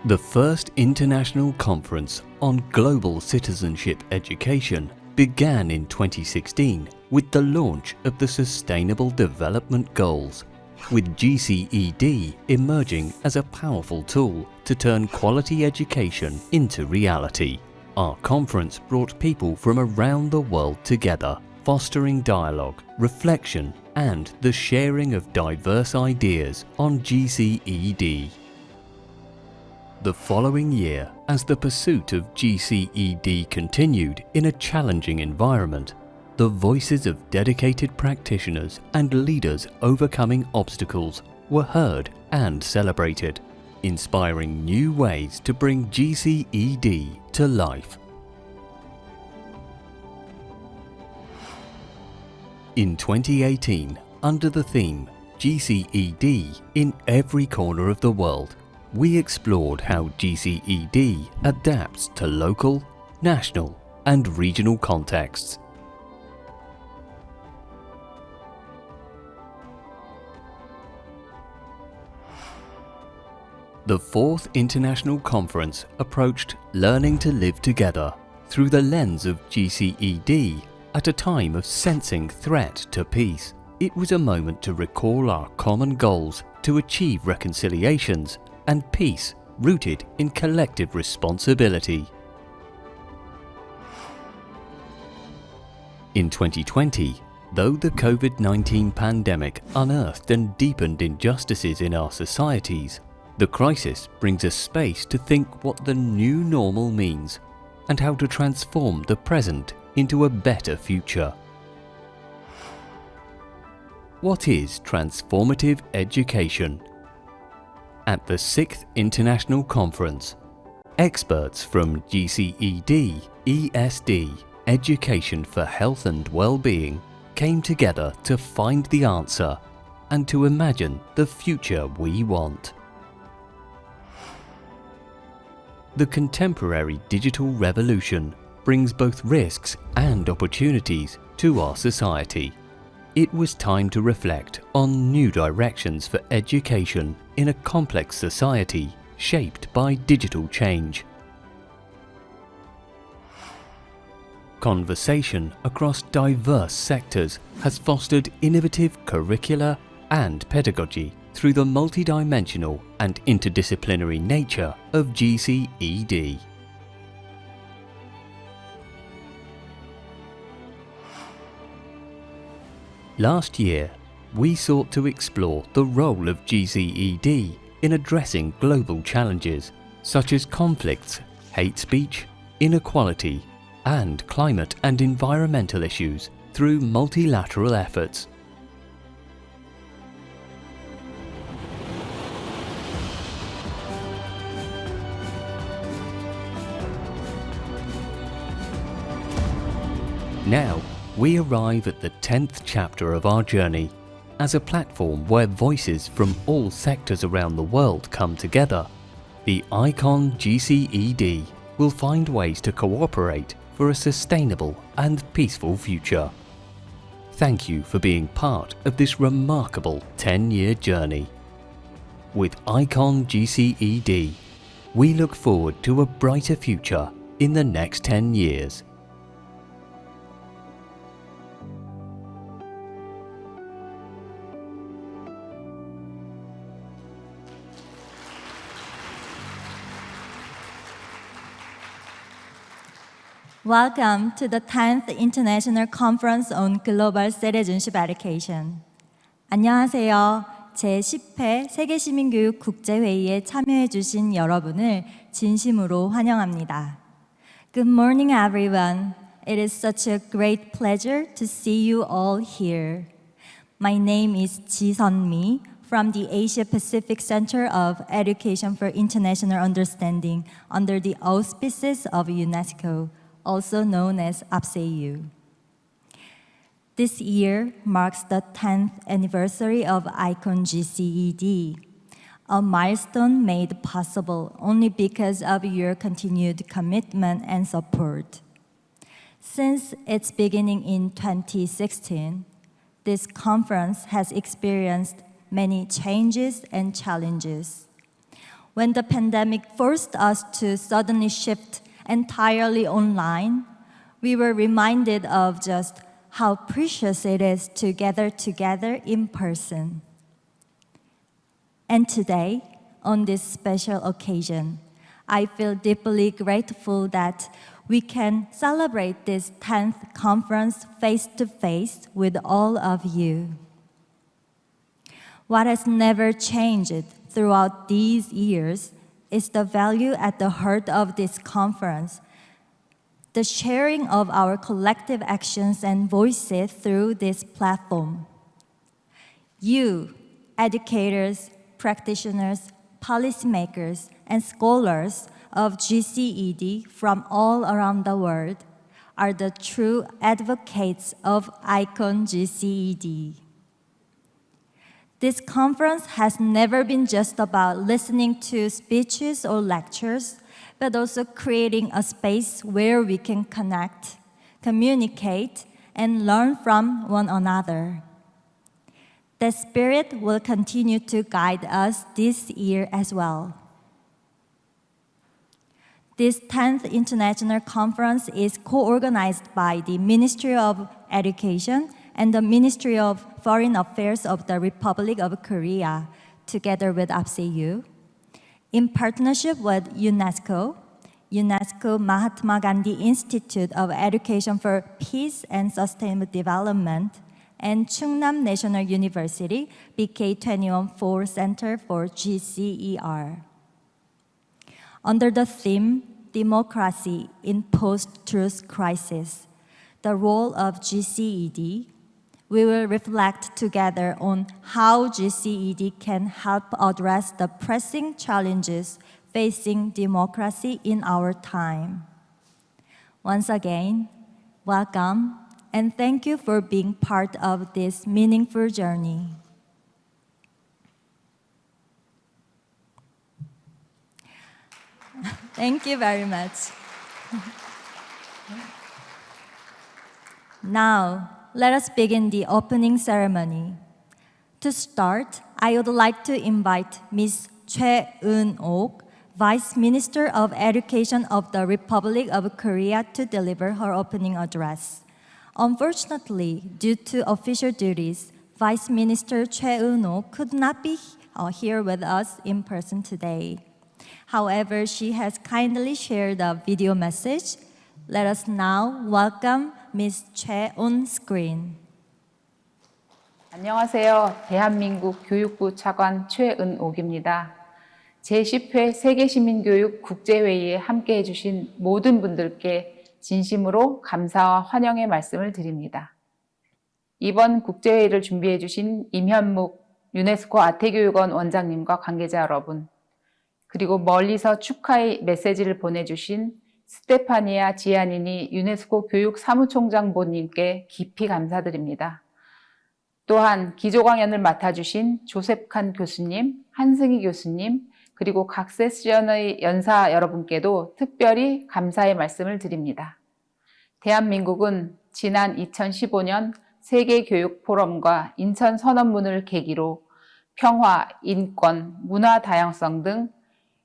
The first international conference on global citizenship education began in 2016 with the launch of the Sustainable Development Goals, with GCED emerging as a powerful tool to turn quality education into reality. Our conference brought people from around the world together, fostering dialogue, reflection, and the sharing of diverse ideas on GCED. The following year, as the pursuit of GCED continued in a challenging environment, the voices of dedicated practitioners and leaders overcoming obstacles were heard and celebrated, inspiring new ways to bring GCED to life. In 2018, under the theme GCED in every corner of the world, we explored how GCED adapts to local, national, and regional contexts. The fourth international conference approached learning to live together through the lens of GCED at a time of sensing threat to peace. It was a moment to recall our common goals to achieve reconciliations and peace rooted in collective responsibility. In 2020, though the COVID-19 pandemic unearthed and deepened injustices in our societies, the crisis brings us space to think what the new normal means and how to transform the present into a better future. What is transformative education? At the 6th International Conference, experts from GCED, ESD, Education for Health and Well-being came together to find the answer and to imagine the future we want. The contemporary digital revolution brings both risks and opportunities to our society. It was time to reflect on new directions for education in a complex society shaped by digital change. Conversation across diverse sectors has fostered innovative curricula and pedagogy through the multidimensional and interdisciplinary nature of GCED. Last year, we sought to explore the role of GCED in addressing global challenges such as conflicts, hate speech, inequality, and climate and environmental issues through multilateral efforts. Now, we arrive at the 10th chapter of our journey as a platform where voices from all sectors around the world come together. The IConGCED will find ways to cooperate for a sustainable and peaceful future. Thank you for being part of this remarkable 10-year journey. With IConGCED, we look forward to a brighter future in the next 10 years. Welcome to the 10th International Conference on Global Citizenship Education. 안녕하세요. 제10회 세계시민교육 국제회의에 참여해 주신 여러분을 진심으로 환영합니다. Good morning, everyone. It is such a great pleasure to see you all here. My name is Ji-Sun-mi from the Asia Pacific Center of Education for International Understanding under the auspices of UNESCO, also known as APSEU. This year marks the 10th anniversary of IConGCED, a milestone made possible only because of your continued commitment and support. Since its beginning in 2016, this conference has experienced many changes and challenges. When the pandemic forced us to suddenly shift entirely online, we were reminded of just how precious it is to gather together in person. And today, on this special occasion, I feel deeply grateful that we can celebrate this 10th conference face-to-face with all of you. What has never changed throughout these years is the value at the heart of this conference, the sharing of our collective actions and voices through this platform. You, educators, practitioners, policymakers, and scholars of GCED from all around the world are the true advocates of IConGCED. This conference has never been just about listening to speeches or lectures, but also creating a space where we can connect, communicate, and learn from one another. The spirit will continue to guide us this year as well. This 10th International Conference is co-organized by the Ministry of Education and the Ministry of Foreign Affairs of the Republic of Korea, together with APSEU, in partnership with UNESCO Mahatma Gandhi Institute of Education for Peace and Sustainable Development, and Chungnam National University BK214 Center for GCER. Under the theme, Democracy in Post-Truth Crisis, the role of GCED, we will reflect together on how GCED can help address the pressing challenges facing democracy in our time. Once again, welcome, and thank you for being part of this meaningful journey. Thank you very much. Now, let us begin the opening ceremony. To start, I would like to invite Ms. Choi Eun-ok, Vice Minister of Education of the Republic of Korea, to deliver her opening address. Unfortunately, due to official duties, Vice Minister Choi Eun-ok could not be here with us in person today. However, she has kindly shared a video message. Let us now welcome Ms. Choi on screen. 안녕하세요. 대한민국 교육부 차관 최은옥입니다. 제10회 세계시민교육 국제회의에 함께해 주신 모든 분들께 진심으로 감사와 환영의 말씀을 드립니다. 이번 국제회의를 준비해 주신 임현묵 유네스코 아태교육원 원장님과 관계자 여러분, 그리고 멀리서 축하의 메시지를 보내주신 스테파니아 지아니니 유네스코 교육사무총장보님께 깊이 감사드립니다. 또한 기조강연을 맡아주신 조셉칸 교수님, 한승희 교수님, 그리고 각 세션의 연사 여러분께도 특별히 감사의 말씀을 드립니다. 대한민국은 지난 2015년 세계교육포럼과 인천선언문을 계기로 평화, 인권, 문화 다양성 등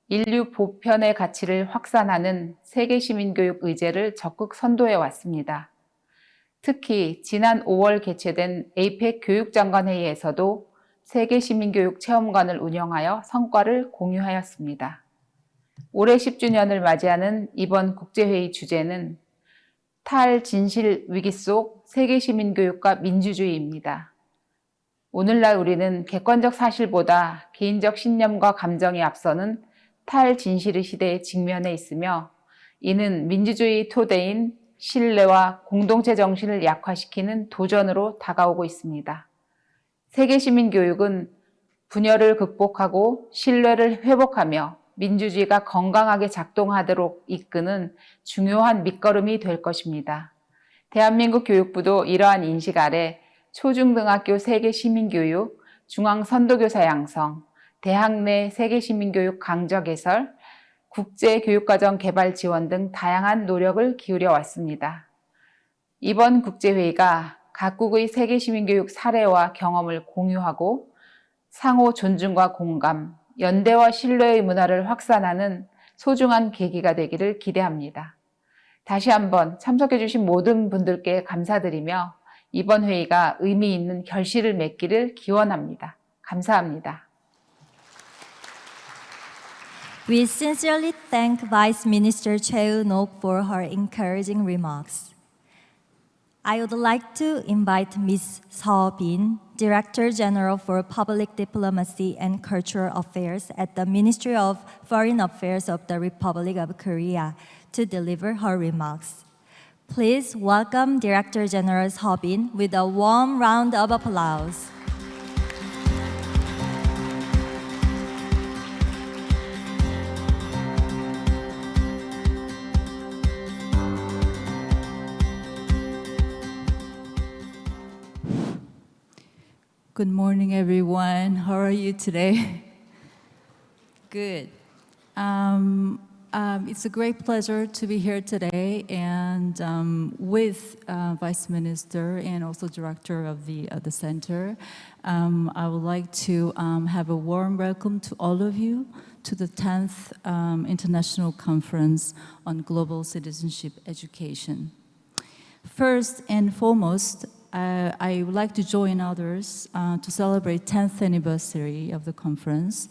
인류 보편의 가치를 확산하는 세계시민교육 의제를 적극 선도해 왔습니다. 특히 지난 5월 개최된 에이펙 교육장관회의에서도 세계시민교육 체험관을 운영하여 성과를 공유하였습니다. 올해 10주년을 맞이하는 이번 국제회의 주제는 탈진실 위기 속 세계시민교육과 민주주의입니다. 오늘날 우리는 객관적 사실보다 개인적 신념과 감정이 앞서는 탈진실의 시대에 직면해 있으며, 이는 민주주의 토대인 신뢰와 공동체 정신을 약화시키는 도전으로 다가오고 있습니다. 세계시민교육은 분열을 극복하고 신뢰를 회복하며 민주주의가 건강하게 작동하도록 이끄는 중요한 밑거름이 될 것입니다. 대한민국 교육부도 이러한 인식 아래 초중등학교 세계시민교육, 중앙선도교사 양성, 대학 내 세계시민교육 강좌 개설, 국제교육과정 개발 지원 등 다양한 노력을 기울여 왔습니다. 이번 국제회의가 각국의 세계시민교육 사례와 경험을 공유하고 상호 존중과 공감, 연대와 신뢰의 문화를 확산하는 소중한 계기가 되기를 기대합니다. 다시 한번 참석해주신 모든 분들께 감사드리며 이번 회의가 의미 있는 결실을 맺기를 기원합니다. 감사합니다. We sincerely thank Vice Minister Choi Eun-ok for her encouraging remarks. I would like to invite Ms. Seo Bin, Director General for Public Diplomacy and Cultural Affairs at the Ministry of Foreign Affairs of the Republic of Korea, to deliver her remarks. Please welcome Director General Seo Bin with a warm round of applause. Good morning, everyone. How are you today? Good. It's a great pleasure to be here today, and with Vice Minister and also Director of the Center. I would like to have a warm welcome to all of you to the 10th International Conference on Global Citizenship Education. First and foremost, I would like to join others to celebrate 10th anniversary of the conference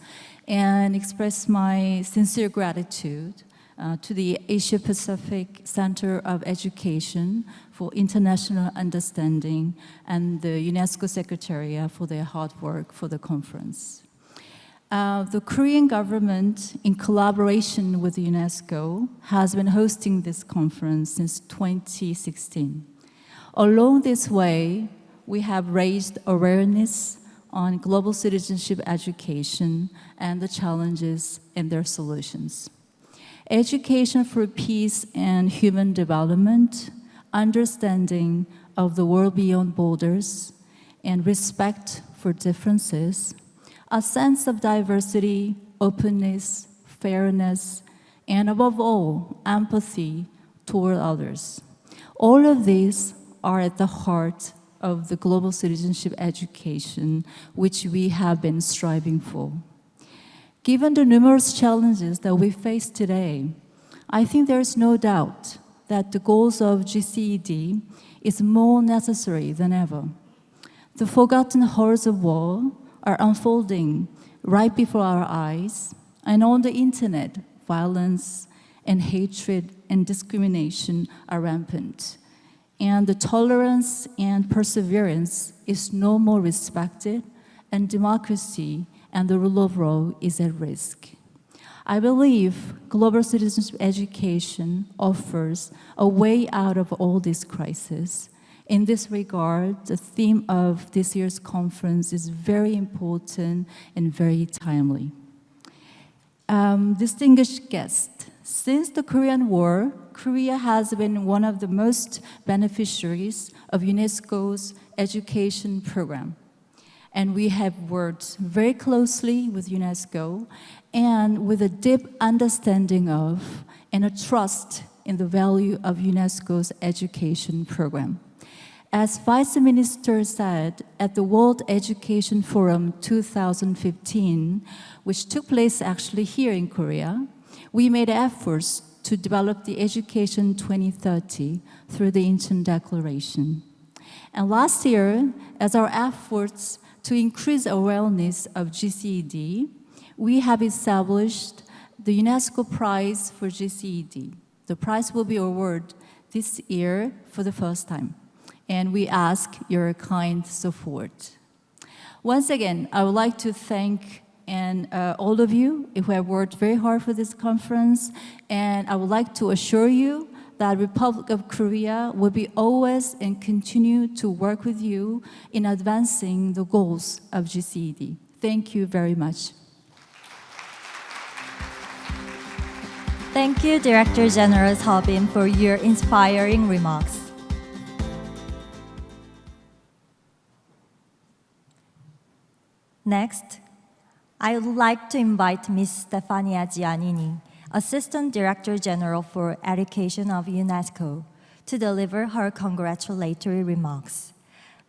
and express my sincere gratitude to the Asia Pacific Center of Education for International Understanding and the UNESCO Secretariat for their hard work for the conference. The Korean government, in collaboration with UNESCO, has been hosting this conference since 2016. Along this way, we have raised awareness on global citizenship education and the challenges and their solutions. Education for peace and human development, understanding of the world beyond borders, and respect for differences, a sense of diversity, openness, fairness, and above all, empathy toward others. All of these are at the heart of the global citizenship education which we have been striving for. Given the numerous challenges that we face today, I think there is no doubt that the goals of GCED is more necessary than ever. The forgotten horrors of war are unfolding right before our eyes, and on the internet, violence and hatred and discrimination are rampant. And the tolerance and perseverance is no more respected, and democracy and the rule of law is at risk. I believe global citizenship education offers a way out of all this crisis. In this regard, the theme of this year's conference is very important and very timely. Distinguished guests, since the Korean War, Korea has been one of the most beneficiaries of UNESCO's education program. And we have worked very closely with UNESCO and with a deep understanding of and a trust in the value of UNESCO's education program. As Vice Minister said at the World Education Forum 2015, which took place actually here in Korea, we made efforts to develop the Education 2030 through the Incheon Declaration. And last year, as our efforts to increase awareness of GCED, we have established the UNESCO Prize for GCED. The prize will be awarded this year for the first time, and we ask your kind support. Once again, I would like to thank all of you who have worked very hard for this conference, and I would like to assure you that Republic of Korea will be always and continue to work with you in advancing the goals of GCED. Thank you very much. Thank you, Director General Seo Bin, for your inspiring remarks. Next, I would like to invite Ms. Stefania Giannini, Assistant Director General for Education of UNESCO, to deliver her congratulatory remarks.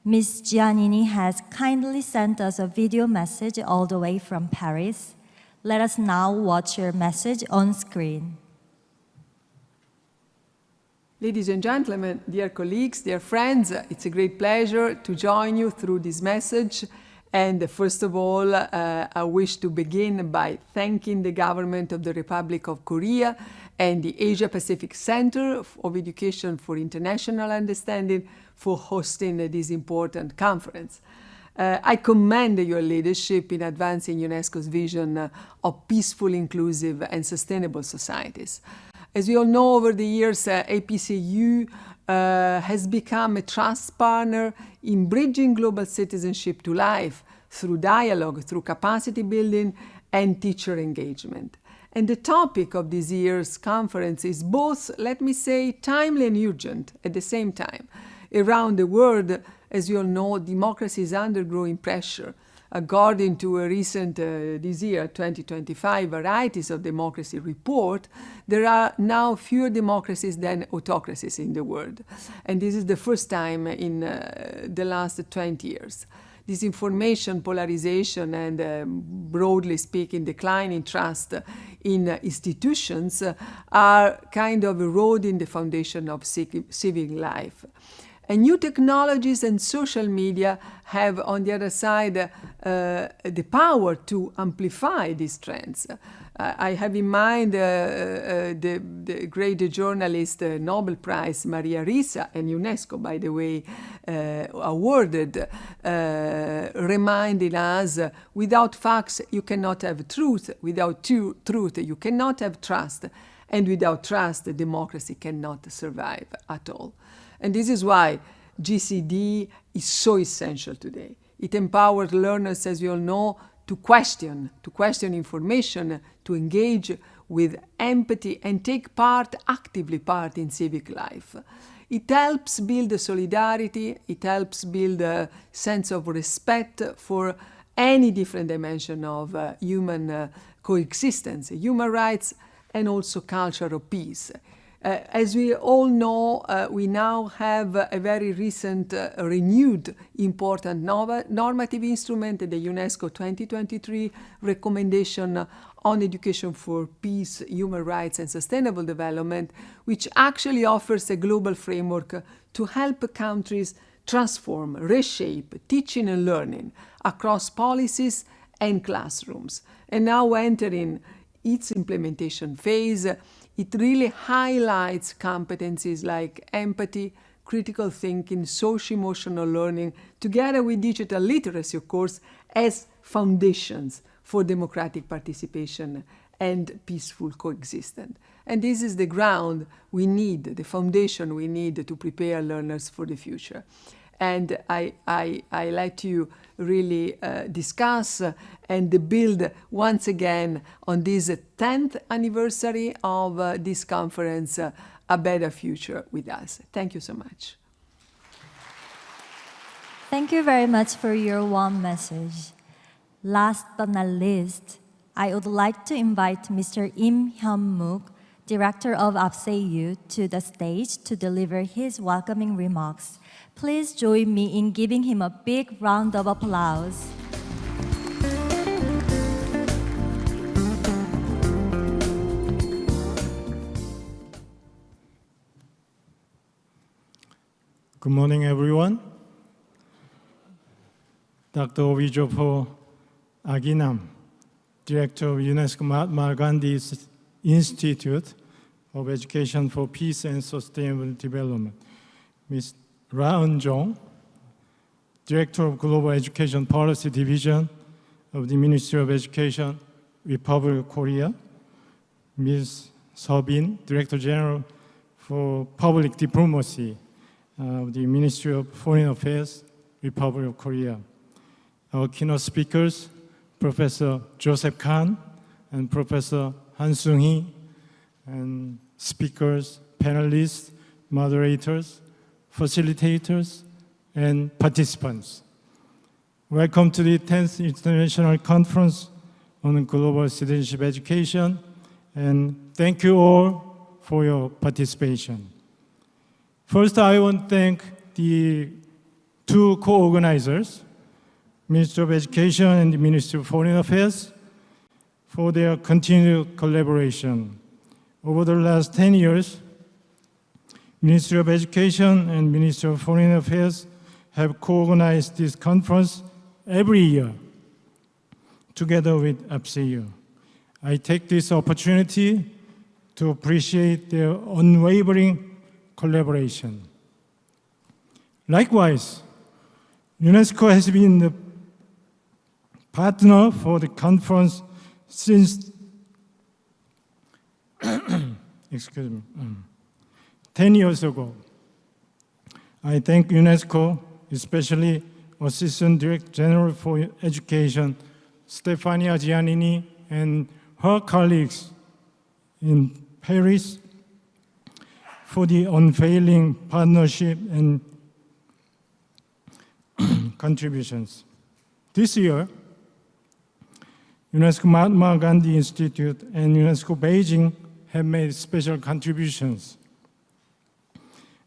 Ms. Giannini has kindly sent us a video message all the way from Paris. Let us now watch your message on screen. Ladies and gentlemen, dear colleagues, dear friends, it's a great pleasure to join you through this message. And first of all, I wish to begin by thanking the government of the Republic of Korea and the Asia Pacific Center of Education for International Understanding for hosting this important conference. I commend your leadership in advancing UNESCO's vision of peaceful, inclusive, and sustainable societies. As we all know, over the years, APCU has become a trust partner in bridging global citizenship to life through dialogue, through capacity building, and teacher engagement. And the topic of this year's conference is both, let me say, timely and urgent at the same time. Around the world, as you all know, democracy is under growing pressure. According to a recent, this year, 2025 Varieties of Democracy report, there are now fewer democracies than autocracies in the world. And this is the first time in the last 20 years. Disinformation, polarization, and broadly speaking, declining trust in institutions are kind of eroding the foundation of civic life. And new technologies and social media have, on the other side, the power to amplify these trends. I have in mind the great journalist, Nobel Prize, Maria Ressa, and UNESCO, by the way, awarded, reminding us, without facts, you cannot have truth. Without truth, you cannot have trust. And without trust, democracy cannot survive at all. And this is why GCD is so essential today. It empowers learners, as you all know, to question information, to engage with empathy, and take actively part in civic life. It helps build solidarity, it helps build a sense of respect for any different dimension of human coexistence, human rights, and also culture of peace. As we all know, we now have a very recent, renewed, important normative instrument, the UNESCO 2023 recommendation on education for peace, human rights, and sustainable development, which actually offers a global framework to help countries transform, reshape teaching and learning across policies and classrooms. And now entering its implementation phase, it really highlights competencies like empathy, critical thinking, socio-emotional learning, together with digital literacy, of course, as foundations for democratic participation and peaceful coexistence. And this is the ground we need, the foundation we need to prepare learners for the future. And I let you really discuss and build once again on this 10th anniversary of this conference, a better future with us. Thank you so much. Thank you very much for your warm message. Last but not least, I would like to invite Mr. Im Hyun-mook, Director of APCEU, to the stage to deliver his welcoming remarks. Please join me in giving him a big round of applause. Good morning, everyone. Dr. Ovijopo Aginam, Director of UNESCO Mahatma Gandhi Institute of Education for Peace and Sustainable Development. Ms. Ra Eun-jong, Director of Global Education Policy Division of the Ministry of Education, Republic of Korea. Ms. Seo Bin, Director General for Public Diplomacy of the Ministry of Foreign Affairs, Republic of Korea. Our keynote speakers, Professor Joseph Kahn and Professor Han Sung-hee, and speakers, panelists, moderators, facilitators, and participants. Welcome to the 10th International Conference on Global Citizenship Education, and thank you all for your participation. First, I want to thank the two co-organizers, Ministry of Education and the Ministry of Foreign Affairs, for their continued collaboration. Over the last 10 years, Ministry of Education and Ministry of Foreign Affairs have co-organized this conference every year, together with APSEU. I take this opportunity to appreciate their unwavering collaboration. Likewise, UNESCO has been the partner for the conference since 10 years ago. I thank UNESCO, especially Assistant Director General for Education, Stefania Giannini, and her colleagues in Paris for the unfailing partnership and contributions. This year, UNESCO Mahatma Gandhi Institute and UNESCO Beijing have made special contributions,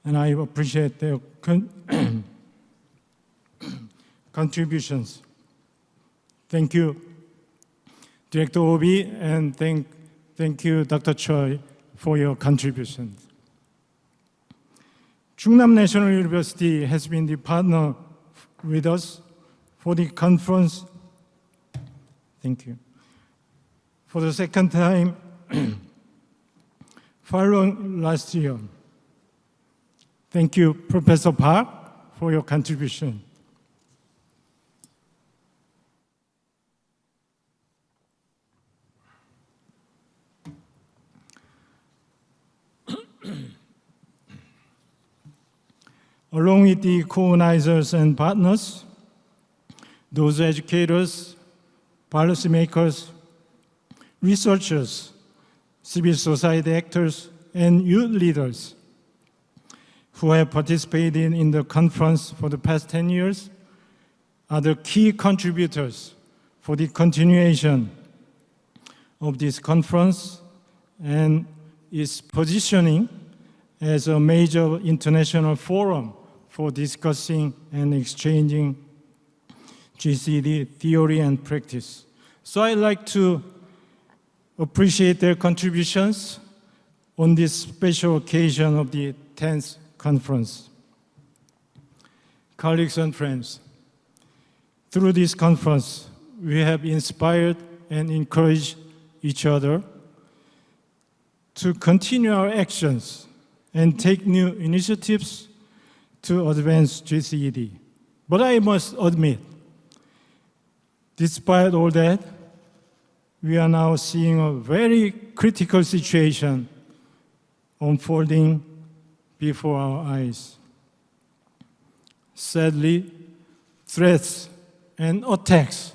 and I appreciate their contributions. Thank you, Director Obi, and thank you, Dr. Choi, for your contributions. Chungnam National University has been the partner with us for the conference. Thank you. For the second time, following last year. Thank you, Professor Park, for your contribution. Along with the co-organizers and partners, those educators, policymakers, researchers, civil society actors, and youth leaders who have participated in the conference for the past 10 years are the key contributors for the continuation of this conference and its positioning as a major international forum for discussing and exchanging GCED theory and practice. So I'd like to appreciate their contributions on this special occasion of the 10th conference. Colleagues and friends, through this conference, we have inspired and encouraged each other to continue our actions and take new initiatives to advance GCED. But I must admit, despite all that, we are now seeing a very critical situation unfolding before our eyes. Sadly, threats and attacks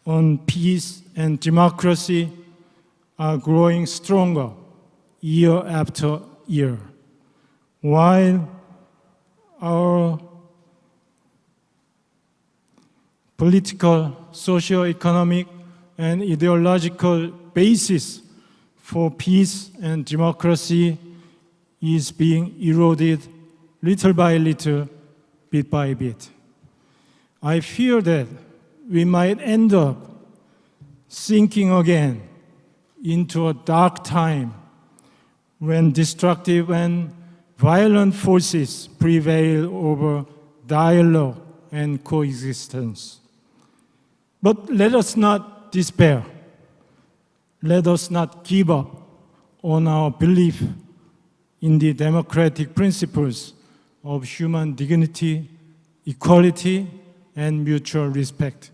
on peace and democracy are growing stronger year after year, while our political, socio-economic, and ideological basis for peace and democracy is being eroded little by little, bit by bit. I fear that we might end up sinking again into a dark time when destructive and violent forces prevail over dialogue and coexistence. But let us not despair. Let us not give up on our belief in the democratic principles of human dignity, equality, and mutual respect.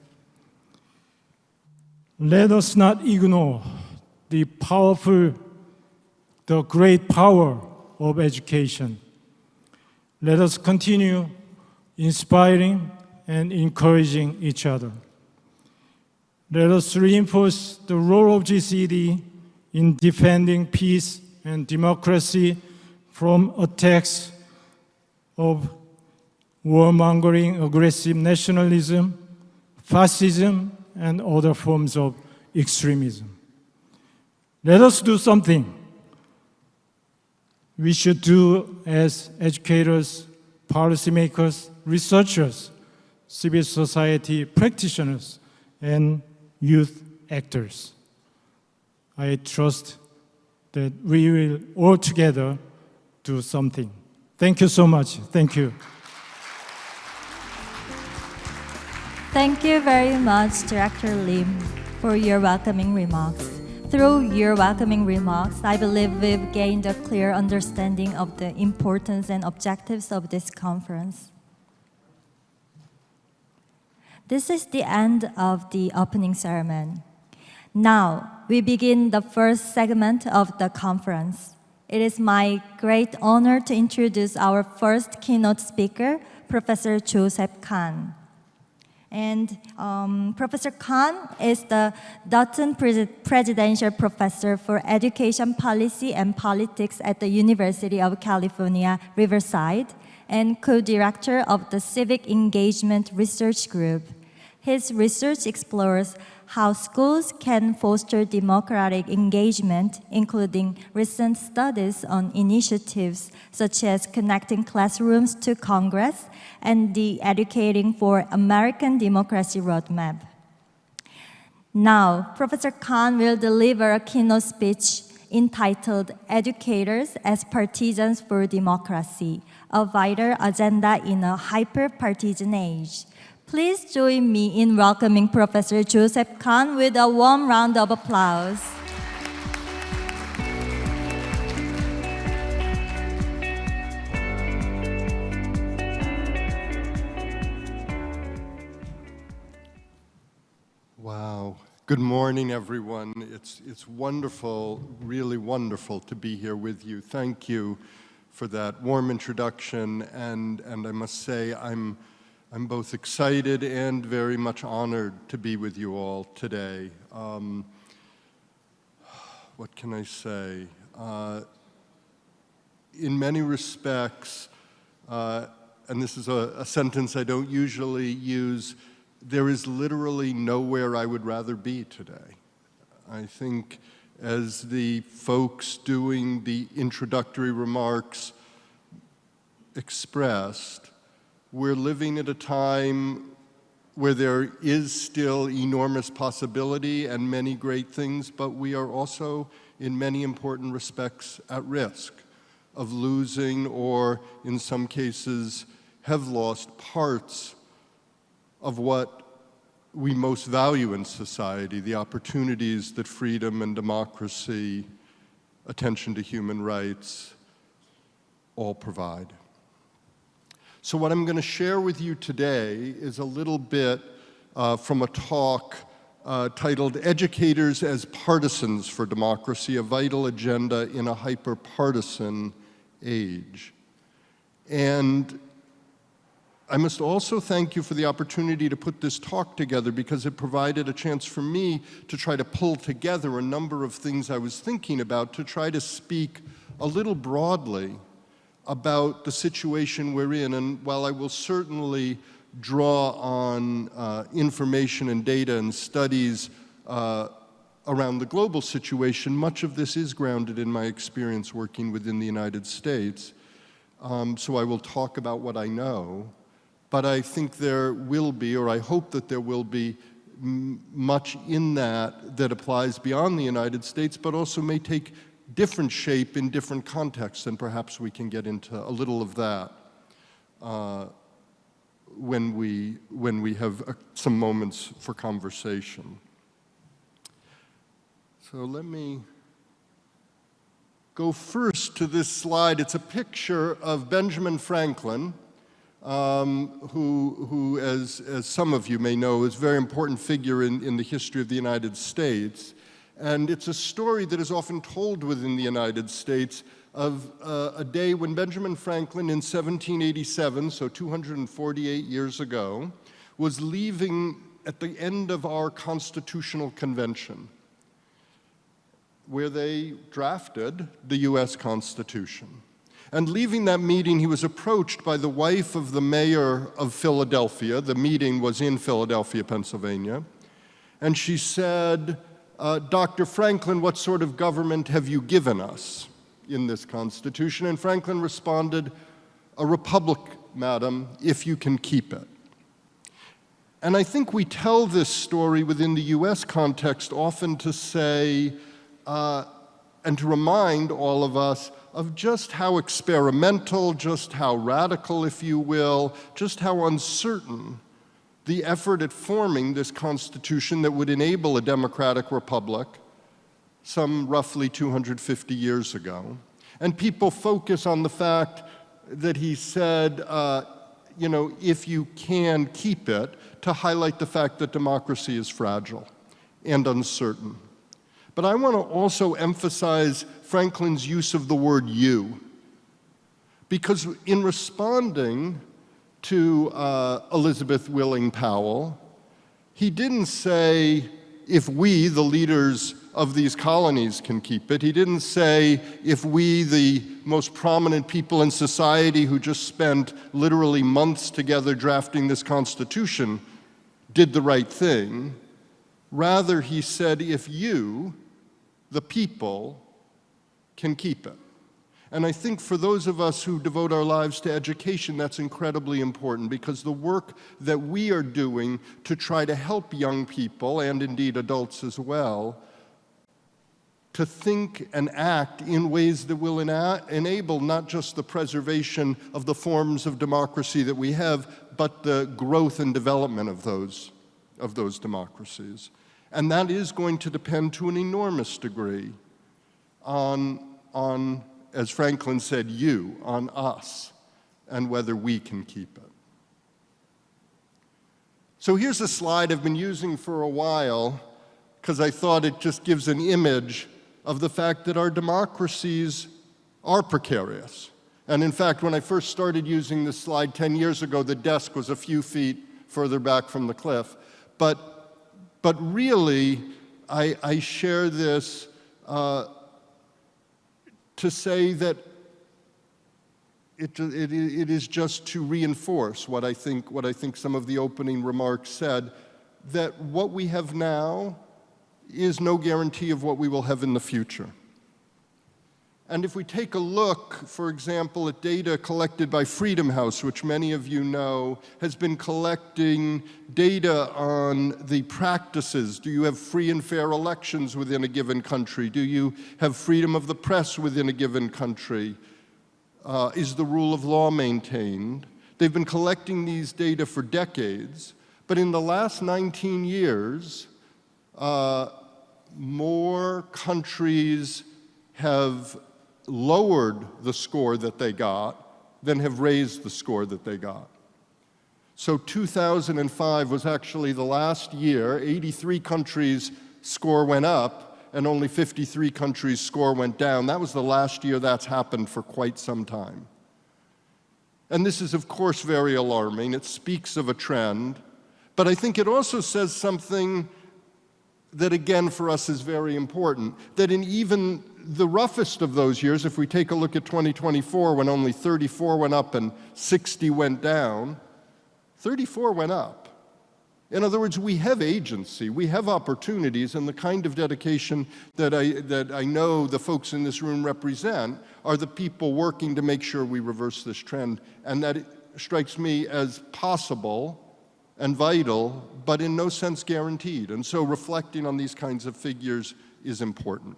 Let us not ignore the great power of education. Let us continue inspiring and encouraging each other. Let us reinforce the role of GCED in defending peace and democracy from attacks of warmongering, aggressive nationalism, fascism, and other forms of extremism. Let us do something. We should do as educators, policymakers, researchers, civil society practitioners, and youth actors. I trust that we will all together do something. Thank you so much. Thank you. Thank you very much, Director Lim, for your welcoming remarks. Through your welcoming remarks, I believe we've gained a clear understanding of the importance and objectives of this conference. This is the end of the opening ceremony. Now, we begin the first segment of the conference. It is my great honor to introduce our first keynote speaker, Professor Joseph Kahn. And Professor Kahn is the Dutton Presidential Professor for Education Policy and Politics at the University of California, Riverside, and co-director of the Civic Engagement Research Group. His research explores how schools can foster democratic engagement, including recent studies on initiatives such as connecting classrooms to Congress and the Educating for American Democracy Roadmap. Now, Professor Kahn will deliver a keynote speech entitled Educators as Partisans for Democracy, a vital agenda in a hyper-partisan age. Please join me in welcoming Professor Joseph Kahn with a warm round of applause. Wow. Good morning, everyone. It's wonderful, really wonderful to be here with you. Thank you for that warm introduction, and I must say I'm both excited and very much honored to be with you all today. What can I say? In many respects, and this is a sentence I don't usually use, there is literally nowhere I would rather be today. I think as the folks doing the introductory remarks expressed, we're living at a time where there is still enormous possibility and many great things, but we are also, in many important respects, at risk of losing, or in some cases, have lost parts of what we most value in society, the opportunities that freedom and democracy, attention to human rights, all provide. So what I'm going to share with you today is a little bit from a talk titled Educators as Partisans for Democracy, a Vital Agenda in a Hyper-Partisan Age. And I must also thank you for the opportunity to put this talk together, because it provided a chance for me to try to pull together a number of things I was thinking about, to try to speak a little broadly about the situation we're in. And while I will certainly draw on information and data and studies around the global situation, much of this is grounded in my experience working within the United States. So I will talk about what I know, but I think there will be, or I hope that there will be, much in that applies beyond the United States, but also may take different shape in different contexts, and perhaps we can get into a little of that when we have some moments for conversation. So let me go first to this slide. It's a picture of Benjamin Franklin, who as some of you may know, is a very important figure in the history of the United States. And it's a story that is often told within the United States of a day when Benjamin Franklin in 1787, so 248 years ago, was leaving at the end of our Constitutional Convention, where they drafted the US Constitution. And leaving that meeting, he was approached by the wife of the mayor of Philadelphia. The meeting was in Philadelphia, Pennsylvania. And she said, Dr. Franklin, what sort of government have you given us in this Constitution? And Franklin responded, a republic, madam, if you can keep it. And I think we tell this story within the US context often to say, and to remind all of us of just how experimental, just how radical, if you will, just how uncertain the effort at forming this Constitution that would enable a democratic republic some roughly 250 years ago. And people focus on the fact that he said, if you can keep it, to highlight the fact that democracy is fragile and uncertain. But I want to also emphasize Franklin's use of the word you, because in responding to Elizabeth Willing Powell, he didn't say, if we, the leaders of these colonies, can keep it. He didn't say, if we, the most prominent people in society who just spent literally months together drafting this Constitution, did the right thing. Rather, he said, if you, the people, can keep it. And I think for those of us who devote our lives to education, that's incredibly important, because the work that we are doing to try to help young people, and indeed adults as well, to think and act in ways that will enable not just the preservation of the forms of democracy that we have, but the growth and development of those democracies. And that is going to depend to an enormous degree on, as Franklin said, on us, and whether we can keep it. So here's a slide I've been using for a while, because I thought it just gives an image of the fact that our democracies are precarious. And in fact, when I first started using this slide 10 years ago, the desk was a few feet further back from the cliff. But really, I share this to say that it is just to reinforce what I think some of the opening remarks said, that what we have now is no guarantee of what we will have in the future. And if we take a look, for example, at data collected by Freedom House, which many of you know, has been collecting data on the practices. Do you have free and fair elections within a given country? Do you have freedom of the press within a given country? Is the rule of law maintained? They've been collecting these data for decades, but in the last 19 years, more countries have lowered the score that they got than have raised the score that they got. So 2005 was actually the last year. 83 countries' score went up, and only 53 countries' score went down. That was the last year that's happened for quite some time. And this is, of course, very alarming. It speaks of a trend, but I think it also says something that, again, for us is very important, that in even the roughest of those years, if we take a look at 2024, when only 34 went up and 60 went down, 34 went up. In other words, we have agency, we have opportunities, and the kind of dedication that I know the folks in this room represent are the people working to make sure we reverse this trend, and that strikes me as possible and vital, but in no sense guaranteed. And so reflecting on these kinds of figures is important.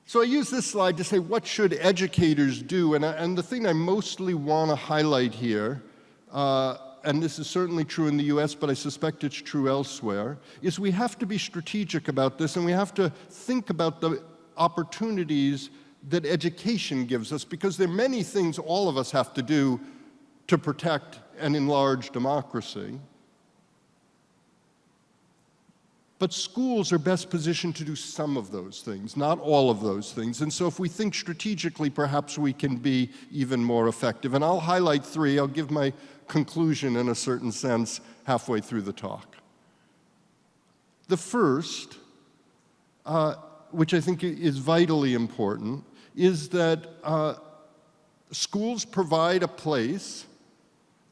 So I use this slide to say, what should educators do? And the thing I mostly want to highlight here, and this is certainly true in the US, but I suspect it's true elsewhere, is we have to be strategic about this, and we have to think about the opportunities that education gives us, because there are many things all of us have to do to protect and enlarge democracy. But schools are best positioned to do some of those things, not all of those things. And so if we think strategically, perhaps we can be even more effective. And I'll highlight three. I'll give my conclusion in a certain sense halfway through the talk. The first, which I think is vitally important, is that schools provide a place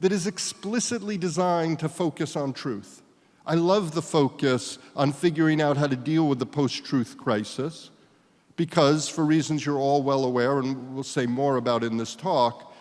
that is explicitly designed to focus on truth. I love the focus on figuring out how to deal with the post-truth crisis, because for reasons you're all well aware, and we'll say more about in this talk,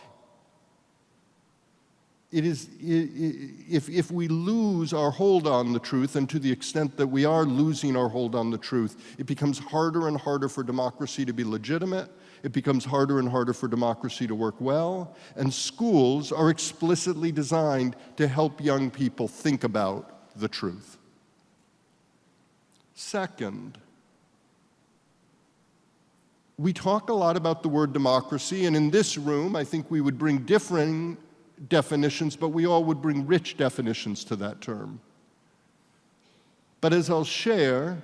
if we lose our hold on the truth, and to the extent that we are losing our hold on the truth, it becomes harder and harder for democracy to be legitimate. It becomes harder and harder for democracy to work well. And schools are explicitly designed to help young people think about the truth. Second, we talk a lot about the word democracy, and in this room, I think we would bring differing definitions, but we all would bring rich definitions to that term. But as I'll share,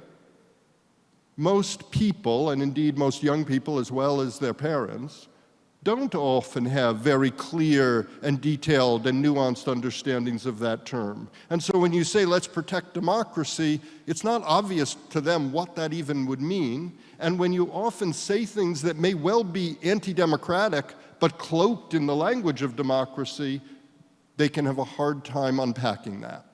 most people, and indeed most young people as well as their parents, don't often have very clear and detailed and nuanced understandings of that term. And so when you say, let's protect democracy, it's not obvious to them what that even would mean. And when you often say things that may well be anti-democratic, but cloaked in the language of democracy, they can have a hard time unpacking that.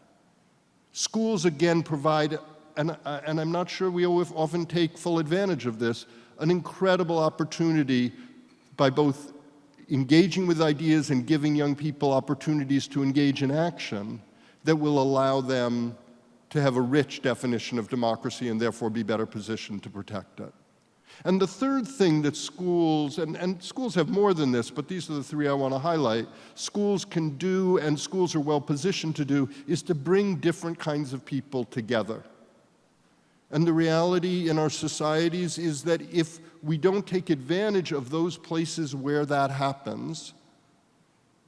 Schools, again, provide, and I'm not sure we often take full advantage of this, an incredible opportunity by both engaging with ideas and giving young people opportunities to engage in action that will allow them to have a rich definition of democracy and therefore be better positioned to protect it. And the third thing that schools, and schools have more than this, but these are the three I want to highlight, schools can do and schools are well positioned to do, is to bring different kinds of people together. And the reality in our societies is that if we don't take advantage of those places where that happens,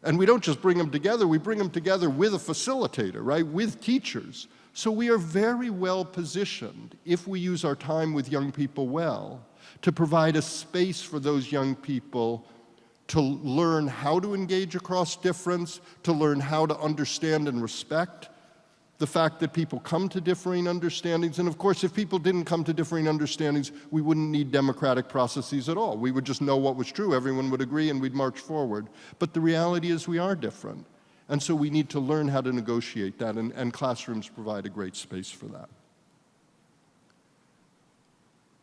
and we don't just bring them together, we bring them together with a facilitator, right, with teachers. So we are very well positioned, if we use our time with young people well, to provide a space for those young people to learn how to engage across difference, to learn how to understand and respect the fact that people come to differing understandings. And of course, if people didn't come to differing understandings, we wouldn't need democratic processes at all. We would just know what was true, everyone would agree, and we'd march forward. But the reality is we are different. And so we need to learn how to negotiate that, and classrooms provide a great space for that.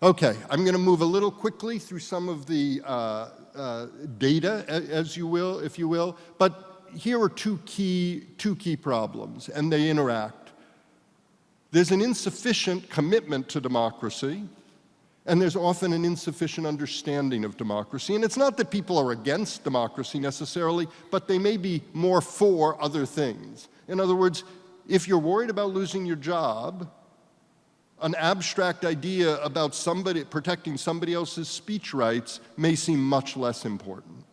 Okay, I'm going to move a little quickly through some of the data, as you will, if you will, but here are two key problems, and they interact. There's an insufficient commitment to democracy, and there's often an insufficient understanding of democracy. And it's not that people are against democracy necessarily, but they may be more for other things. In other words, if you're worried about losing your job, an abstract idea about protecting somebody else's speech rights may seem much less important.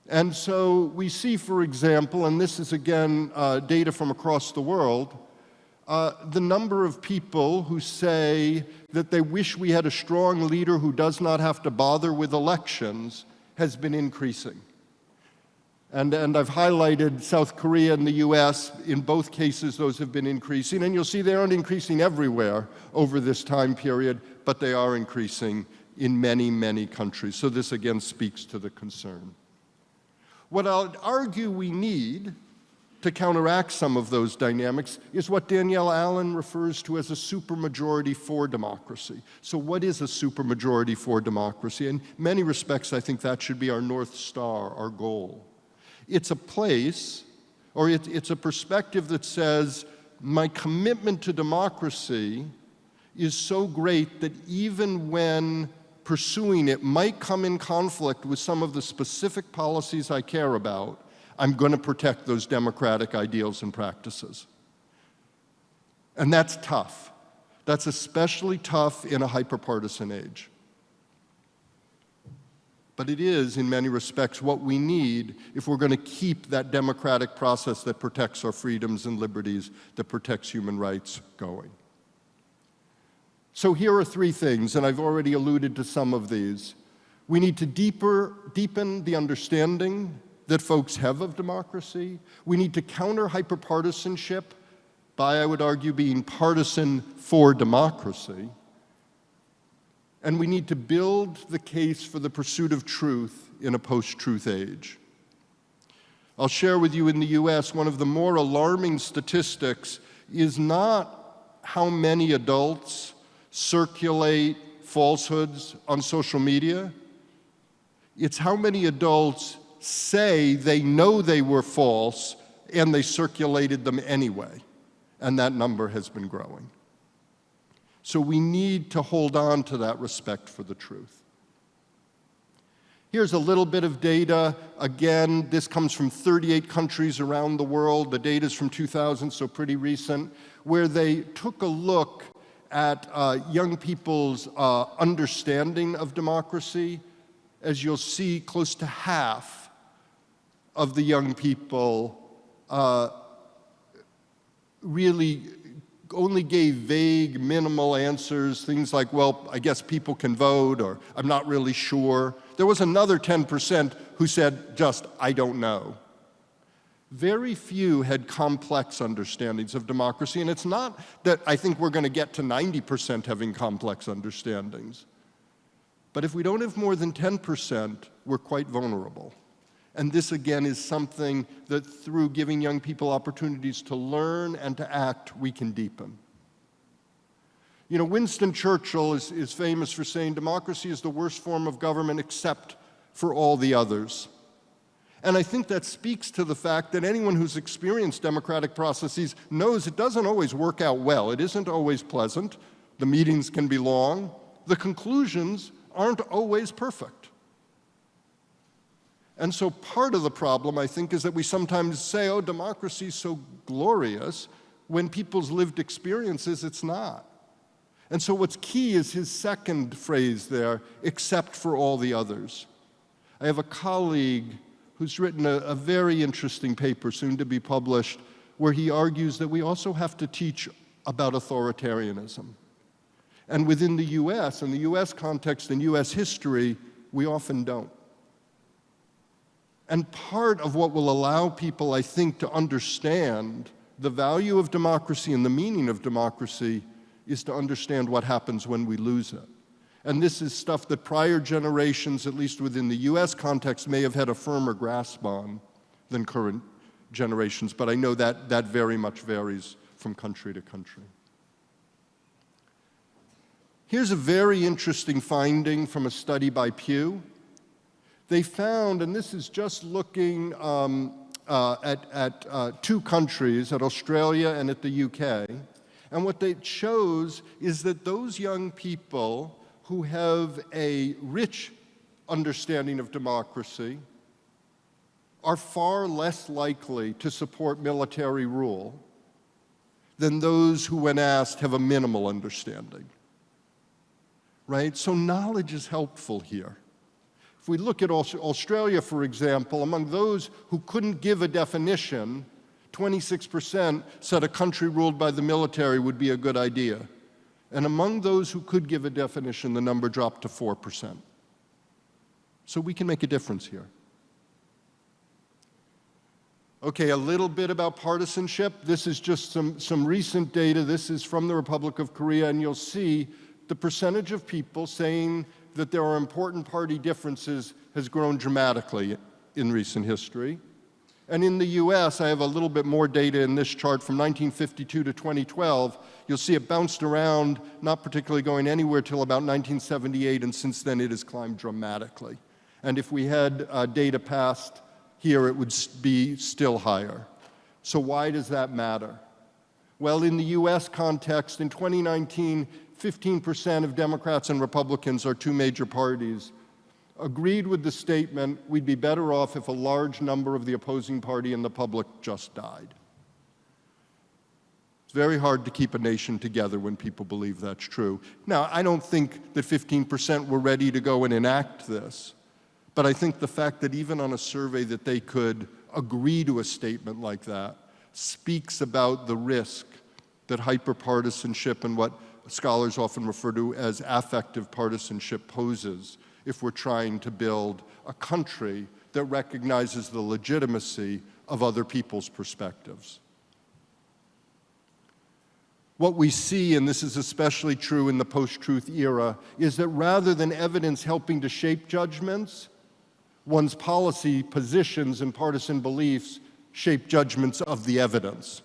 And so we see, for example, and this is again data from across the world, the number of people who say that they wish we had a strong leader who does not have to bother with elections has been increasing. And I've highlighted South Korea and the US. In both cases, those have been increasing. And you'll see they aren't increasing everywhere over this time period, but they are increasing in many, many countries. So this again speaks to the concern. What I'll argue we need to counteract some of those dynamics is what Danielle Allen refers to as a supermajority for democracy. So what is a supermajority for democracy? In many respects, I think that should be our North Star, our goal. It's a place, or it's a perspective that says, my commitment to democracy is so great that even when pursuing it might come in conflict with some of the specific policies I care about, I'm going to protect those democratic ideals and practices. And that's tough. That's especially tough in a hyperpartisan age. But it is, in many respects, what we need if we're going to keep that democratic process that protects our freedoms and liberties, that protects human rights going. So here are three things, and I've already alluded to some of these. We need to deepen the understanding that folks have of democracy. We need to counter hyperpartisanship by, I would argue, being partisan for democracy. And we need to build the case for the pursuit of truth in a post-truth age. I'll share with you in the US, one of the more alarming statistics is not how many adults circulate falsehoods on social media. It's how many adults say they know they were false and they circulated them anyway. And that number has been growing. So we need to hold on to that respect for the truth. Here's a little bit of data. Again, this comes from 38 countries around the world. The data is from 2000, so pretty recent, where they took a look at young people's understanding of democracy. As you'll see, close to half of the young people really only gave vague, minimal answers, things like, well, I guess people can vote, or I'm not really sure. There was another 10% who said just, I don't know. Very few had complex understandings of democracy, and it's not that I think we're going to get to 90% having complex understandings. But if we don't have more than 10%, we're quite vulnerable. And this, again, is something that through giving young people opportunities to learn and to act, we can deepen. You know, Winston Churchill is famous for saying democracy is the worst form of government except for all the others. And I think that speaks to the fact that anyone who's experienced democratic processes knows it doesn't always work out well. It isn't always pleasant. The meetings can be long. The conclusions aren't always perfect. And so part of the problem, I think, is that we sometimes say, oh, democracy is so glorious. When people's lived experiences, it's not. And so what's key is his second phrase there, except for all the others. I have a colleague who's written a very interesting paper, soon to be published, where he argues that we also have to teach about authoritarianism. And within the US, in the US context, in US history, we often don't. And part of what will allow people, I think, to understand the value of democracy and the meaning of democracy is to understand what happens when we lose it. And this is stuff that prior generations, at least within the US context, may have had a firmer grasp on than current generations, but I know that that very much varies from country to country. Here's a very interesting finding from a study by Pew. They found, and this is just looking at two countries, at Australia and at the UK, and what it shows is that those young people who have a rich understanding of democracy are far less likely to support military rule than those who, when asked, have a minimal understanding. Right? So knowledge is helpful here. If we look at Australia, for example, among those who couldn't give a definition, 26% said a country ruled by the military would be a good idea. And among those who could give a definition, the number dropped to 4%. So we can make a difference here. Okay, a little bit about partisanship. This is just some recent data. This is from the Republic of Korea, and you'll see the percentage of people saying that there are important party differences has grown dramatically in recent history. And in the US, I have a little bit more data in this chart from 1952 to 2012. You'll see it bounced around, not particularly going anywhere till about 1978, and since then it has climbed dramatically. And if we had data past here, it would be still higher. So why does that matter? Well, in the US context, in 2019, 15% of Democrats and Republicans, our two major parties, agreed with the statement, we'd be better off if a large number of the opposing party and the public just died. It's very hard to keep a nation together when people believe that's true. Now, I don't think that 15% were ready to go and enact this, but I think the fact that even on a survey that they could agree to a statement like that speaks about the risk that hyperpartisanship and what scholars often refer to as affective partisanship poses if we're trying to build a country that recognizes the legitimacy of other people's perspectives. What we see, and this is especially true in the post-truth era, is that rather than evidence helping to shape judgments, one's policy positions and partisan beliefs shape judgments of the evidence.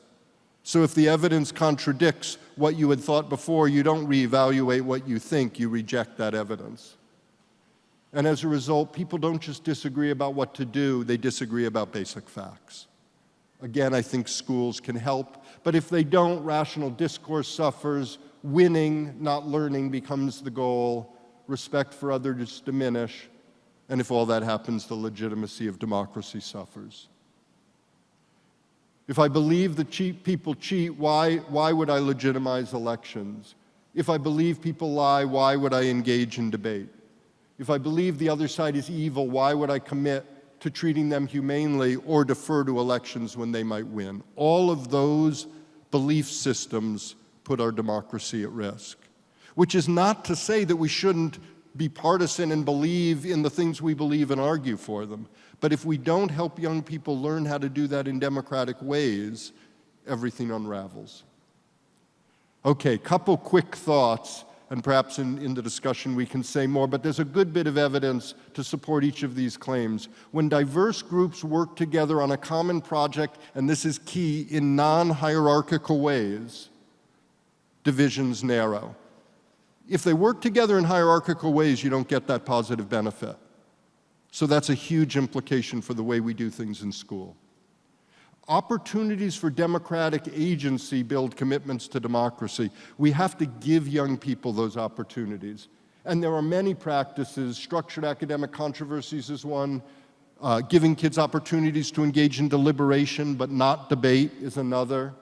So if the evidence contradicts what you had thought before, you don't reevaluate what you think, you reject that evidence. And as a result, people don't just disagree about what to do, they disagree about basic facts. Again, I think schools can help, but if they don't, rational discourse suffers, winning, not learning, becomes the goal, respect for others diminish, and if all that happens, the legitimacy of democracy suffers. If I believe that people cheat, why would I legitimize elections? If I believe people lie, why would I engage in debate? If I believe the other side is evil, why would I commit to treating them humanely or defer to elections when they might win? All of those belief systems put our democracy at risk, which is not to say that we shouldn't be partisan and believe in the things we believe and argue for them. But if we don't help young people learn how to do that in democratic ways, everything unravels. Okay, couple quick thoughts, and perhaps in the discussion we can say more, but there's a good bit of evidence to support each of these claims. When diverse groups work together on a common project, and this is key, in non-hierarchical ways, divisions narrow. If they work together in hierarchical ways, you don't get that positive benefit. So that's a huge implication for the way we do things in school. Opportunities for democratic agency build commitments to democracy. We have to give young people those opportunities. And there are many practices. Structured academic controversies is one. Giving kids opportunities to engage in deliberation but not debate is another.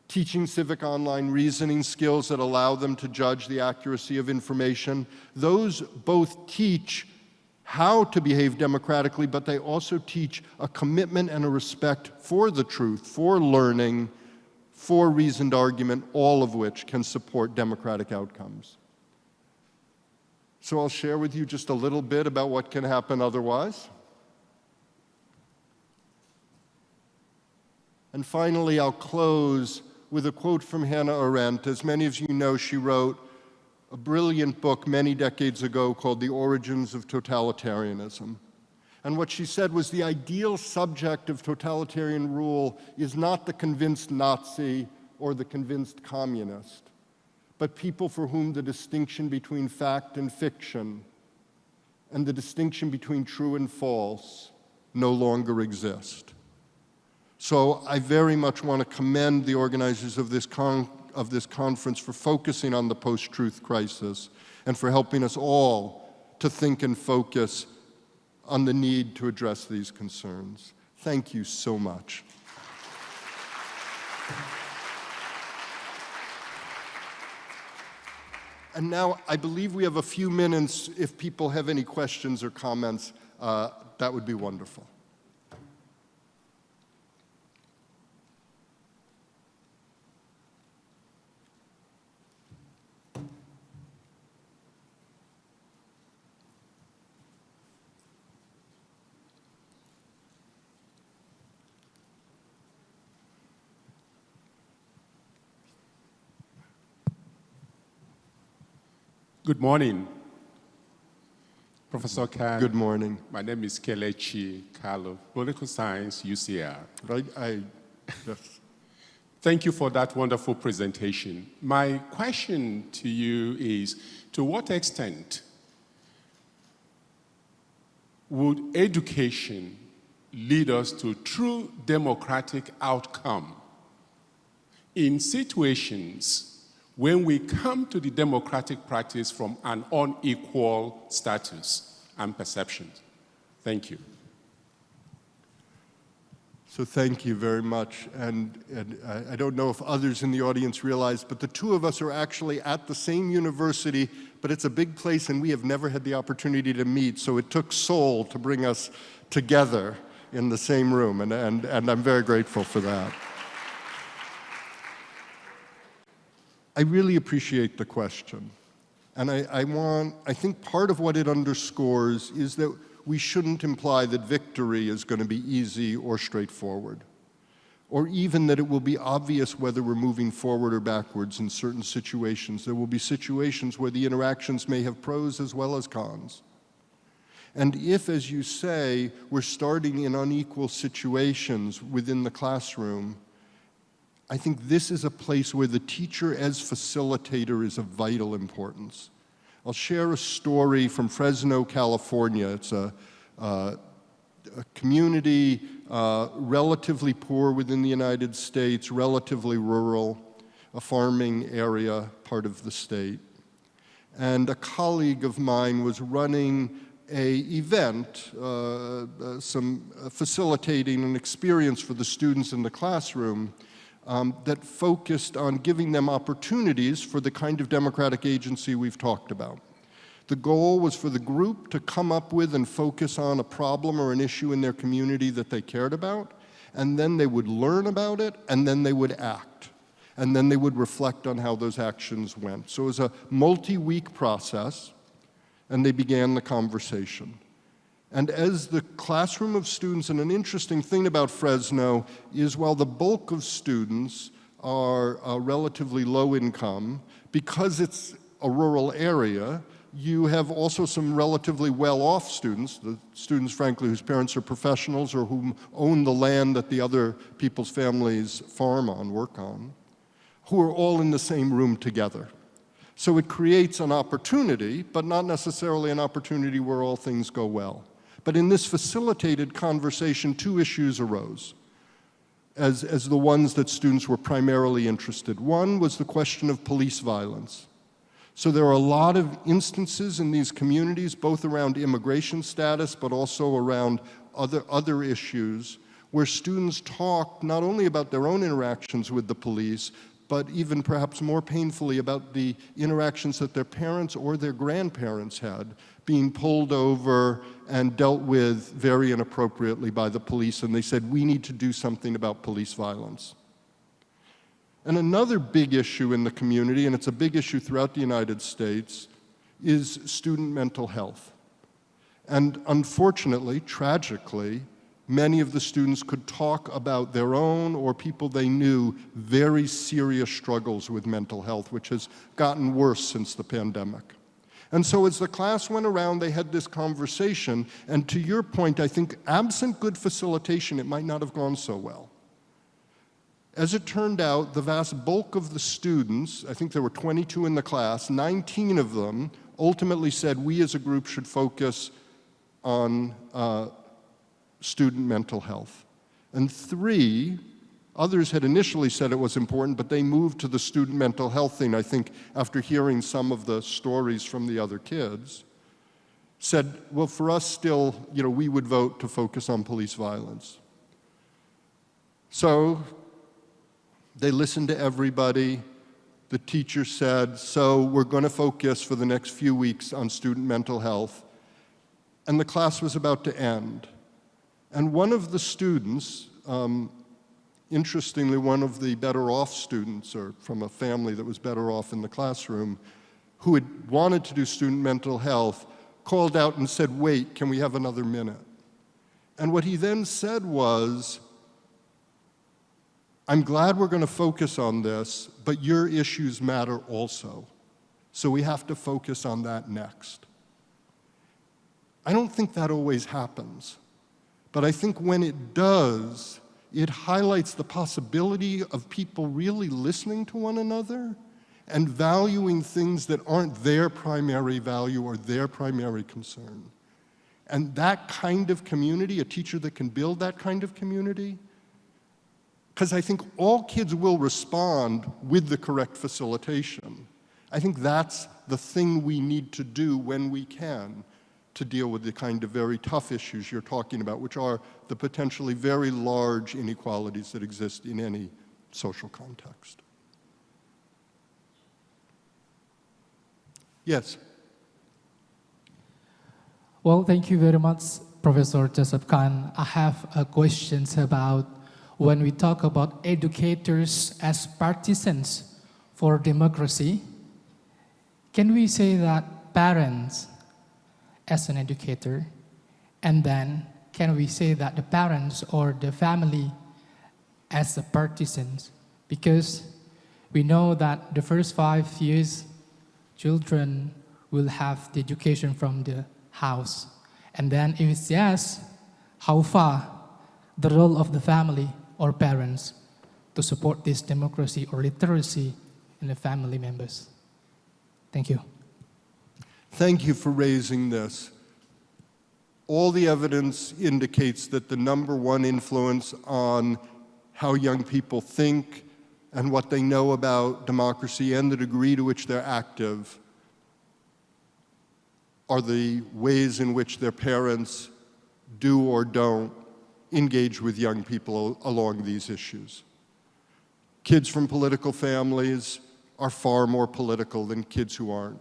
Teaching civic online reasoning skills that allow them to judge the accuracy of information. Those both teach how to behave democratically, but they also teach a commitment and a respect for the truth, for learning, for reasoned argument, all of which can support democratic outcomes. So I'll share with you just a little bit about what can happen otherwise. And finally, I'll close with a quote from Hannah Arendt. As many of you know, she wrote a brilliant book many decades ago called The Origins of Totalitarianism. And what she said was the ideal subject of totalitarian rule is not the convinced Nazi or the convinced communist, but people for whom the distinction between fact and fiction and the distinction between true and false no longer exist. So I very much want to commend the organizers of this conference for focusing on the post-truth crisis and for helping us all to think and focus on the need to address these concerns. Thank you so much. And now I believe we have a few minutes. If people have any questions or comments, that would be wonderful. Good morning, Professor Khan. Good morning. My name is Kelechi Carlo, Political Science, UCR. Yes. Thank you for that wonderful presentation. My question to you is, to what extent would education lead us to true democratic outcome in situations when we come to the democratic practice from an unequal status and perceptions? Thank you. So thank you very much. And I don't know if others in the audience realize, but the two of us are actually at the same university, but it's a big place and we have never had the opportunity to meet. So it took Seoul to bring us together in the same room, and I'm very grateful for that. I really appreciate the question. And I think part of what it underscores is that we shouldn't imply that victory is going to be easy or straightforward, or even that it will be obvious whether we're moving forward or backwards in certain situations. There will be situations where the interactions may have pros as well as cons. And if, as you say, we're starting in unequal situations within the classroom, I think this is a place where the teacher as facilitator is of vital importance. I'll share a story from Fresno, California. It's a community relatively poor within the United States, relatively rural, a farming area, part of the state. And a colleague of mine was running an event, facilitating an experience for the students in the classroom that focused on giving them opportunities for the kind of democratic agency we've talked about. The goal was for the group to come up with and focus on a problem or an issue in their community that they cared about, and then they would learn about it, and then they would act. And then they would reflect on how those actions went. So it was a multi-week process, and they began the conversation. And as the classroom of students, and an interesting thing about Fresno is while the bulk of students are relatively low income, because it's a rural area, you have also some relatively well-off students, the students, frankly, whose parents are professionals or who own the land that the other people's families farm on, work on, who are all in the same room together. So it creates an opportunity, but not necessarily an opportunity where all things go well. But in this facilitated conversation, two issues arose as the ones that students were primarily interested. One was the question of police violence. So there are a lot of instances in these communities, both around immigration status, but also around other issues, where students talk not only about their own interactions with the police, but even perhaps more painfully about the interactions that their parents or their grandparents had, being pulled over and dealt with very inappropriately by the police, and they said, we need to do something about police violence. And another big issue in the community, and it's a big issue throughout the United States, is student mental health. And unfortunately, tragically, many of the students could talk about their own or people they knew very serious struggles with mental health, which has gotten worse since the pandemic. And so as the class went around, they had this conversation, and to your point, I think absent good facilitation, it might not have gone so well. As it turned out, the vast bulk of the students, I think there were 22 in the class, 19 of them ultimately said we as a group should focus on student mental health. And 3, others had initially said it was important, but they moved to the student mental health thing, I think, after hearing some of the stories from the other kids, said, well, for us still, we would vote to focus on police violence. So they listened to everybody. The teacher said, so we're going to focus for the next few weeks on student mental health. And the class was about to end. And one of the students, interestingly, one of the better off students, or from a family that was better off in the classroom, who had wanted to do student mental health, called out and said, wait, can we have another minute? And what he then said was, I'm glad we're going to focus on this, but your issues matter also. So we have to focus on that next. I don't think that always happens, but I think when it does, it highlights the possibility of people really listening to one another and valuing things that aren't their primary value or their primary concern. And that kind of community, a teacher that can build that kind of community, because I think all kids will respond with the correct facilitation. I think that's the thing we need to do when we can to deal with the kind of very tough issues you're talking about, which are the potentially very large inequalities that exist in any social context. Yes? Well, thank you very much, Professor Joseph Khan. I have questions about when we talk about educators as partisans for democracy. Can we say that parents as an educator, and then can we say that the parents or the family as the partisans? Because we know that the first 5 years, children will have the education from the house. And then if it's yes, how far the role of the family or parents to support this democracy or literacy in the family members? Thank you. Thank you for raising this. All the evidence indicates that the number one influence on how young people think and what they know about democracy and the degree to which they're active are the ways in which their parents do or don't engage with young people along these issues. Kids from political families are far more political than kids who aren't.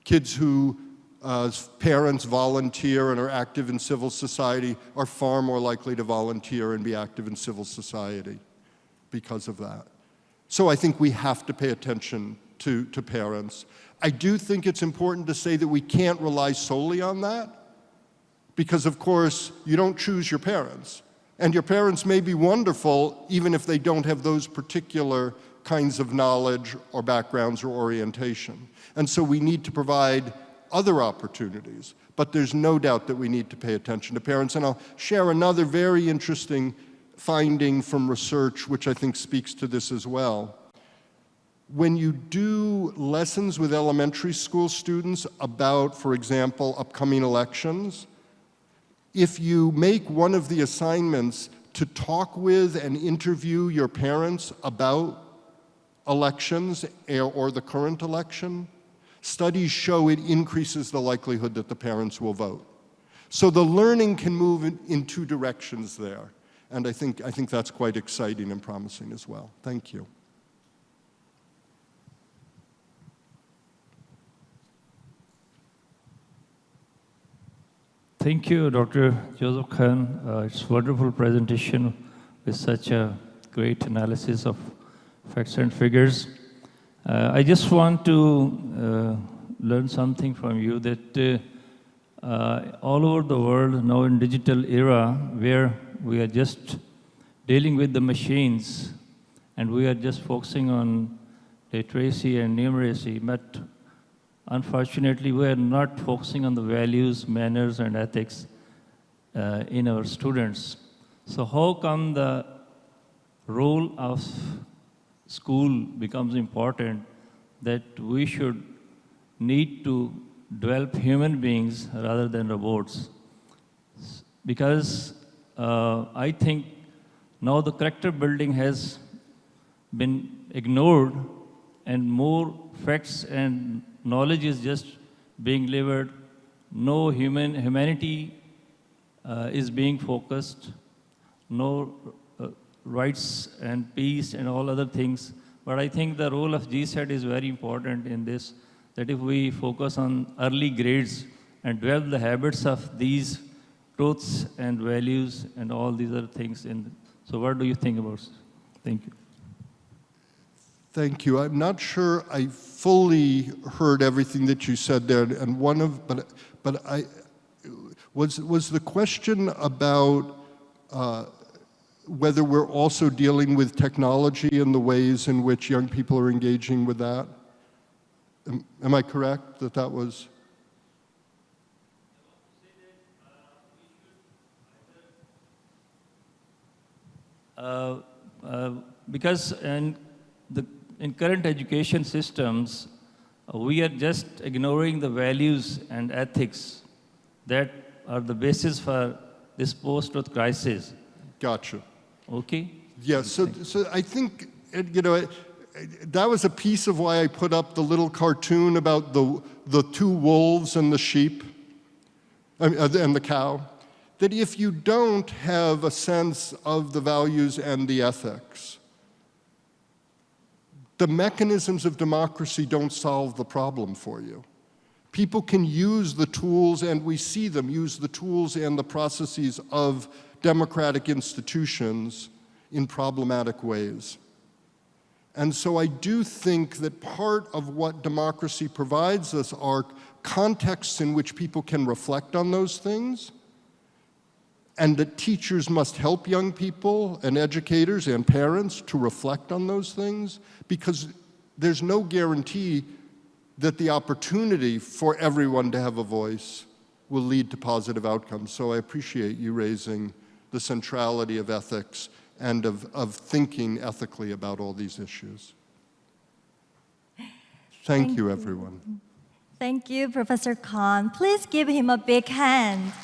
Kids whose parents volunteer and are active in civil society are far more likely to volunteer and be active in civil society because of that. So I think we have to pay attention to parents. I do think it's important to say that we can't rely solely on that because, of course, you don't choose your parents. And your parents may be wonderful even if they don't have those particular kinds of knowledge or backgrounds or orientation. And so we need to provide other opportunities. But there's no doubt that we need to pay attention to parents. And I'll share another very interesting finding from research, which I think speaks to this as well. When you do lessons with elementary school students about, for example, upcoming elections, if you make one of the assignments to talk with and interview your parents about elections or the current election, studies show it increases the likelihood that the parents will vote. So the learning can move in two directions there. And I think that's quite exciting and promising as well. Thank you. Thank you, Dr. Joseph Khan. It's a wonderful presentation with such a great analysis of facts and figures. I just want to learn something from you that all over the world now in digital era where we are just dealing with the machines and we are just focusing on literacy and numeracy, but unfortunately, we are not focusing on the values, manners, and ethics in our students. So how come the role of school becomes important that we should need to develop human beings rather than robots? Because I think now the character building has been ignored and more facts and knowledge is just being delivered. No humanity is being focused. No rights and peace and all other things. But I think the role of GCED is very important in this, that if we focus on early grades and develop the habits of these truths and values and all these other things. So what do you think about this? Thank you. Thank you. I'm not sure I fully heard everything that you said there, and was the question about whether we're also dealing with technology and the ways in which young people are engaging with that? Am I correct that that was? Because in current education systems, we are just ignoring the values and ethics that are the basis for this post-truth crisis. Gotcha. Okay? Yes, so I think, that was a piece of why I put up the little cartoon about the two wolves and the sheep and the cow. That if you don't have a sense of the values and the ethics, the mechanisms of democracy don't solve the problem for you. People can use the tools, and we see them use the tools and the processes of democratic institutions in problematic ways. And so I do think that part of what democracy provides us are contexts in which people can reflect on those things, and that teachers must help young people and educators and parents to reflect on those things, because there's no guarantee that the opportunity for everyone to have a voice will lead to positive outcomes. So I appreciate you raising the centrality of ethics and of thinking ethically about all these issues. Thank you, everyone. Thank you, Professor Khan. Please give him a big hand.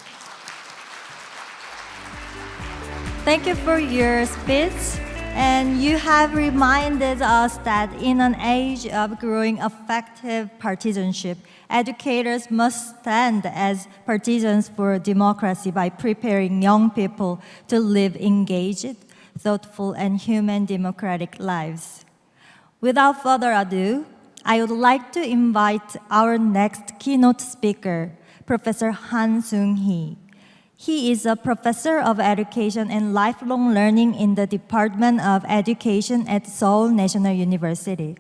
Thank you for your speech. And you have reminded us that in an age of growing affective partisanship, educators must stand as partisans for democracy by preparing young people to live engaged, thoughtful, and human democratic lives. Without further ado, I would like to invite our next keynote speaker, Professor Han Sung-hee. He is a professor of education and lifelong learning in the Department of Education at Seoul National University.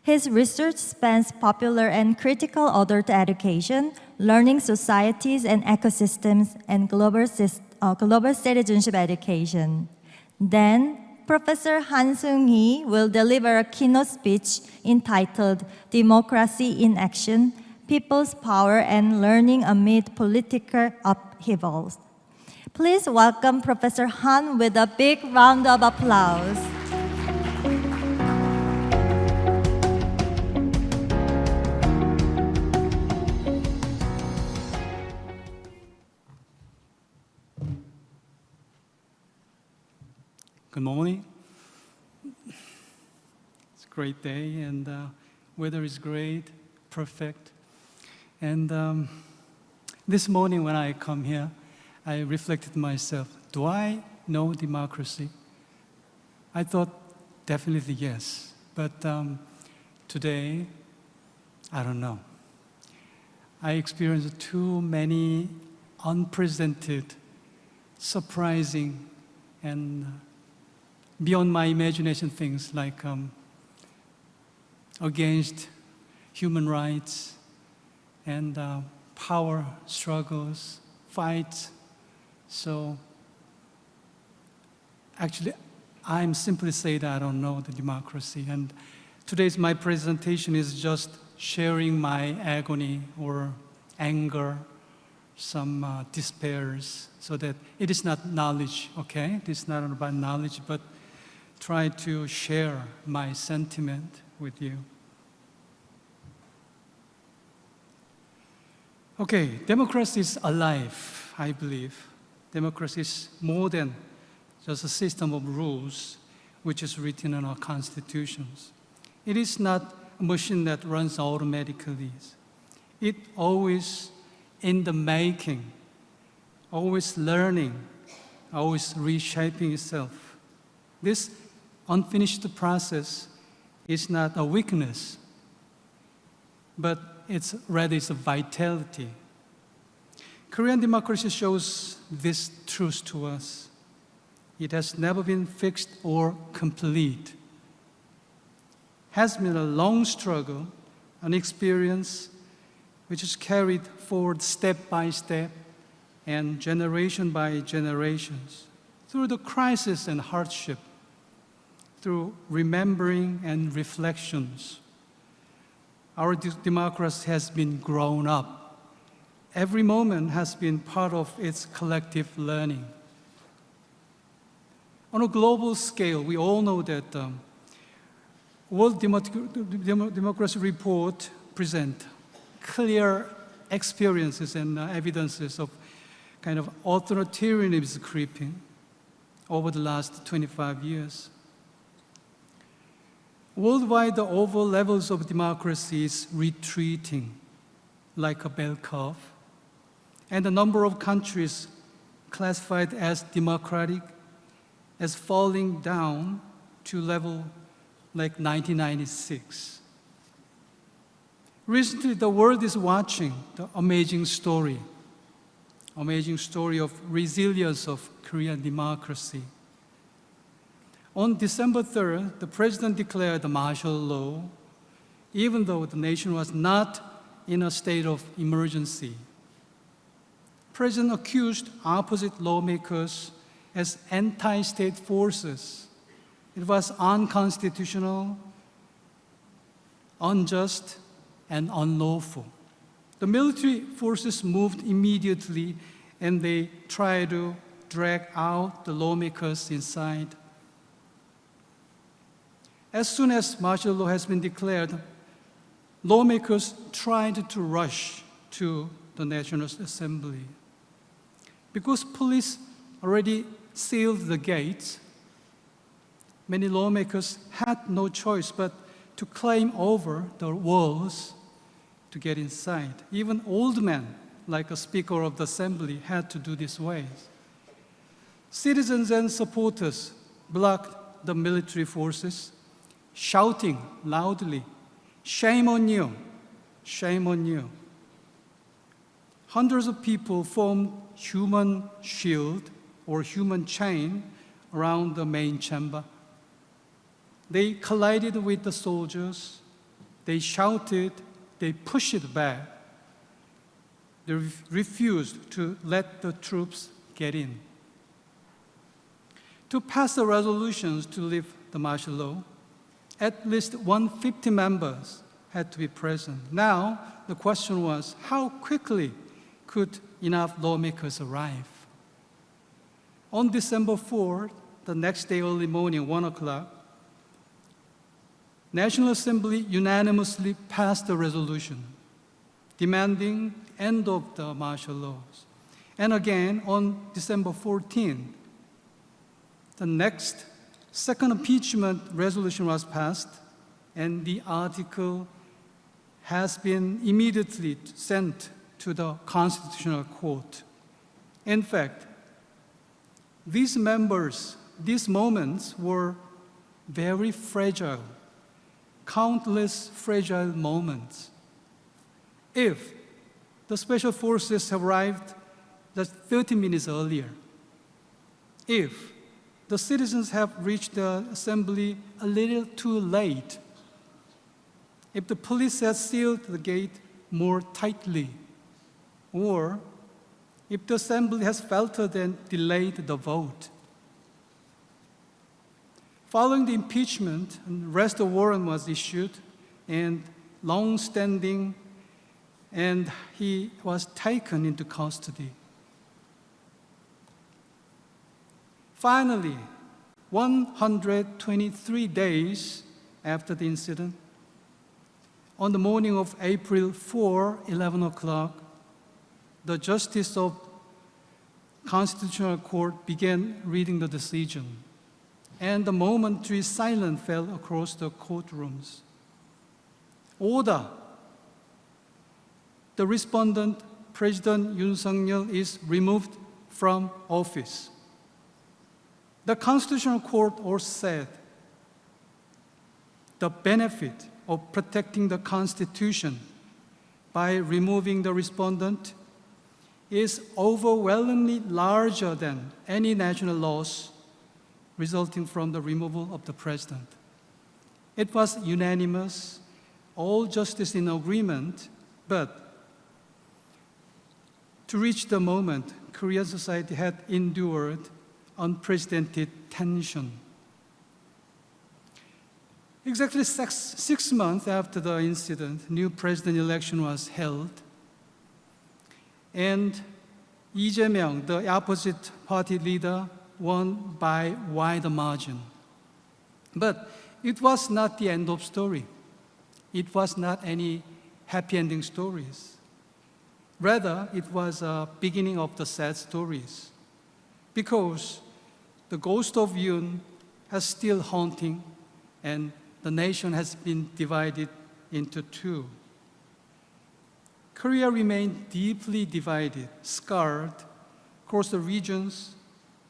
His research spans popular and critical adult education, learning societies and ecosystems, and global citizenship education. Then, Professor Han Sung-hee will deliver a keynote speech entitled Democracy in Action, People's Power and Learning Amid Political Upheavals. Please welcome Professor Han with a big round of applause. Good morning. It's a great day, and weather is great, perfect. And this morning when I come here, I reflected myself, do I know democracy? I thought definitely yes, but today, I don't know. I experienced too many unprecedented, surprising, and beyond my imagination things like against human rights and power struggles, fights. So actually, I'm simply saying that I don't know the democracy. And today's my presentation is just sharing my agony or anger, some despairs, so that it is not knowledge, okay? It is not about knowledge, but try to share my sentiment with you. Okay, democracy is alive, I believe. Democracy is more than just a system of rules which is written in our constitutions. It is not a machine that runs automatically. It always in the making, always learning, always reshaping itself. This unfinished process is not a weakness, but it's a vitality. Korean democracy shows this truth to us. It has never been fixed or complete. Has been a long struggle, an experience which is carried forward step by step and generation by generations through the crisis and hardship, through remembering and reflections. Our democracy has been grown up. Every moment has been part of its collective learning. On a global scale, we all know that World Democracy Report present clear experiences and evidences of kind of authoritarianism creeping over the last 25 years. Worldwide, the overall levels of democracy is retreating like a bell curve, and the number of countries classified as democratic is falling down to level like 1996. Recently, the world is watching the amazing story of resilience of Korean democracy. On December 3rd, the president declared the martial law, even though the nation was not in a state of emergency. The president accused opposite lawmakers as anti-state forces. It was unconstitutional, unjust, and unlawful. The military forces moved immediately and they tried to drag out the lawmakers inside. As soon as martial law has been declared, lawmakers tried to rush to the National Assembly. Because police already sealed the gates, many lawmakers had no choice but to climb over the walls to get inside. Even old men, like a Speaker of the Assembly, had to do this way. Citizens and supporters blocked the military forces, shouting loudly, "Shame on you! Shame on you!" Hundreds of people formed human shield or human chain around the main chamber. They collided with the soldiers, they shouted, they pushed it back. They refused to let the troops get in. To pass the resolutions to lift the martial law, at least 150 members had to be present. Now, the question was, how quickly could enough lawmakers arrive? On December 4th, the next day early morning, 1 o'clock, National Assembly unanimously passed a resolution demanding the end of the martial laws. And again, on December 14th, the next second impeachment resolution was passed, and the article has been immediately sent to the Constitutional Court. In fact, these moments were very fragile, countless fragile moments. If the special forces arrived just 30 minutes earlier, if the citizens have reached the assembly a little too late, if the police had sealed the gate more tightly, or if the assembly has faltered and delayed the vote. Following the impeachment, an arrest warrant was issued and long-standing, and he was taken into custody. Finally, 123 days after the incident, on the morning of April 4, 11 o'clock, the Justice of Constitutional Court began reading the decision, and the momentary silence fell across the courtrooms. Order! The respondent, President Yoon Suk-yeol, is removed from office. The Constitutional Court also said the benefit of protecting the Constitution by removing the respondent is overwhelmingly larger than any national loss resulting from the removal of the president. It was unanimous, all justices in agreement, but to reach the moment, Korean society had endured unprecedented tension. Exactly six months after the incident, new president election was held, and Lee Jae-myung, the opposite party leader, won by wide margin. But it was not the end of story. It was not any happy ending stories. Rather, it was a beginning of the sad stories, because the ghost of Yoon is still haunting, and the nation has been divided into two. Korea remained deeply divided, scarred across the regions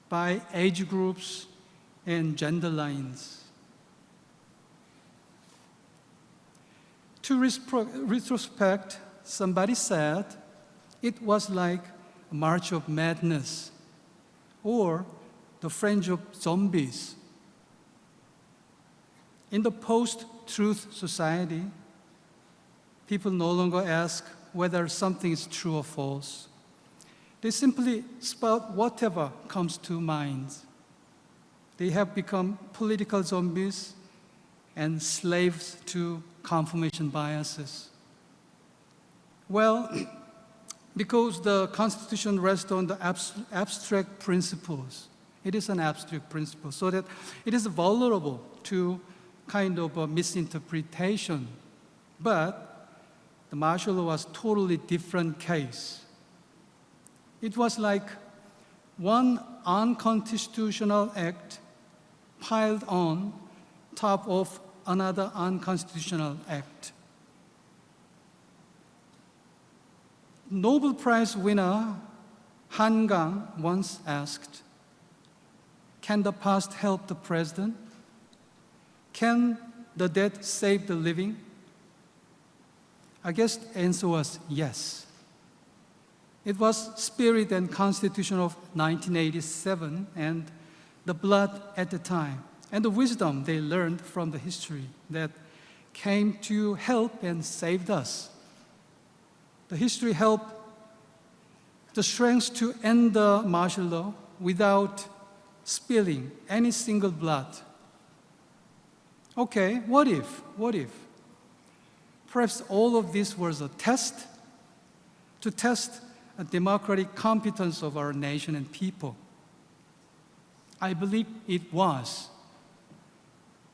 by age groups and gender lines. To retrospect, somebody said it was like a march of madness or the fringe of zombies. In the post-truth society, people no longer ask whether something is true or false. They simply spout whatever comes to mind. They have become political zombies and slaves to confirmation biases. Well, because the Constitution rests on the abstract principles. It is an abstract principle, so that it is vulnerable to kind of a misinterpretation. But the martial law was totally different case. It was like one unconstitutional act piled on top of another unconstitutional act. Nobel Prize winner Han Gang once asked, "Can the past help the present? Can the dead save the living?" I guess the answer was yes. It was Spirit and Constitution of 1987 and the blood at the time and the wisdom they learned from the history that came to help and saved us. The history helped the strength to end the martial law without spilling any single blood. Okay, what if? Perhaps all of this was a test to test the democratic competence of our nation and people. I believe it was.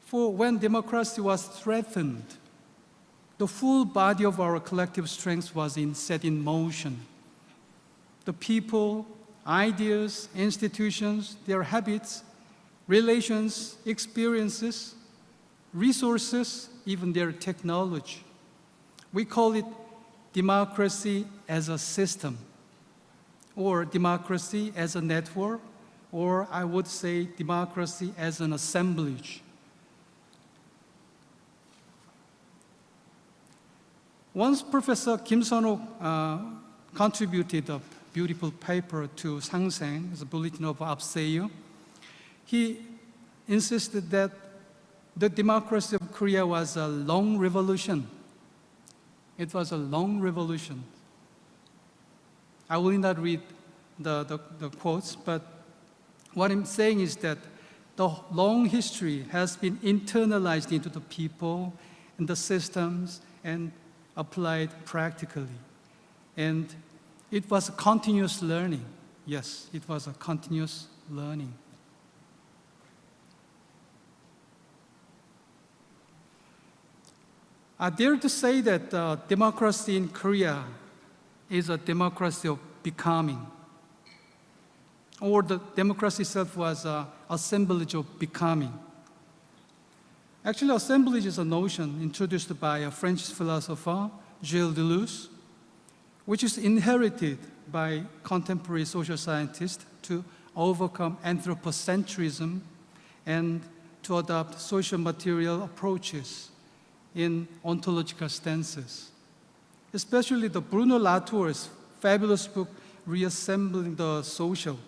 For when democracy was threatened, the full body of our collective strength was set in motion. The people, ideas, institutions, their habits, relations, experiences, resources, even their technology. We call it democracy as a system, or democracy as a network, or I would say democracy as an assemblage. Once Professor Kim Sun-ok contributed a beautiful paper to Sangseng, the Bulletin of Apseyo. He insisted that the democracy of Korea was a long revolution. It was a long revolution. I will not read the quotes, but what I'm saying is that the long history has been internalized into the people and the systems and applied practically. And it was a continuous learning. Yes, it was a continuous learning. I dare to say that democracy in Korea is a democracy of becoming, or the democracy itself was an assemblage of becoming. Actually, assemblage is a notion introduced by a French philosopher, Gilles Deleuze, which is inherited by contemporary social scientists to overcome anthropocentrism and to adopt social material approaches in ontological stances. Especially the Bruno Latour's fabulous book, Reassembling the Social,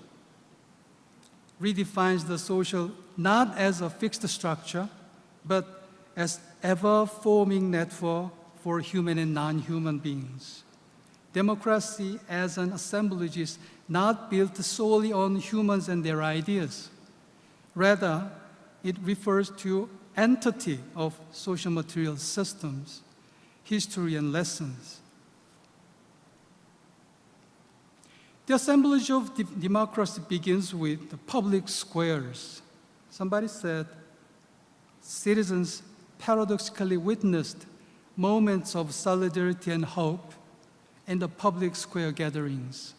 redefines the social not as a fixed structure, but as ever-forming network for human and non-human beings. Democracy as an assemblage is not built solely on humans and their ideas. Rather, it refers to entity of social material systems, history and lessons. The assemblage of democracy begins with the public squares. Somebody said, citizens paradoxically witnessed moments of solidarity and hope in the public square gatherings.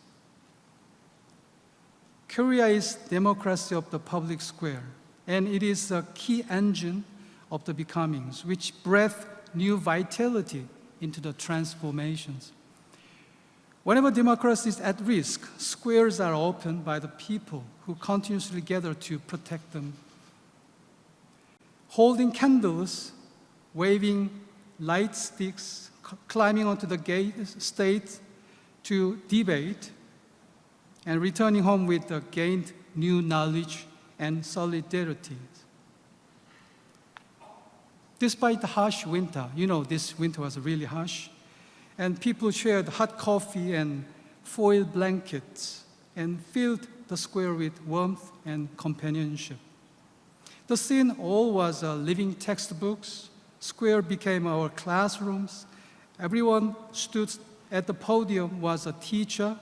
Korea is democracy of the public square, and it is a key engine of the becomings, which breathe new vitality into the transformations. Whenever democracy is at risk, squares are opened by the people who continuously gather to protect them. Holding candles, waving light sticks, climbing onto the stage to debate, and returning home with gained new knowledge and solidarity. Despite the harsh winter, this winter was really harsh, and people shared hot coffee and foil blankets and filled the square with warmth and companionship. The scene all was living textbooks. Square became our classrooms. Everyone stood at the podium was a teacher,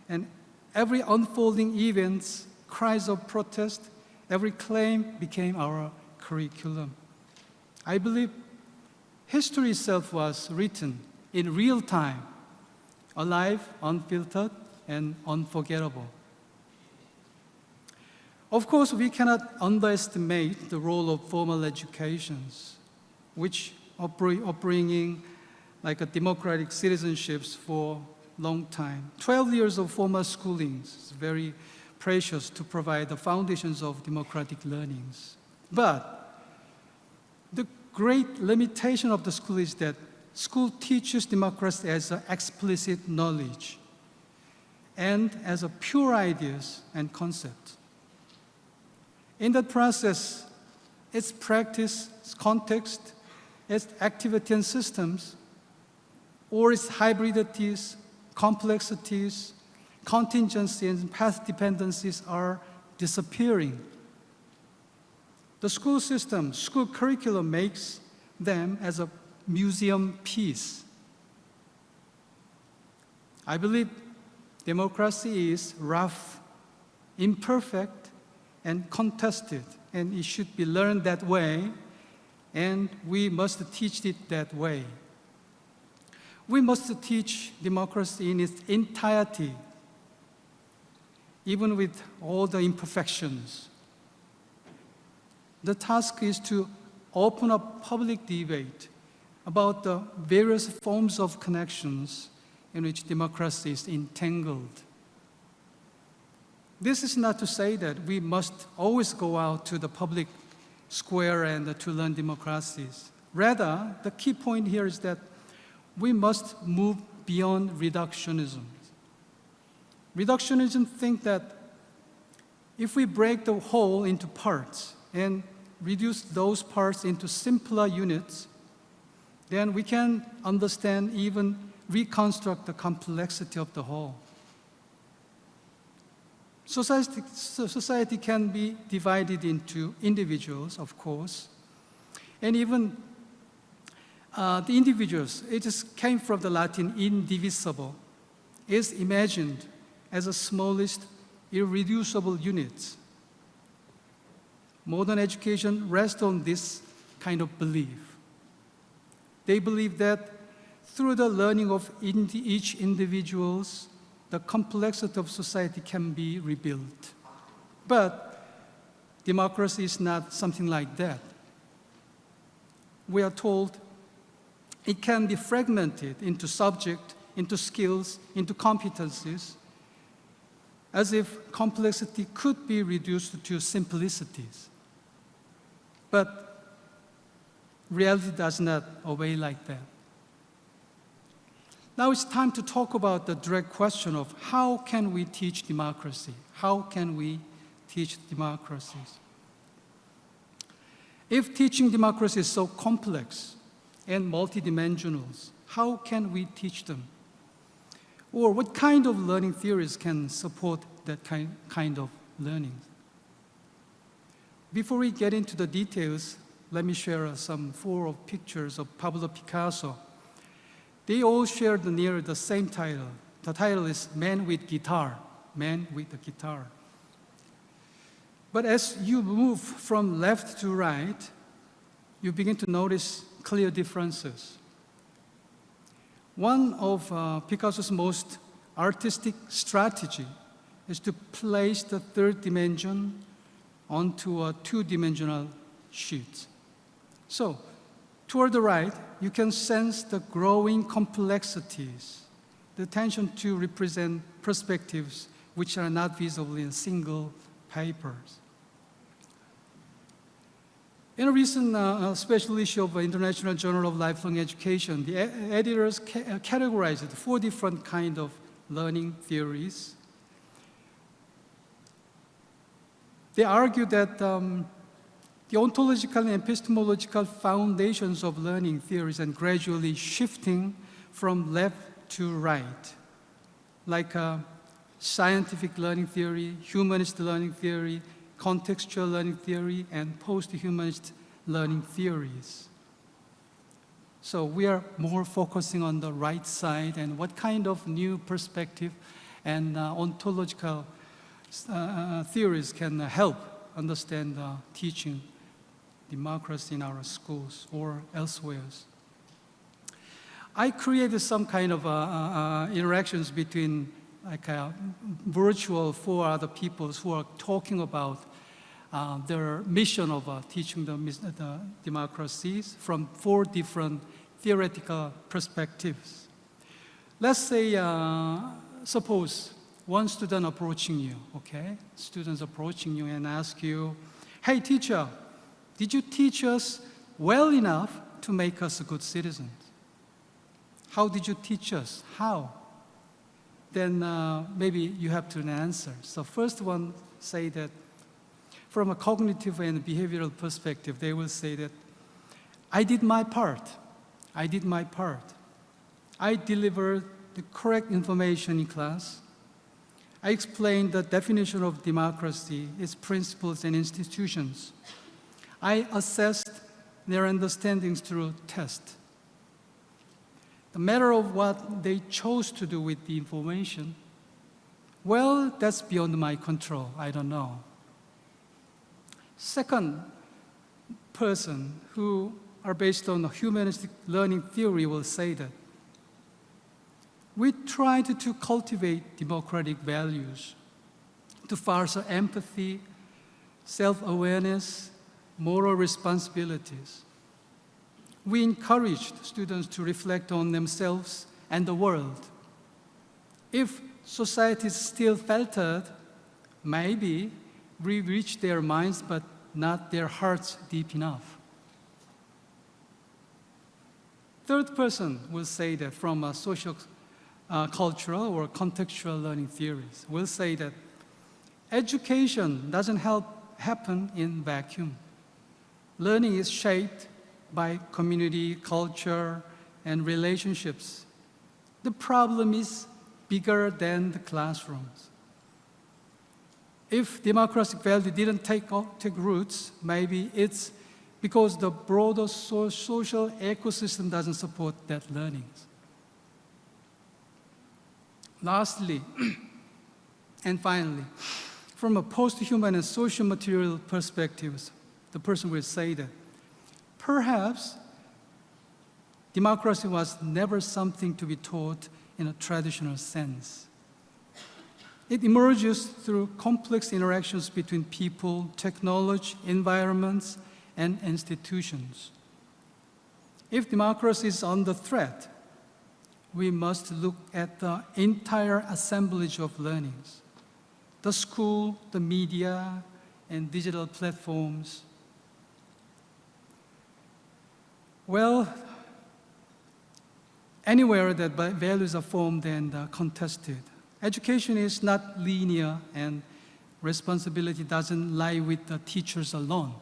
and every unfolding events, cries of protest, every claim became our curriculum. I believe history itself was written in real time, alive, unfiltered, and unforgettable. Of course, we cannot underestimate the role of formal educations, which upbringing like a democratic citizenships for a long time. 12 years of formal schooling is very precious to provide the foundations of democratic learnings. But the great limitation of the school is that school teaches democracy as an explicit knowledge and as a pure ideas and concepts. In that process, its practice, its context, its activity and systems, or its hybridities, complexities, contingencies, and path dependencies are disappearing. The school system, school curriculum makes them as a museum piece. I believe democracy is rough, imperfect, and contested, and it should be learned that way, and we must teach it that way. We must teach democracy in its entirety, even with all the imperfections. The task is to open up public debate about the various forms of connections in which democracy is entangled. This is not to say that we must always go out to the public square and to learn democracies. Rather, the key point here is that we must move beyond reductionism. Reductionism thinks that if we break the whole into parts and reduce those parts into simpler units, then we can understand, even reconstruct the complexity of the whole. Society can be divided into individuals, of course, and even the individuals, it just came from the Latin indivisible, is imagined as the smallest irreducible units. Modern education rests on this kind of belief. They believe that through the learning of each individuals, the complexity of society can be rebuilt. But democracy is not something like that. We are told it can be fragmented into subject, into skills, into competencies, as if complexity could be reduced to simplicities. But reality does not obey like that. Now it's time to talk about the direct question of how can we teach democracy? How can we teach democracies? If teaching democracy is so complex and multidimensional, how can we teach them? Or what kind of learning theories can support that kind of learning? Before we get into the details, let me share some 4 pictures of Pablo Picasso. They all share near the same title. The title is Man with Guitar, Man with the Guitar. But as you move from left to right, you begin to notice clear differences. One of Picasso's most artistic strategy is to place the third dimension onto a 2-dimensional sheet. So, toward the right, you can sense the growing complexities, the tension to represent perspectives which are not visible in single papers. In a recent special issue of the International Journal of Lifelong Education, the editors categorized 4 different kinds of learning theories. They argue that the ontological and epistemological foundations of learning theories are gradually shifting from left to right, like scientific learning theory, humanist learning theory, contextual learning theory, and post-humanist learning theories. So we are more focusing on the right side and what kind of new perspective and ontological theories can help understand teaching democracy in our schools or elsewhere. I created some kind of interactions between like virtual 4 other peoples who are talking about their mission of teaching the democracies from 4 different theoretical perspectives. Let's say, suppose one student approaching you, okay? Students approaching you and ask you, hey teacher, did you teach us well enough to make us good citizens? How did you teach us? How? Then maybe you have to answer. So first one say that from a cognitive and behavioral perspective, they will say that I did my part. I did my part. I delivered the correct information in class. I explained the definition of democracy, its principles and institutions. I assessed their understandings through tests. The matter of what they chose to do with the information, well, that's beyond my control. I don't know. Second person who are based on the humanistic learning theory will say that we tried to cultivate democratic values, to foster empathy, self-awareness, moral responsibilities. We encouraged students to reflect on themselves and the world. If society still faltered, maybe we reached their minds but not their hearts deep enough. Third person will say that from a social, cultural or contextual learning theories, will say that education doesn't happen in vacuum. Learning is shaped by community, culture, and relationships. The problem is bigger than the classrooms. If democratic value didn't take roots, maybe it's because the broader social ecosystem doesn't support that learning. Lastly, and finally, from a post-human and social material perspectives, the person will say that perhaps democracy was never something to be taught in a traditional sense. It emerges through complex interactions between people, technology, environments, and institutions. If democracy is under threat, we must look at the entire assemblage of learnings, the school, the media, and digital platforms. Well, anywhere that values are formed and contested, education is not linear and responsibility doesn't lie with the teachers alone,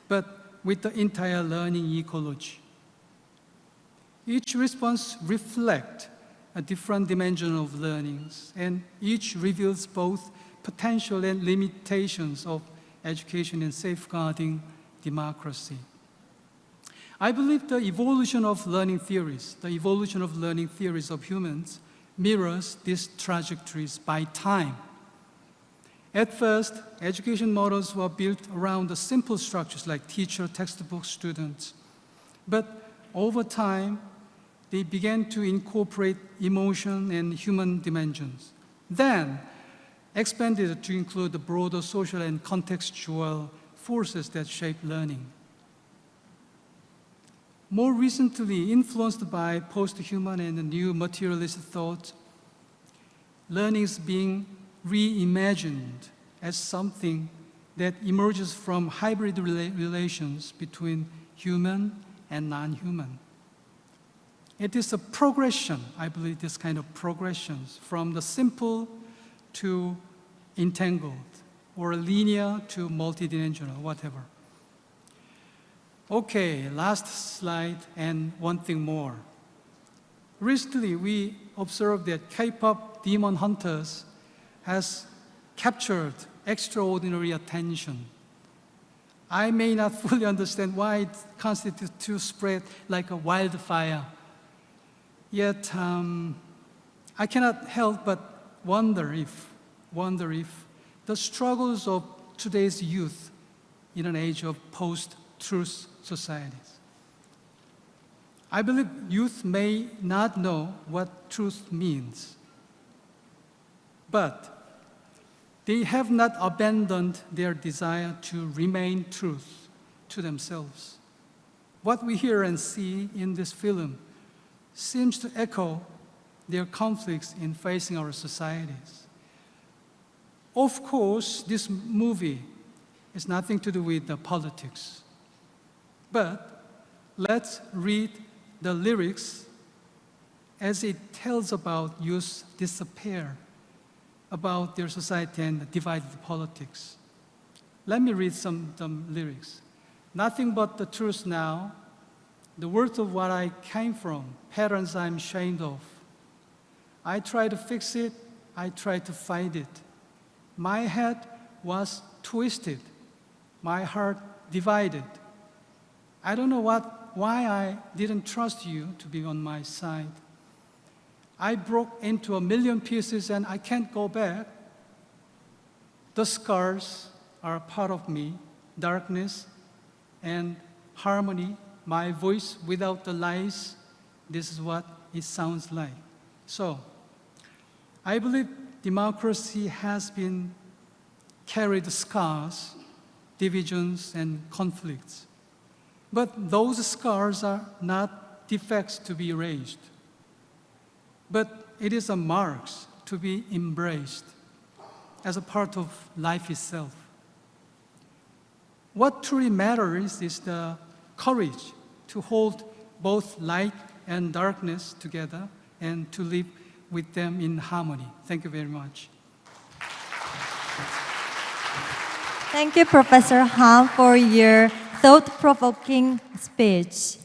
but with the entire learning ecology. Each response reflects a different dimension of learnings, and each reveals both potential and limitations of education in safeguarding democracy. I believe the evolution of learning theories of humans mirrors these trajectories by time. At first, education models were built around the simple structures like teacher, textbook, students. But over time, they began to incorporate emotion and human dimensions. Then, expanded to include the broader social and contextual forces that shape learning. More recently, influenced by post-human and new materialist thought, learning is being reimagined as something that emerges from hybrid relations between human and non-human. It is a progression, I believe this kind of progressions, from the simple to entangled, or linear to multidimensional, whatever. Okay, last slide and one thing more. Recently, we observed that K-pop Demon Hunters has captured extraordinary attention. I may not fully understand why it constitutes to spread like a wildfire. Yet, I cannot help but wonder if the struggles of today's youth in an age of post-truth societies. I believe youth may not know what truth means, but they have not abandoned their desire to remain truth to themselves. What we hear and see in this film seems to echo their conflicts in facing our societies. Of course, this movie is nothing to do with the politics, but let's read the lyrics as it tells about youth's despair about their society and divided politics. Let me read some lyrics. Nothing but the truth now, the worth of what I came from, patterns I'm ashamed of. I try to fix it, I try to fight it. My head was twisted, my heart divided. I don't know why I didn't trust you to be on my side. I broke into a million pieces and I can't go back. The scars are a part of me, darkness and harmony, my voice without the lies. This is what it sounds like. So, I believe democracy has been carried scars, divisions, and conflicts. But those scars are not defects to be erased, but it is a mark to be embraced as a part of life itself. What truly matters is the courage to hold both light and darkness together and to live with them in harmony. Thank you very much. Thank you, Professor Han, for your thought-provoking speech.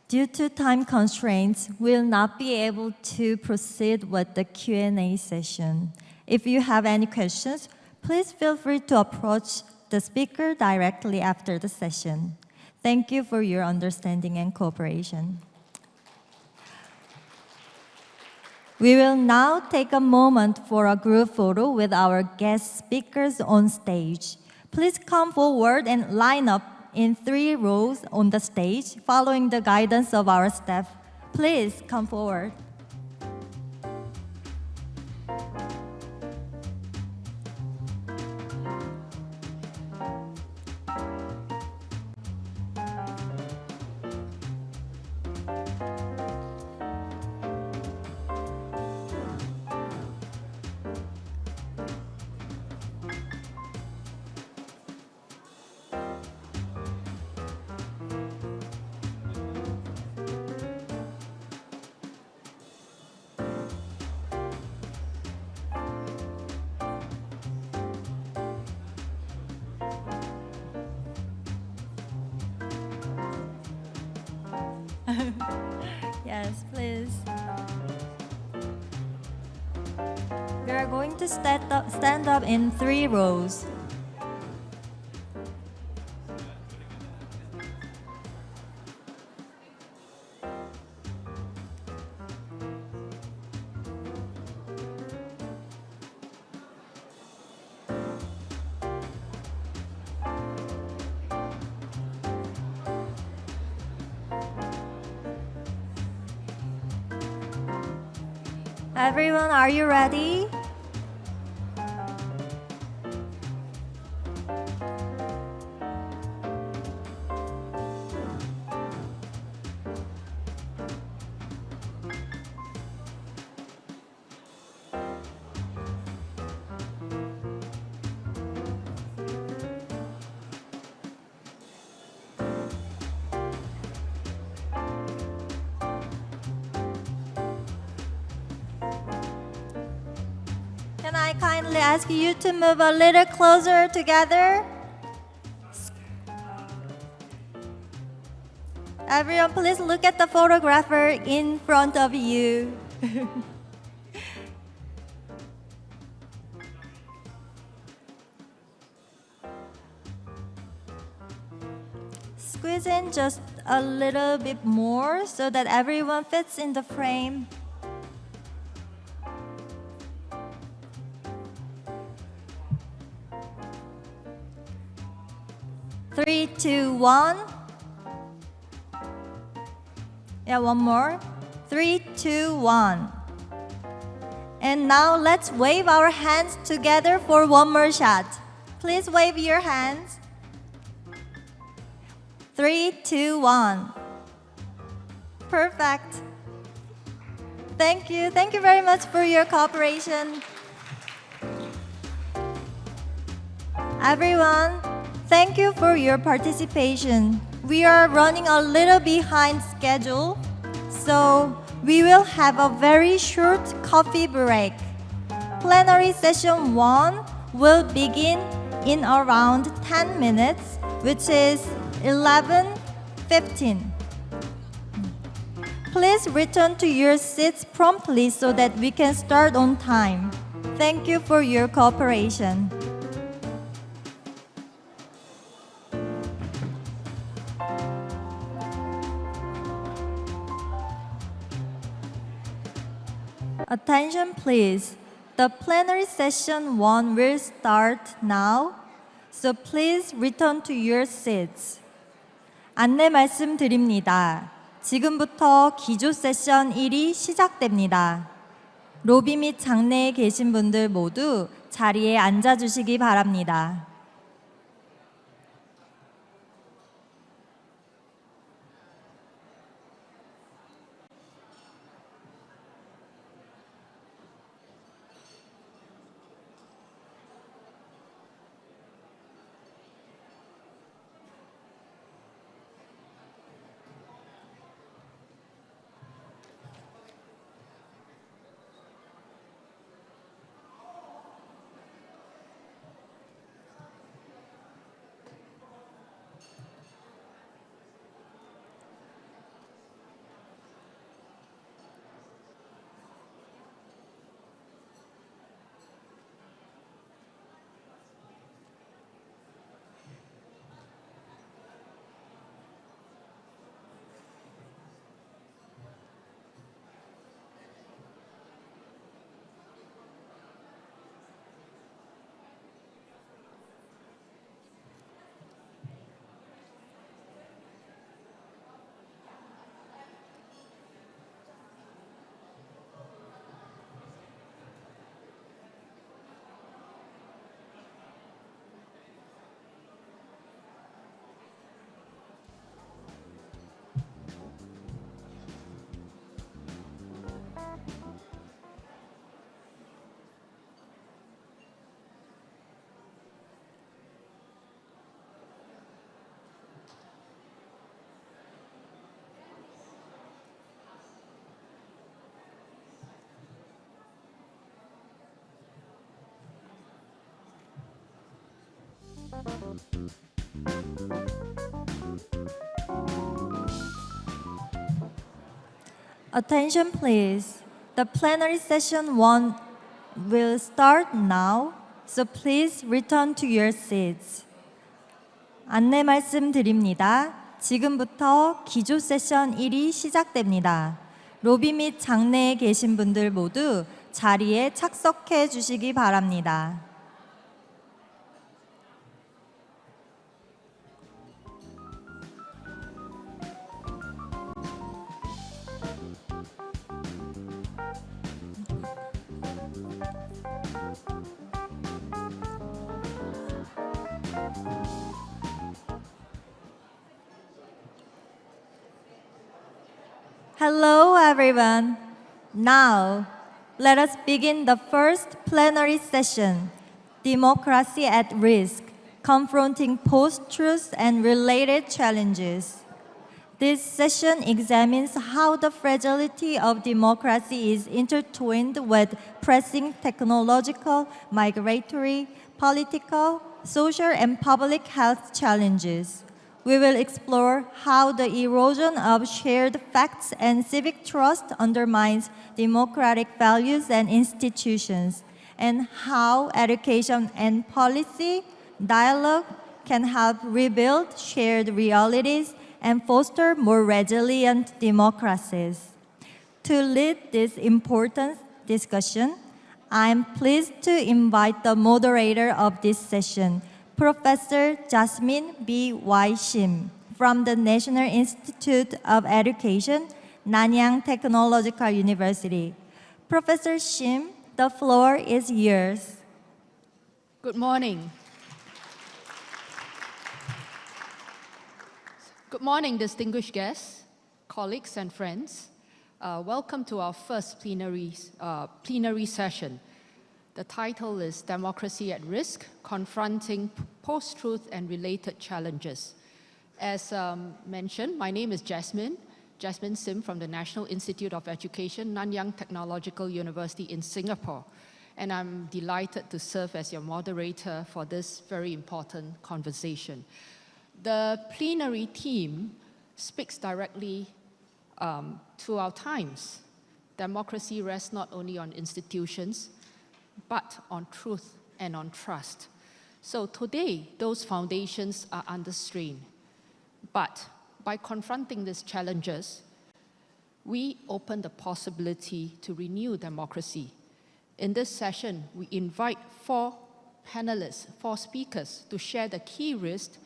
Due to time constraints, we'll not be able to proceed with the Q&A session. If you have any questions, please feel free to approach the speaker directly after the session. Thank you for your understanding and cooperation. We will now take a moment for a group photo with our guest speakers on stage. Please come forward and line up in 3 rows on the stage, following the guidance of our staff. Please come forward. Yes, please. We are going to stand up in 3 rows. Everyone, are you ready? Can I kindly ask you to move a little closer together? Everyone, please look at the photographer in front of you. Squeeze in just a little bit more so that everyone fits in the frame. 3, 2, 1. Yeah, one more. 3, 2, 1. And now let's wave our hands together for one more shot. Please wave your hands. 3, 2, 1. Perfect. Thank you. Thank you very much for your cooperation. Everyone, thank you for your participation. We are running a little behind schedule, so we will have a very short coffee break. Plenary session 1 will begin in around 10 minutes, which is 11:15. Please return to your seats promptly so that we can start on time. Thank you for your cooperation. Attention please. The plenary session 1 will start now, so please return to your seats. 안내 말씀드립니다. 지금부터 기조 세션 1이 시작됩니다. 로비 및 장내에 계신 분들 모두 자리에 앉아주시기 바랍니다. Attention please. The plenary session 1 will start now, so please return to your seats. 안내 말씀드립니다. 지금부터 기조 세션 1이 시작됩니다. 로비 및 장내에 계신 분들 모두 자리에 착석해 주시기 바랍니다. Hello, everyone. Now, let us begin the first plenary session, Democracy at Risk, Confronting Post-Truth and Related Challenges. This session examines how the fragility of democracy is intertwined with pressing technological, migratory, political, social, and public health challenges. We will explore how the erosion of shared facts and civic trust undermines democratic values and institutions, and how education and policy dialogue can help rebuild shared realities and foster more resilient democracies. To lead this important discussion, I am pleased to invite the moderator of this session, Professor Jasmine B. Y. Shim from the National Institute of Education, Nanyang Technological University. Professor Shim, the floor is yours. Good morning. Good morning, distinguished guests, colleagues, and friends. Welcome to our first plenary session. The title is Democracy at Risk, Confronting Post-Truth and Related Challenges. As mentioned, my name is Jasmine Sim from the National Institute of Education, Nanyang Technological University in Singapore. And I'm delighted to serve as your moderator for this very important conversation. The plenary team speaks directly to our times. Democracy rests not only on institutions, but on truth and on trust. So today, those foundations are under strain. But by confronting these challenges, we open the possibility to renew democracy. In this session, we invite 4 panelists, 4 speakers, to share the key risks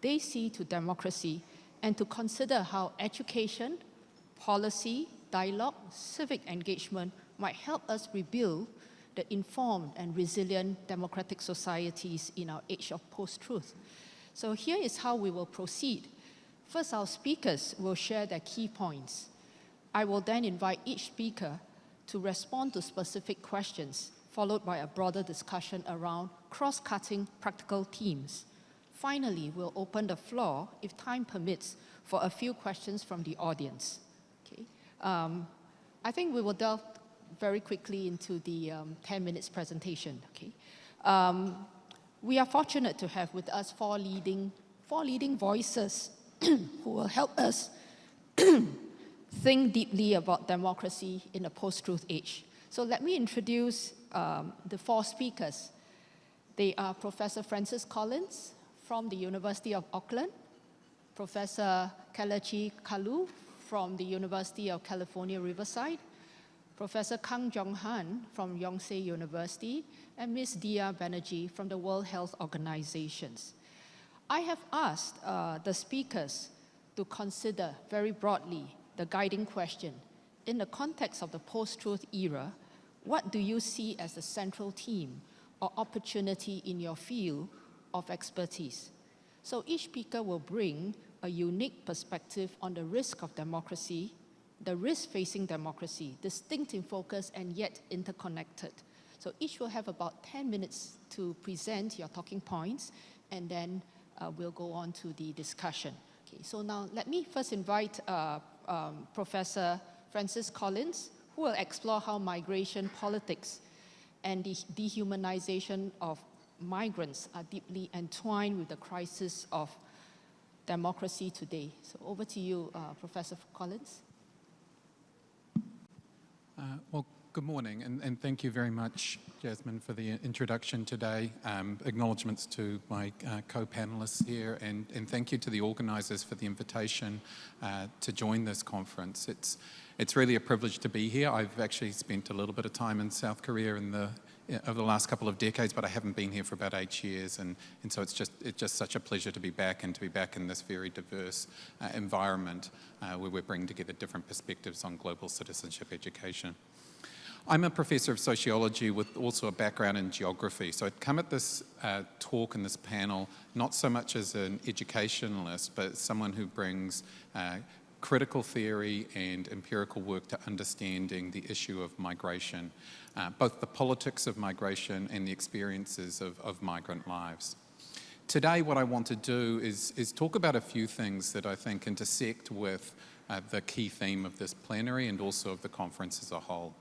they see to democracy and to consider how education, policy, dialogue, civic engagement might help us rebuild the informed and resilient democratic societies in our age of post-truth. So here is how we will proceed. First, our speakers will share their key points. I will then invite each speaker to respond to specific questions, followed by a broader discussion around cross-cutting practical themes. Finally, we'll open the floor, if time permits, for a few questions from the audience. Okay. I think we will delve very quickly into the 10 minutes presentation. Okay. We are fortunate to have with us 4 leading voices who will help us think deeply about democracy in a post-truth age. So let me introduce the 4 speakers. They are Professor Francis Collins from the University of Auckland, Professor Kelechi Kalu from the University of California, Riverside, Professor Kang Jong-han from Yonsei University, and Ms. Dia Banerjee from the World Health Organization. I have asked the speakers to consider very broadly the guiding question. In the context of the post-truth era, what do you see as the central theme or opportunity in your field of expertise? So each speaker will bring a unique perspective on the risk of democracy, the risk facing democracy, distinct in focus and yet interconnected. So each will have about 10 minutes to present your talking points, and then we'll go on to the discussion. Okay, so now let me first invite Professor Francis Collins, who will explore how migration politics and the dehumanization of migrants are deeply entwined with the crisis of democracy today. So over to you, Professor Collins. Well, good morning, and thank you very much, Jasmine, for the introduction today. Acknowledgements to my co-panelists here, and thank you to the organizers for the invitation to join this conference. It's really a privilege to be here. I've actually spent a little bit of time in South Korea over the last couple of decades, but I haven't been here for about 8 years, and so it's just such a pleasure to be back and to be back in this very diverse environment where we're bringing together different perspectives on global citizenship education. I'm a professor of sociology with also a background in geography, so I'd come at this talk and this panel not so much as an educationalist, but someone who brings critical theory and empirical work to understanding the issue of migration, both the politics of migration and the experiences of migrant lives. Today, what I want to do is talk about a few things that I think intersect with the key theme of this plenary and also of the conference as a whole.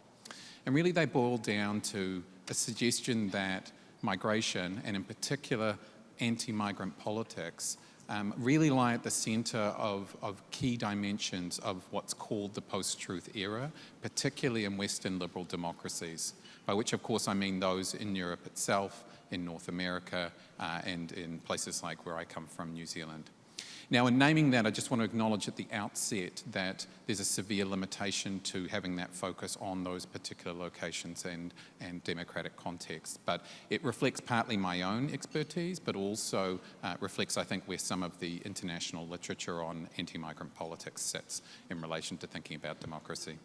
And really they boil down to a suggestion that migration, and in particular anti-migrant politics, really lie at the center of key dimensions of what's called the post-truth era, particularly in Western liberal democracies, by which of course I mean those in Europe itself, in North America, and in places like where I come from, New Zealand. Now, in naming that, I just want to acknowledge at the outset that there's a severe limitation to having that focus on those particular locations and democratic contexts. But it reflects partly my own expertise, but also reflects, I think, where some of the international literature on anti-migrant politics sits in relation to thinking about democracy.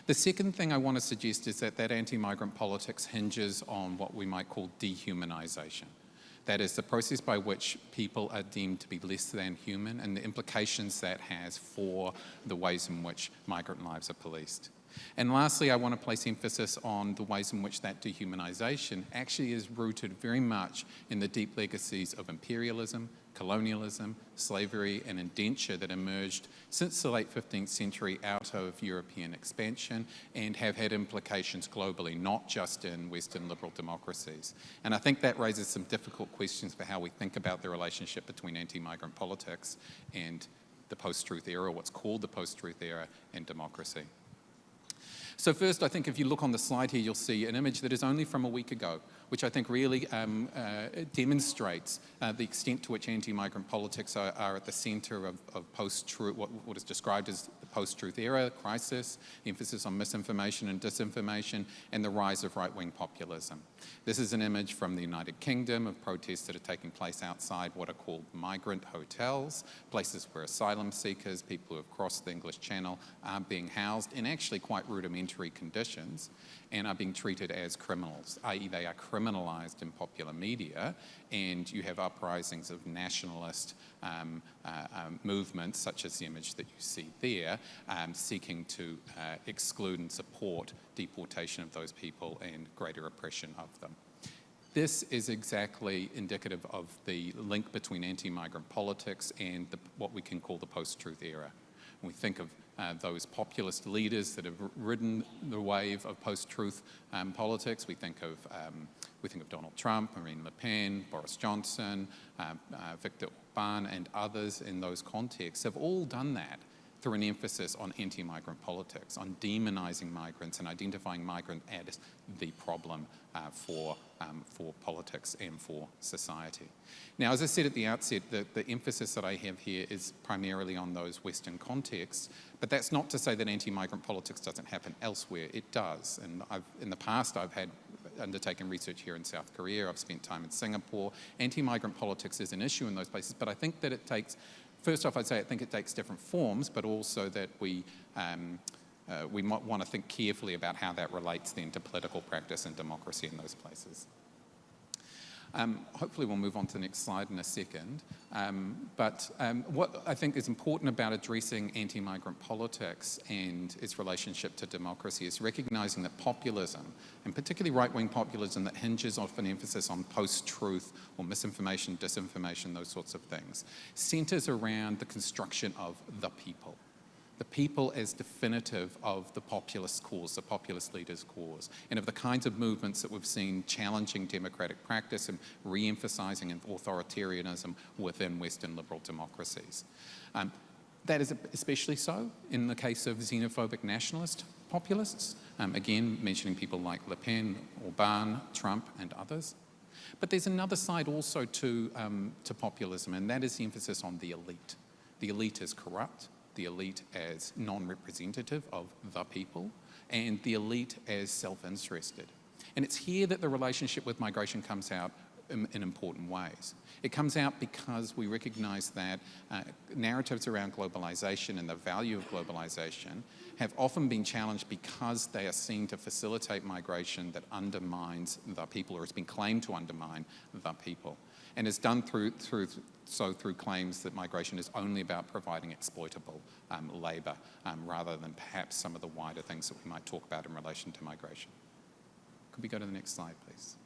The second thing I want to suggest is that anti-migrant politics hinges on what we might call dehumanization. That is the process by which people are deemed to be less than human and the implications that has for the ways in which migrant lives are policed. And lastly, I want to place emphasis on the ways in which that dehumanization actually is rooted very much in the deep legacies of imperialism, colonialism, slavery and indenture that emerged since the late 15th century out of European expansion and have had implications globally, not just in Western liberal democracies. And I think that raises some difficult questions for how we think about the relationship between anti-migrant politics and the post-truth era, what's called the post-truth era, and democracy. So first, I think if you look on the slide here, you'll see an image that is only from a week ago, which I think really demonstrates the extent to which anti-migrant politics are at the centre of post-truth, what is described as the post-truth era crisis, the emphasis on misinformation and disinformation, and the rise of right-wing populism. This is an image from the United Kingdom of protests that are taking place outside what are called migrant hotels, places where asylum seekers, people who have crossed the English Channel, are being housed in actually quite rudimentary conditions and are being treated as criminals, i.e. they are criminalised in popular media, and you have uprisings of nationalist movements, such as the image that you see there, seeking to exclude and support deportation of those people and greater oppression of them. This is exactly indicative of the link between anti-migrant politics and what we can call the post-truth era. When we think of those populist leaders that have ridden the wave of post-truth politics, we think of Donald Trump, Marine Le Pen, Boris Johnson, Viktor Orban, and others in those contexts have all done that through an emphasis on anti-migrant politics, on demonising migrants and identifying migrants as the problem for politics and for society. Now, as I said at the outset, the emphasis that I have here is primarily on those Western contexts, but that's not to say that anti-migrant politics doesn't happen elsewhere. It does, and in the past I've undertaken research here in South Korea, I've spent time in Singapore. Anti-migrant politics is an issue in those places, but I think that it takes, first off, I'd say I think it takes different forms, but also that we might want to think carefully about how that relates then to political practice and democracy in those places. Hopefully we'll move on to the next slide in a second. But what I think is important about addressing anti-migrant politics and its relationship to democracy is recognising that populism, and particularly right-wing populism that hinges off an emphasis on post-truth or misinformation, disinformation, those sorts of things, centres around the construction of the people. The people as definitive of the populist cause, the populist leaders' cause, and of the kinds of movements that we've seen challenging democratic practice and re-emphasising authoritarianism within Western liberal democracies. That is especially so in the case of xenophobic nationalist populists, again mentioning people like Le Pen, Orban, Trump and others. But there's another side also to populism, and that is the emphasis on the elite. The elite is corrupt, the elite as non-representative of the people, and the elite as self-interested. And it's here that the relationship with migration comes out in important ways. It comes out because we recognise that narratives around globalisation and the value of globalisation have often been challenged because they are seen to facilitate migration that undermines the people, or has been claimed to undermine the people, and is done through claims that migration is only about providing exploitable labour, rather than perhaps some of the wider things that we might talk about in relation to migration. Could we go to the next slide, please?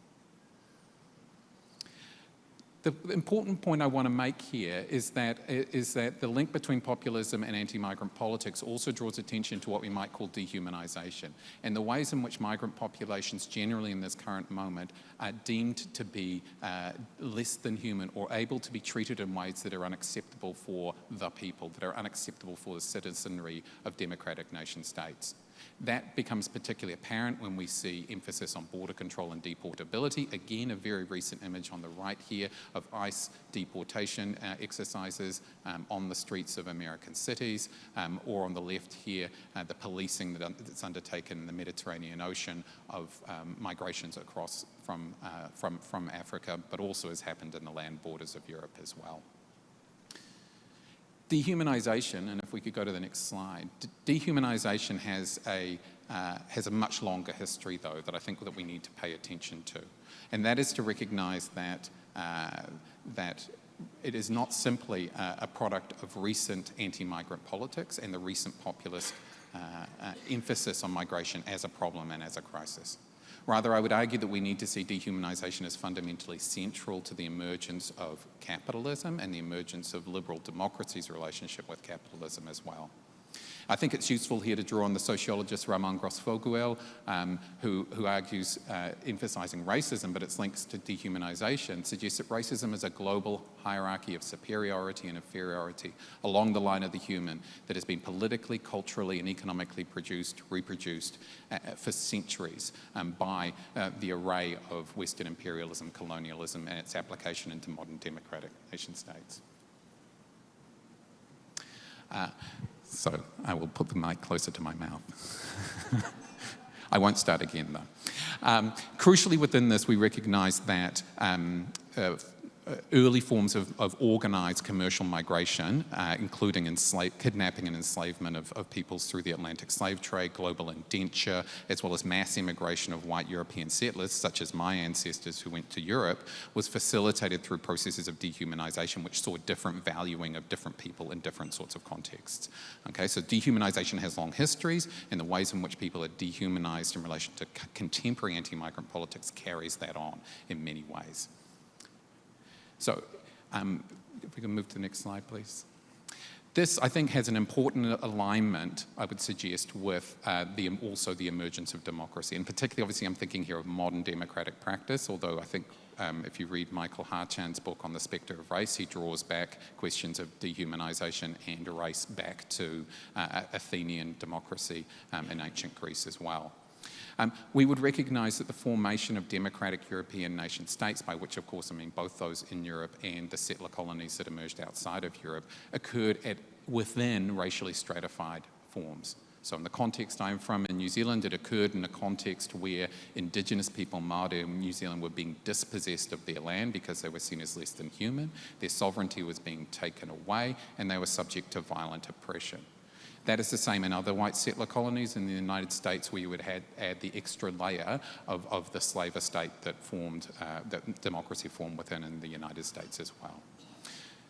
The important point I want to make here is that the link between populism and anti-migrant politics also draws attention to what we might call dehumanisation, and the ways in which migrant populations generally in this current moment are deemed to be less than human, or able to be treated in ways that are unacceptable for the people, that are unacceptable for the citizenry of democratic nation states. That becomes particularly apparent when we see emphasis on border control and deportability. Again, a very recent image on the right here of ICE deportation exercises on the streets of American cities, or on the left here, the policing that's undertaken in the Mediterranean Ocean of migrations across from Africa, but also has happened in the land borders of Europe as well. Dehumanization, and if we could go to the next slide, dehumanization has a much longer history, though, that I think that we need to pay attention to. And that is to recognize that it is not simply a product of recent anti-migrant politics and the recent populist emphasis on migration as a problem and as a crisis. Rather, I would argue that we need to see dehumanization as fundamentally central to the emergence of capitalism and the emergence of liberal democracy's relationship with capitalism as well. I think it's useful here to draw on the sociologist Ramon Grosfoguel, who argues, emphasizing racism, but its links to dehumanization, suggests that racism is a global hierarchy of superiority and inferiority along the line of the human that has been politically, culturally, and economically reproduced for centuries by the array of Western imperialism, colonialism, and its application into modern democratic nation states. So I will put the mic closer to my mouth. I won't start again, though. Crucially within this, we recognise that early forms of organised commercial migration, including kidnapping and enslavement of peoples through the Atlantic slave trade, global indenture, as well as mass immigration of white European settlers, such as my ancestors who went to Europe, was facilitated through processes of dehumanisation, which saw different valuing of different people in different sorts of contexts. Okay, so dehumanisation has long histories, and the ways in which people are dehumanised in relation to contemporary anti-migrant politics carries that on in many ways. So, if we can move to the next slide, please. This, I think, has an important alignment, I would suggest, with also the emergence of democracy. And particularly, obviously, I'm thinking here of modern democratic practice, although I think if you read Michael Harchand's book on the spectre of race, he draws back questions of dehumanization and race back to Athenian democracy in ancient Greece as well. We would recognise that the formation of democratic European nation states, by which of course I mean both those in Europe and the settler colonies that emerged outside of Europe, occurred within racially stratified forms. So in the context I'm from in New Zealand, it occurred in a context where Indigenous people, Māori in New Zealand, were being dispossessed of their land because they were seen as less than human, their sovereignty was being taken away, and they were subject to violent oppression. That is the same in other white settler colonies in the United States, where you would add the extra layer of the slave estate that that democracy formed within in the United States as well.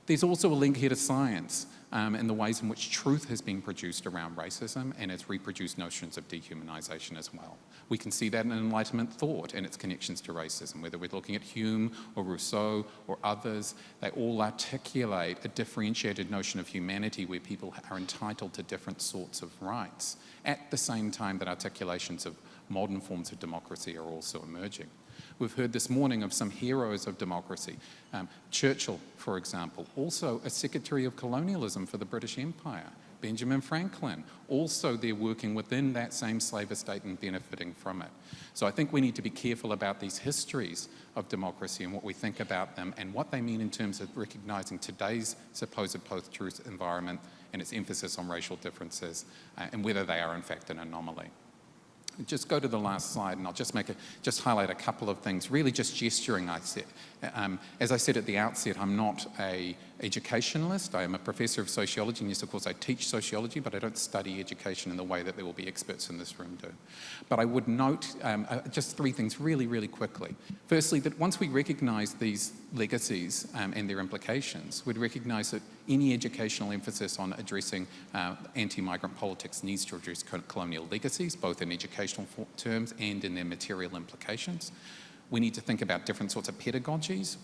There's also a link here to science and the ways in which truth has been produced around racism, and it's reproduced notions of dehumanization as well. We can see that in Enlightenment thought and its connections to racism, whether we're looking at Hume or Rousseau or others. They all articulate a differentiated notion of humanity where people are entitled to different sorts of rights, at the same time that articulations of modern forms of democracy are also emerging. We've heard this morning of some heroes of democracy. Churchill, for example, also a secretary of colonialism for the British Empire. Benjamin Franklin, also they're working within that same slave estate and benefiting from it. So I think we need to be careful about these histories of democracy and what we think about them and what they mean in terms of recognising today's supposed post-truth environment and its emphasis on racial differences and whether they are in fact an anomaly. Just go to the last slide and I'll just highlight a couple of things, really just gesturing. As I said at the outset, I'm not an educationalist. I am a professor of sociology, and yes, of course, I teach sociology, but I don't study education in the way that there will be experts in this room do. But I would note just three things really, really quickly. Firstly, that once we recognise these legacies and their implications, we'd recognise that any educational emphasis on addressing anti-migrant politics needs to address colonial legacies, both in educational terms and in their material implications. We need to think about different sorts of pedagogies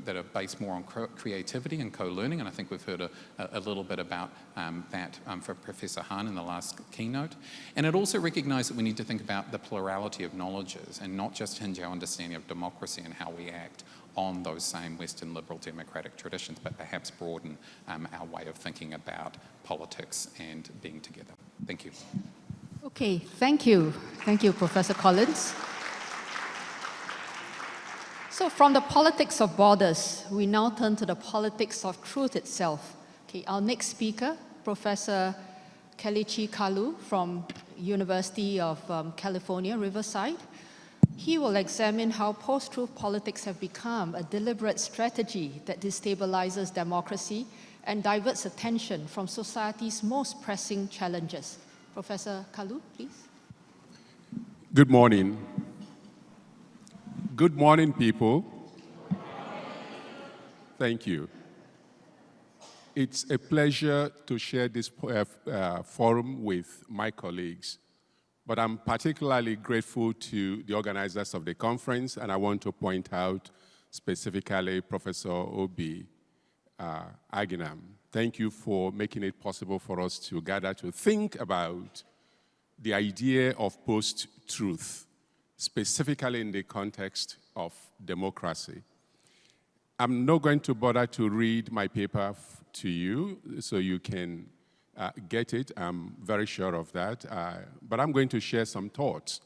that are based more on creativity and co-learning, and I think we've heard a little bit about that from Professor Hahn in the last keynote. And it also recognised that we need to think about the plurality of knowledges and not just hinge our understanding of democracy and how we act on those same Western liberal democratic traditions, but perhaps broaden our way of thinking about politics and being together. Thank you. Okay, thank you. Thank you, Professor Collins. So from the politics of borders, we now turn to the politics of truth itself. Okay, our next speaker, Professor Kelechi Kalu from University of California, Riverside. He will examine how post-truth politics have become a deliberate strategy that destabilizes democracy and diverts attention from society's most pressing challenges. Professor Kalu, please. Good morning. Good morning, people. Thank you. It's a pleasure to share this forum with my colleagues, but I'm particularly grateful to the organizers of the conference, and I want to point out specifically Professor Obi Aginam. Thank you for making it possible for us to gather to think about the idea of post-truth, specifically in the context of democracy. I'm not going to bother to read my paper to you so you can get it. I'm very sure of that. But I'm going to share some thoughts,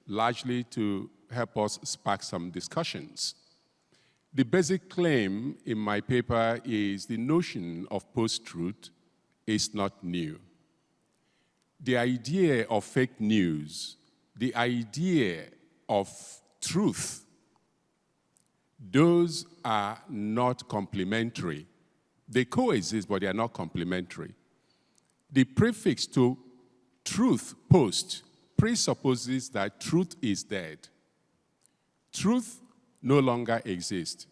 largely to help us spark some discussions. The basic claim in my paper is the notion of post-truth is not new. The idea of fake news, the idea of truth, those are not complementary. They coexist, but they are not complementary. The prefix to truth, post, presupposes that truth is dead. Truth no longer exists,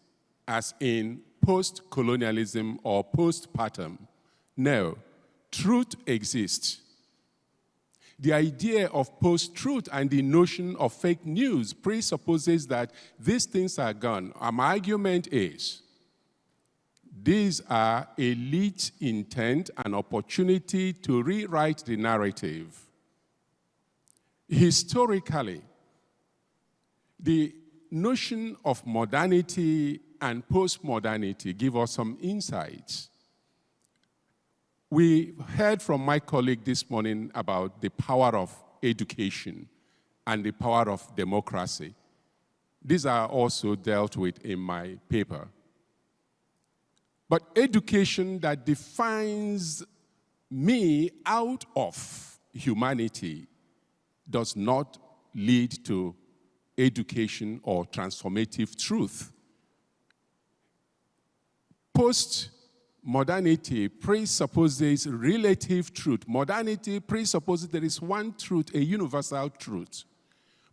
as in post-colonialism or postpartum. No, truth exists. The idea of post-truth and the notion of fake news presupposes that these things are gone. My argument is these are elite intent and opportunity to rewrite the narrative. Historically, the notion of modernity and postmodernity give us some insights. We heard from my colleague this morning about the power of education and the power of democracy. These are also dealt with in my paper. But education that defines me out of humanity does not lead to education or transformative truth. Post-modernity presupposes relative truth. Modernity presupposes there is one truth, a universal truth.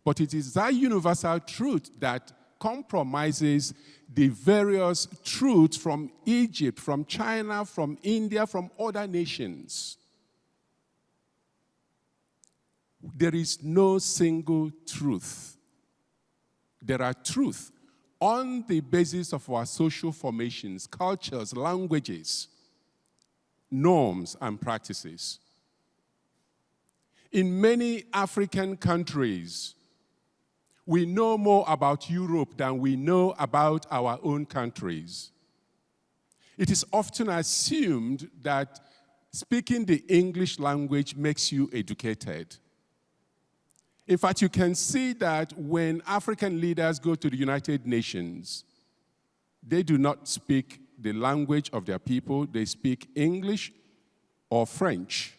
But it is that universal truth that compromises the various truths from Egypt, from China, from India, from other nations. There is no single truth. There are truths on the basis of our social formations, cultures, languages, norms, and practices. In many African countries, we know more about Europe than we know about our own countries. It is often assumed that speaking the English language makes you educated. In fact, you can see that when African leaders go to the United Nations, they do not speak the language of their people. They speak English or French,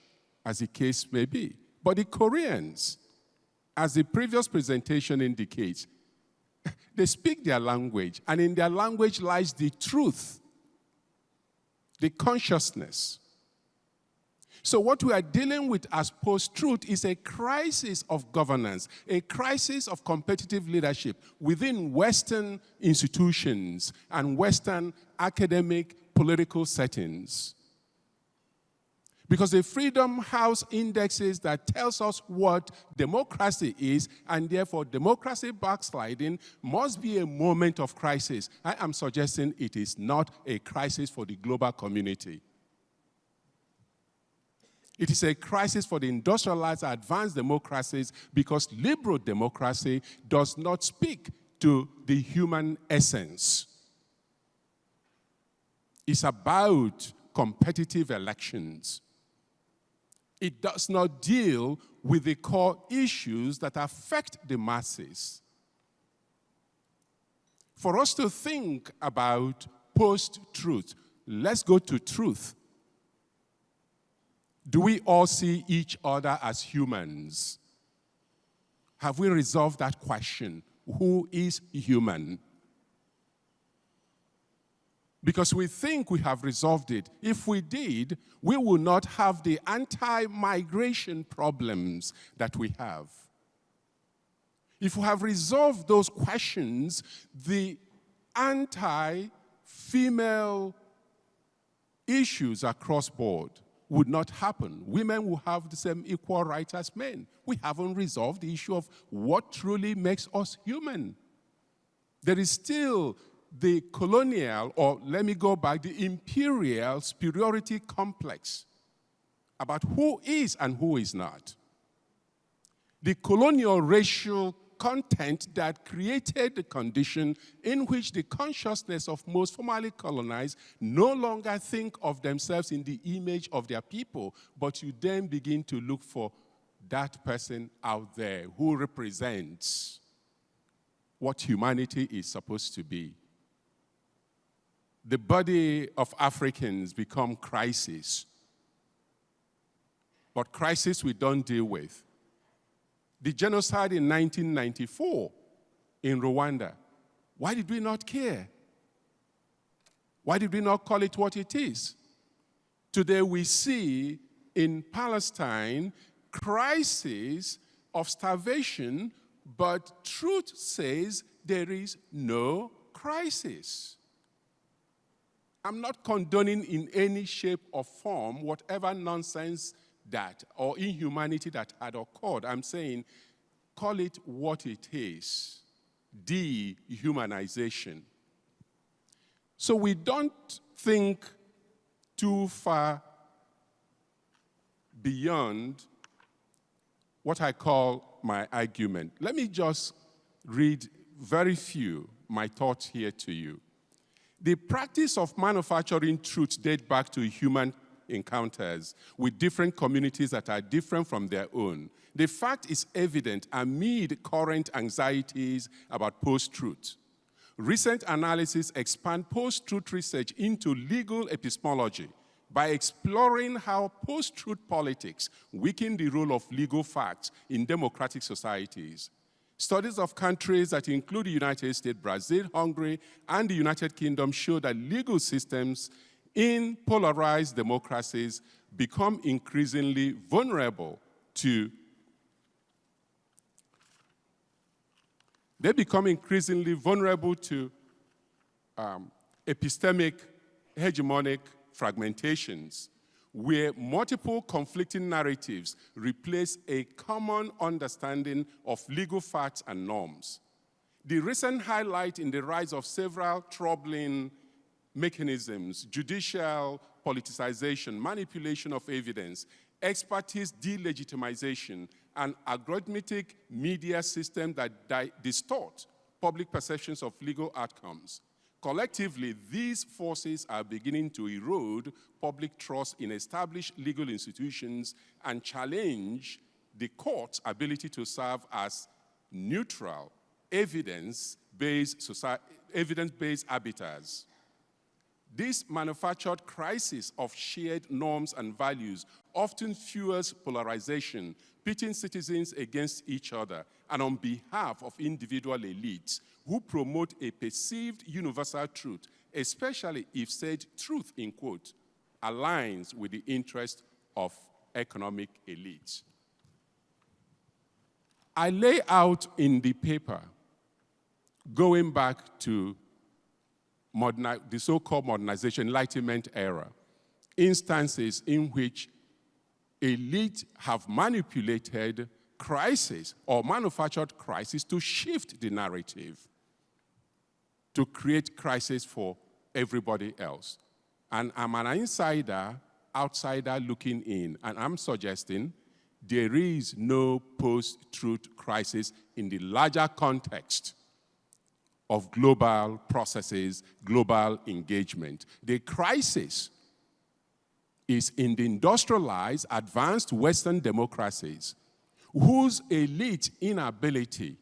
as the case may be. But the Koreans, as the previous presentation indicates, they speak their language, and in their language lies the truth, the consciousness. So what we are dealing with as post-truth is a crisis of governance, a crisis of competitive leadership within Western institutions and Western academic political settings. Because the Freedom House indexes that tells us what democracy is, and therefore democracy backsliding must be a moment of crisis. I am suggesting it is not a crisis for the global community. It is a crisis for the industrialized, advanced democracies because liberal democracy does not speak to the human essence. It's about competitive elections. It does not deal with the core issues that affect the masses. For us to think about post-truth, let's go to truth. Do we all see each other as humans? Have we resolved that question? Who is human? Because we think we have resolved it. If we did, we will not have the anti-migration problems that we have. If we have resolved those questions, the anti-female issues across board would not happen. Women will have the same equal rights as men. We haven't resolved the issue of what truly makes us human. There is still the colonial, or let me go back, the imperial superiority complex about who is and who is not. The colonial racial content that created the condition in which the consciousness of most formerly colonized no longer think of themselves in the image of their people, but you then begin to look for that person out there who represents what humanity is supposed to be. The body of Africans become crisis, but crisis we don't deal with. The genocide in 1994 in Rwanda, why did we not care? Why did we not call it what it is? Today we see in Palestine crisis of starvation, but truth says there is no crisis. I'm not condoning in any shape or form whatever nonsense that or inhumanity that had occurred. I'm saying call it what it is, dehumanization. So we don't think too far beyond what I call my argument. Let me just read very few my thoughts here to you. The practice of manufacturing truth dates back to human encounters with different communities that are different from their own. The fact is evident amid current anxieties about post-truth. Recent analysis expand post-truth research into legal epistemology by exploring how post-truth politics weaken the role of legal facts in democratic societies. Studies of countries that include the United States, Brazil, Hungary, and the United Kingdom show that legal systems in polarized democracies become increasingly vulnerable to epistemic hegemonic fragmentations, where multiple conflicting narratives replace a common understanding of legal facts and norms. The recent highlight in the rise of several troubling mechanisms, judicial politicization, manipulation of evidence, expertise delegitimization, and algorithmic media systems that distort public perceptions of legal outcomes. Collectively, these forces are beginning to erode public trust in established legal institutions and challenge the court's ability to serve as neutral, evidence-based arbiters. This manufactured crisis of shared norms and values often fuels polarization, pitting citizens against each other, and on behalf of individual elites who promote a perceived universal truth, especially if said truth, in quote, aligns with the interest of economic elites. I lay out in the paper, going back to the so-called modernization, Enlightenment era, instances in which elites have manipulated crisis or manufactured crisis to shift the narrative, to create crisis for everybody else. And I'm an insider, outsider looking in, and I'm suggesting there is no post-truth crisis in the larger context of global processes, global engagement. The crisis is in the industrialized, advanced Western democracies, whose elite inability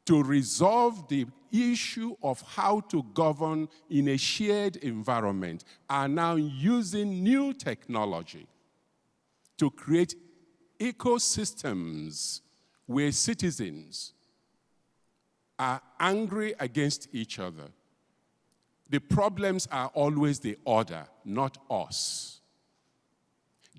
to resolve the issue of how to govern in a shared environment are now using new technology to create ecosystems where citizens are angry against each other. The problems are always the other, not us.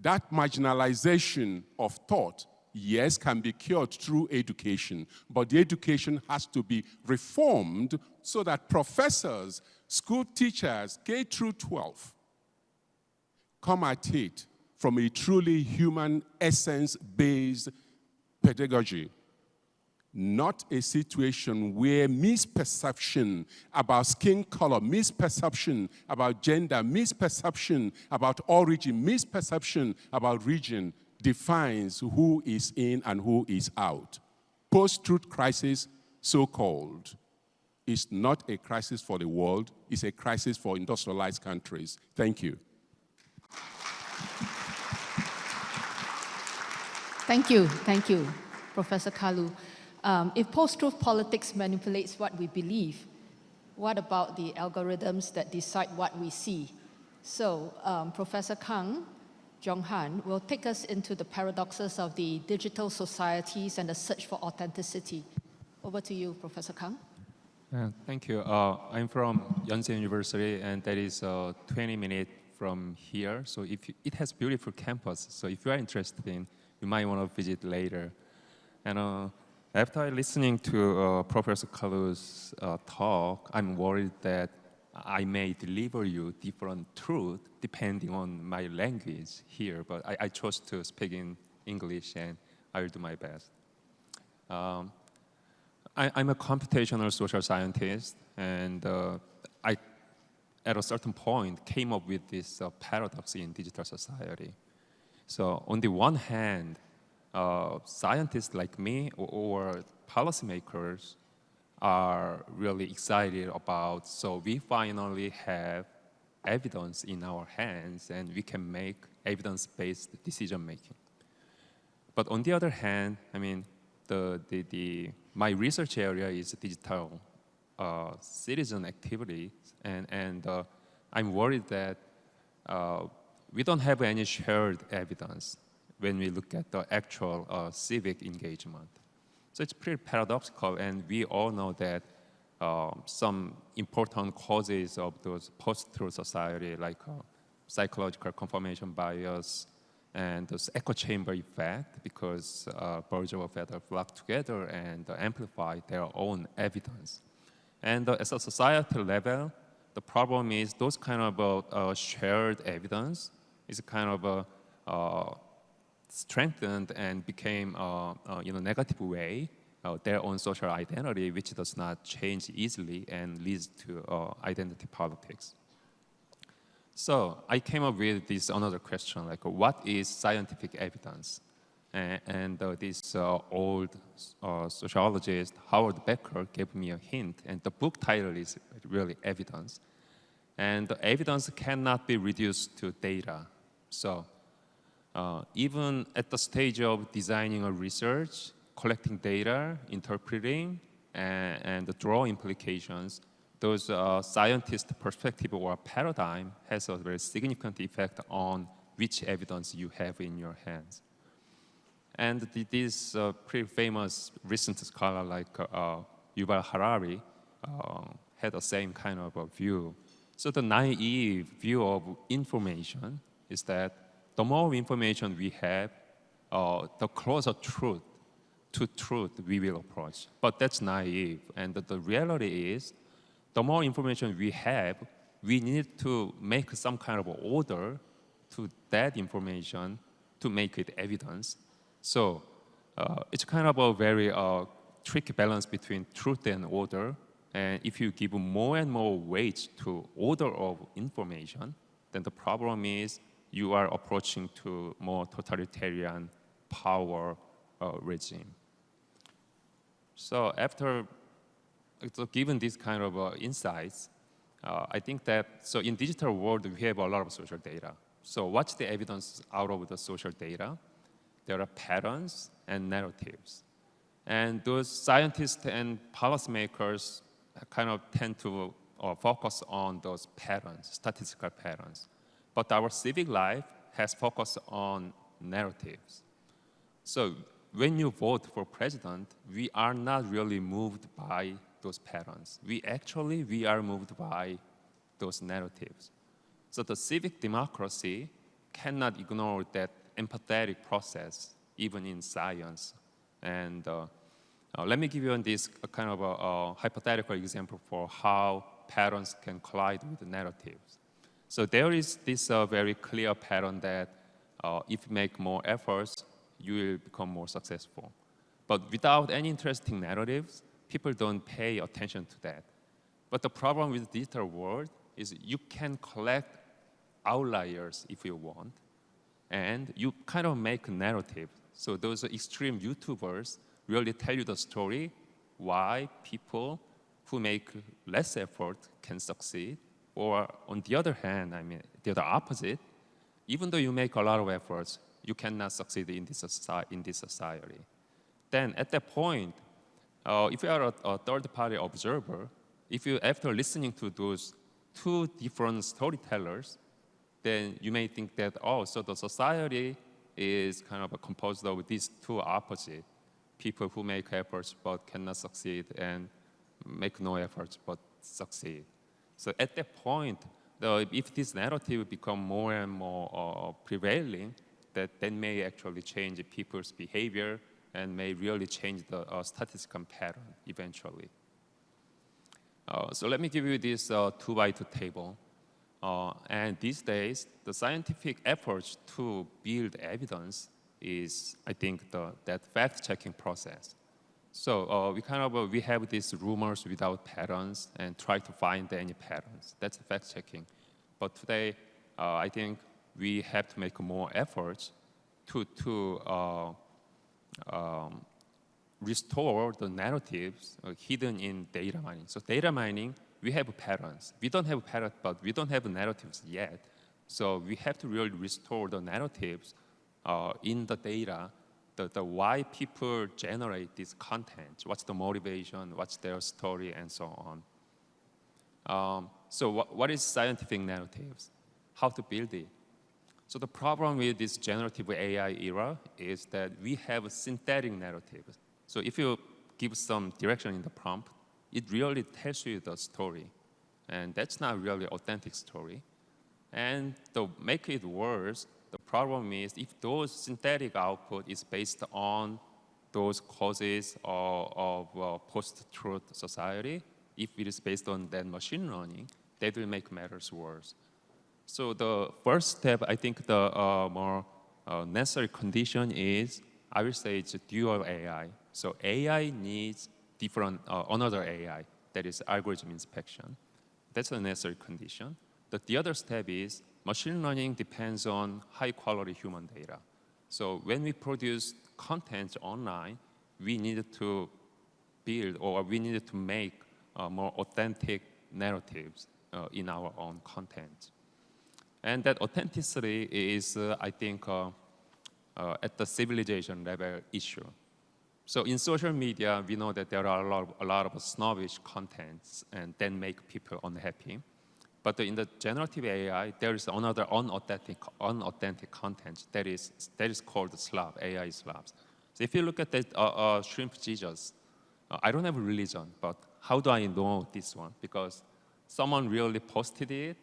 That marginalization of thought, yes, can be cured through education, but the education has to be reformed so that professors, school teachers, K through 12, come at it from a truly human essence-based pedagogy, not a situation where misperception about skin color, misperception about gender, misperception about origin, misperception about region defines who is in and who is out. Post-truth crisis, so-called, is not a crisis for the world, it's a crisis for industrialized countries. Thank you. Thank you, Professor Kalu. If post-truth politics manipulates what we believe, what about the algorithms that decide what we see? So, Professor Kang Jong-han will take us into the paradoxes of the digital societies and the search for authenticity. Over to you, Professor Kang. Thank you. I'm from Yonsei University, and that is 20 minutes from here. So it has beautiful campus. So if you are interested in, you might want to visit later. And after listening to Professor Kalu's talk, I'm worried that I may deliver you different truth depending on my language here, but I chose to speak in English, and I will do my best. I'm a computational social scientist, and I, at a certain point, came up with this paradox in digital society. So on the one hand, scientists like me or policymakers are really excited about, so we finally have evidence in our hands and we can make evidence-based decision-making. But on the other hand, I mean, my research area is digital citizen activities, and I'm worried that we don't have any shared evidence when we look at the actual civic engagement. So it's pretty paradoxical, and we all know that some important causes of those post-truth society, like psychological confirmation bias and this echo chamber effect, because birds of a feather flock together and amplify their own evidence. And as a societal level, the problem is those kind of shared evidence is kind of strengthened and became in a negative way their own social identity, which does not change easily and leads to identity politics. So I came up with this another question, like what is scientific evidence? And this old sociologist, Howard Becker, gave me a hint, and the book title is really Evidence. And the evidence cannot be reduced to data. So even at the stage of designing a research, collecting data, interpreting, and draw implications, those scientist perspective or paradigm has a very significant effect on which evidence you have in your hands. And this pretty famous recent scholar like Yuval Harari had the same kind of a view. So the naive view of information is that the more information we have, the closer to truth we will approach. But that's naive. And the reality is, the more information we have, we need to make some kind of order to that information to make it evidence. So it's kind of a very tricky balance between truth and order. And if you give more and more weight to order of information, then the problem is you are approaching to more totalitarian power regime. So after given these kind of insights, I think that, so in digital world, we have a lot of social data. So what's the evidence out of the social data? There are patterns and narratives. And those scientists and policymakers kind of tend to focus on those patterns, statistical patterns. But our civic life has focused on narratives. So when you vote for president, we are not really moved by those patterns. We are moved by those narratives. So the civic democracy cannot ignore that empathetic process, even in science. And let me give you this kind of a hypothetical example for how patterns can collide with the narratives. So there is this very clear pattern that if you make more efforts, you will become more successful. But without any interesting narratives, people don't pay attention to that. But the problem with the digital world is you can collect outliers if you want, and you kind of make a narrative. So those extreme YouTubers really tell you the story why people who make less effort can succeed. Or on the other hand, the other opposite, even though you make a lot of efforts, you cannot succeed in this society. Then at that point, if you are a third-party observer, if you, after listening to those two different storytellers, then you may think that, oh, so the society is kind of composed of these two opposite people who make efforts but cannot succeed, and make no efforts but succeed. So at that point, if this narrative become more and more prevailing, that may actually change people's behavior and may really change the statistical pattern eventually. So let me give you this 2x2 table. And these days, the scientific efforts to build evidence is, I think, that fact-checking process. So we have these rumors without patterns and try to find any patterns. That's fact-checking. But today, I think we have to make more efforts to restore the narratives hidden in data mining. So data mining, we have patterns. We don't have patterns, but we don't have narratives yet. So we have to really restore the narratives in the data, the why people generate this content, what's the motivation, what's their story, and so on. So what is scientific narratives? How to build it? So the problem with this generative AI era is that we have synthetic narratives. So if you give some direction in the prompt, it really tells you the story. And that's not really authentic story. And to make it worse, the problem is if those synthetic output is based on those causes of post-truth society, if it is based on that machine learning, that will make matters worse. So the first step, I think the more necessary condition is, I will say it's a dual AI. So AI needs another AI, that is algorithm inspection. That's a necessary condition. The other step is machine learning depends on high quality human data. So when we produce content online, we needed to build or we needed to make more authentic narratives in our own content. And that authenticity is, I think, at the civilization level issue. So in social media, we know that there are a lot of snobbish contents and then make people unhappy. But in the generative AI, there is another unauthentic content that is called slob, AI slobs. So if you look at that shrimp Jesus, I don't have a religion, but how do I know this one? Because someone really posted it,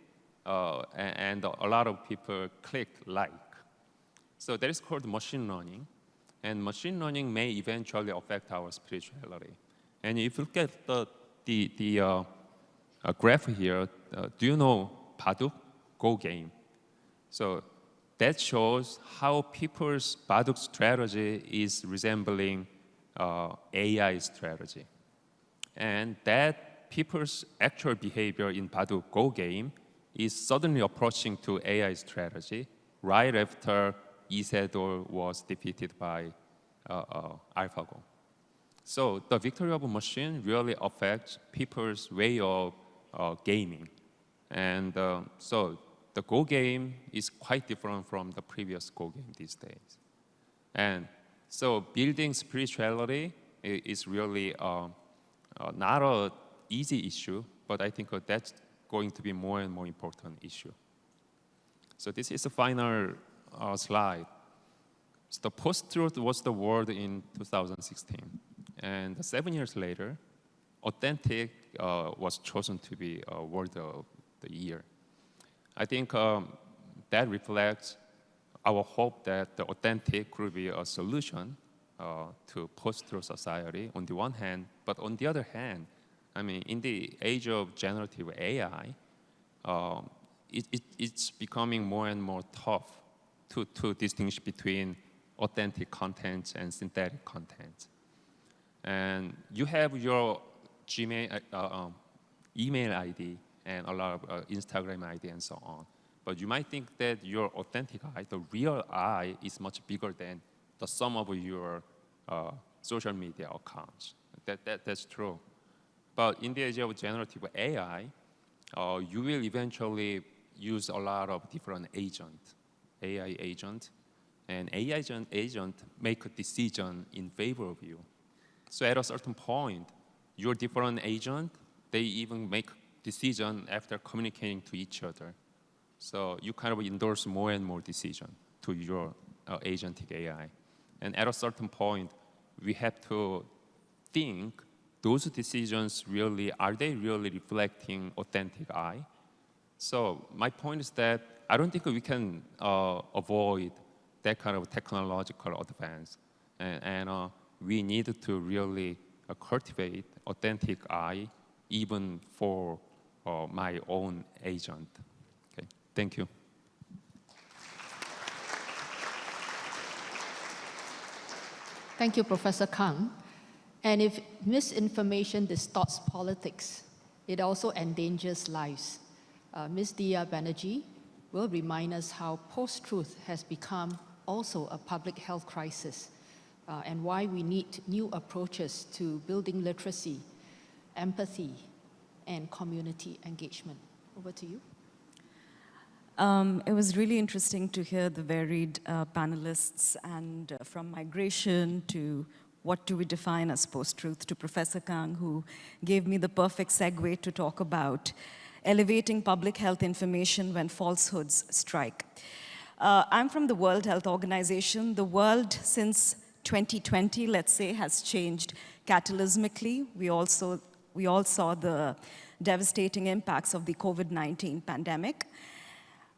and a lot of people clicked like. So that is called machine learning. And machine learning may eventually affect our spirituality. And if you look at the graph here, do you know Baduk, Go game? So that shows how people's Baduk strategy is resembling AI strategy. And that people's actual behavior in Baduk Go game is suddenly approaching to AI strategy right after Isidore was defeated by AlphaGo. So the victory of a machine really affects people's way of gaming. And so the Go game is quite different from the previous Go game these days. And so building spirituality is really not an easy issue, but I think that's going to be more and more important issue. So this is the final slide. So the post-truth was the word in 2016. And 7 years later, authentic was chosen to be a word of the year. I think that reflects our hope that the authentic could be a solution to post-truth society on the one hand, but on the other hand, I mean, in the age of generative AI, it's becoming more and more tough to distinguish between authentic content and synthetic content. And you have your Gmail, email ID and a lot of Instagram ID and so on. But you might think that your authentic I, the real I, is much bigger than the sum of your social media accounts. That's true. But in the age of generative AI, you will eventually use a lot of different agents, AI agent, and AI agent make a decision in favor of you. So at a certain point, your different agent, they even make decision after communicating to each other. So you kind of endorse more and more decision to your agentic AI. And at a certain point, we have to think those decisions really, are they really reflecting authentic I? So my point is that I don't think we can avoid that kind of technological advance. And we need to really cultivate authentic I, even for my own agent. Okay, thank you. Thank you, Professor Kang. And if misinformation distorts politics, it also endangers lives. Ms. Dia Banerjee will remind us how post-truth has become also a public health crisis and why we need new approaches to building literacy, empathy, and community engagement. Over to you. It was really interesting to hear the varied panelists, and from migration to what do we define as post-truth, to Professor Kang, who gave me the perfect segue to talk about elevating public health information when falsehoods strike. I'm from the World Health Organization. The world since 2020, let's say, has changed catalysmically. We all saw the devastating impacts of the COVID-19 pandemic.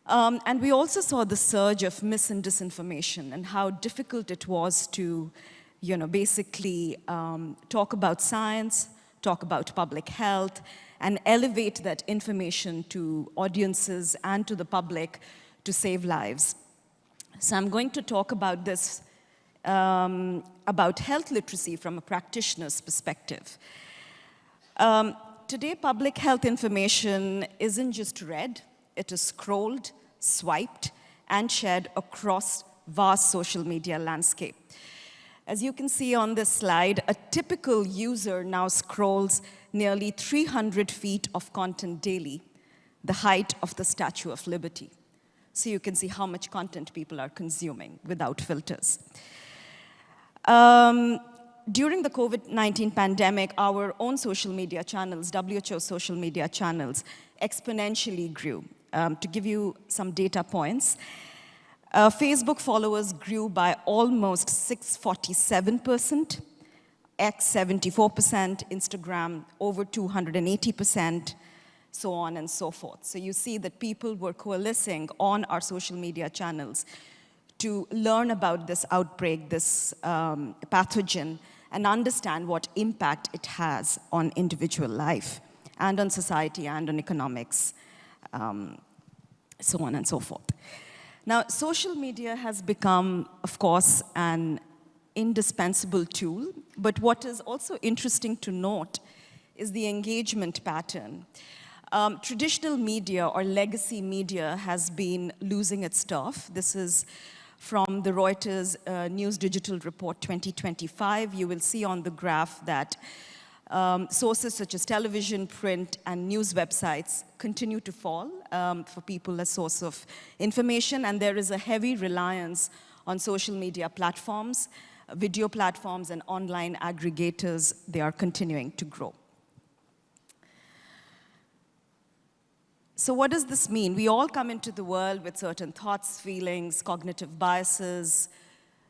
And we also saw the surge of mis and disinformation and how difficult it was to, basically talk about science, talk about public health, and elevate that information to audiences and to the public to save lives. So I'm going to talk about this, about health literacy from a practitioner's perspective. Today, public health information isn't just read, it is scrolled, swiped, and shared across vast social media landscape. As you can see on this slide, a typical user now scrolls nearly 300 feet of content daily, the height of the Statue of Liberty. So you can see how much content people are consuming without filters. During the COVID-19 pandemic, our own social media channels, WHO social media channels, exponentially grew. To give you some data points, Facebook followers grew by almost 647%, X 74%, Instagram over 280%, so on and so forth. So you see that people were coalescing on our social media channels to learn about this outbreak, this pathogen, and understand what impact it has on individual life and on society and on economics, so on and so forth. Now, social media has become, of course, an indispensable tool, but what is also interesting to note is the engagement pattern. Traditional media or legacy media has been losing its stuff. This is from the Reuters News Digital Report 2025. You will see on the graph that Sources such as television, print, and news websites continue to fall for people as source of information, and there is a heavy reliance on social media platforms, video platforms, and online aggregators. They are continuing to grow. So what does this mean? We all come into the world with certain thoughts, feelings, cognitive biases,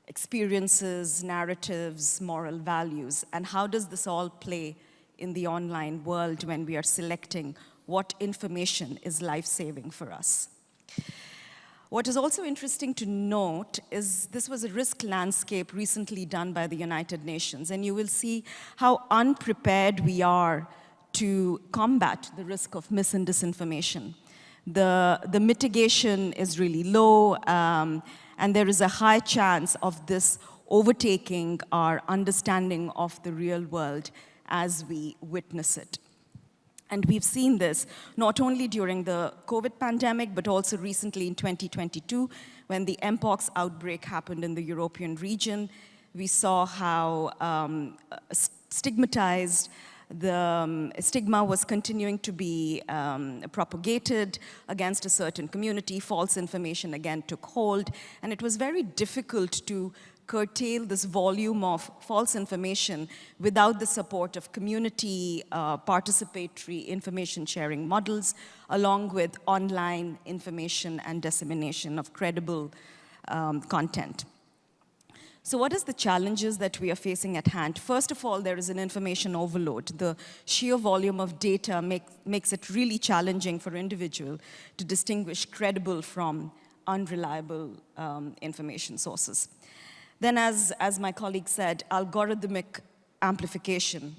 experiences, narratives, moral values. And how does this all play in the online world when we are selecting what information is life-saving for us? What is also interesting to note is this was a risk landscape recently done by the United Nations, and you will see how unprepared we are to combat the risk of mis and disinformation. The mitigation is really low, and there is a high chance of this overtaking our understanding of the real world as we witness it. And we've seen this not only during the COVID pandemic, but also recently in 2022, when the Mpox outbreak happened in the European region. We saw how stigmatized the stigma was continuing to be propagated against a certain community. False information again took hold, and it was very difficult to curtail this volume of false information without the support of community participatory information sharing models, along with online information and dissemination of credible content. So what is the challenges that we are facing at hand? First of all, there is an information overload. The sheer volume of data makes it really challenging for individuals to distinguish credible from unreliable information sources. Then, as my colleague said, algorithmic amplification.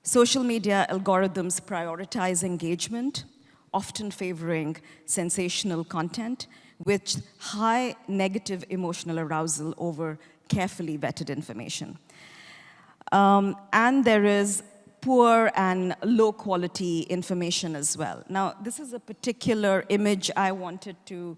Social media algorithms prioritize engagement, often favoring sensational content with high negative emotional arousal over carefully vetted information. And there is poor and low quality information as well. Now, this is a particular image I wanted to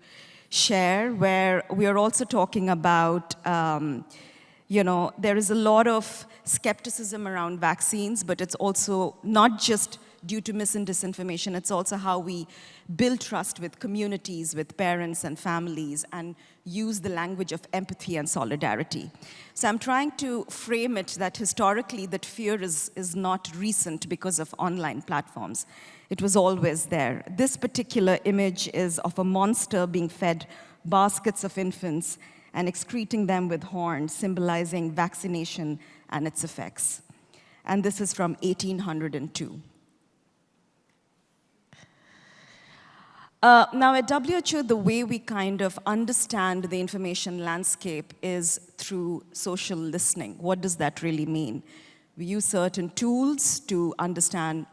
share where we are also talking about, there is a lot of skepticism around vaccines, but it's also not just due to mis and disinformation, it's also how we build trust with communities, with parents and families, and use the language of empathy and solidarity. So I'm trying to frame it that historically that fear is not recent because of online platforms. It was always there. This particular image is of a monster being fed baskets of infants and excreting them with horns, symbolizing vaccination and its effects. And this is from 1802. Now at WHO, the way we kind of understand the information landscape is through social listening. What does that really mean? We use certain tools to understand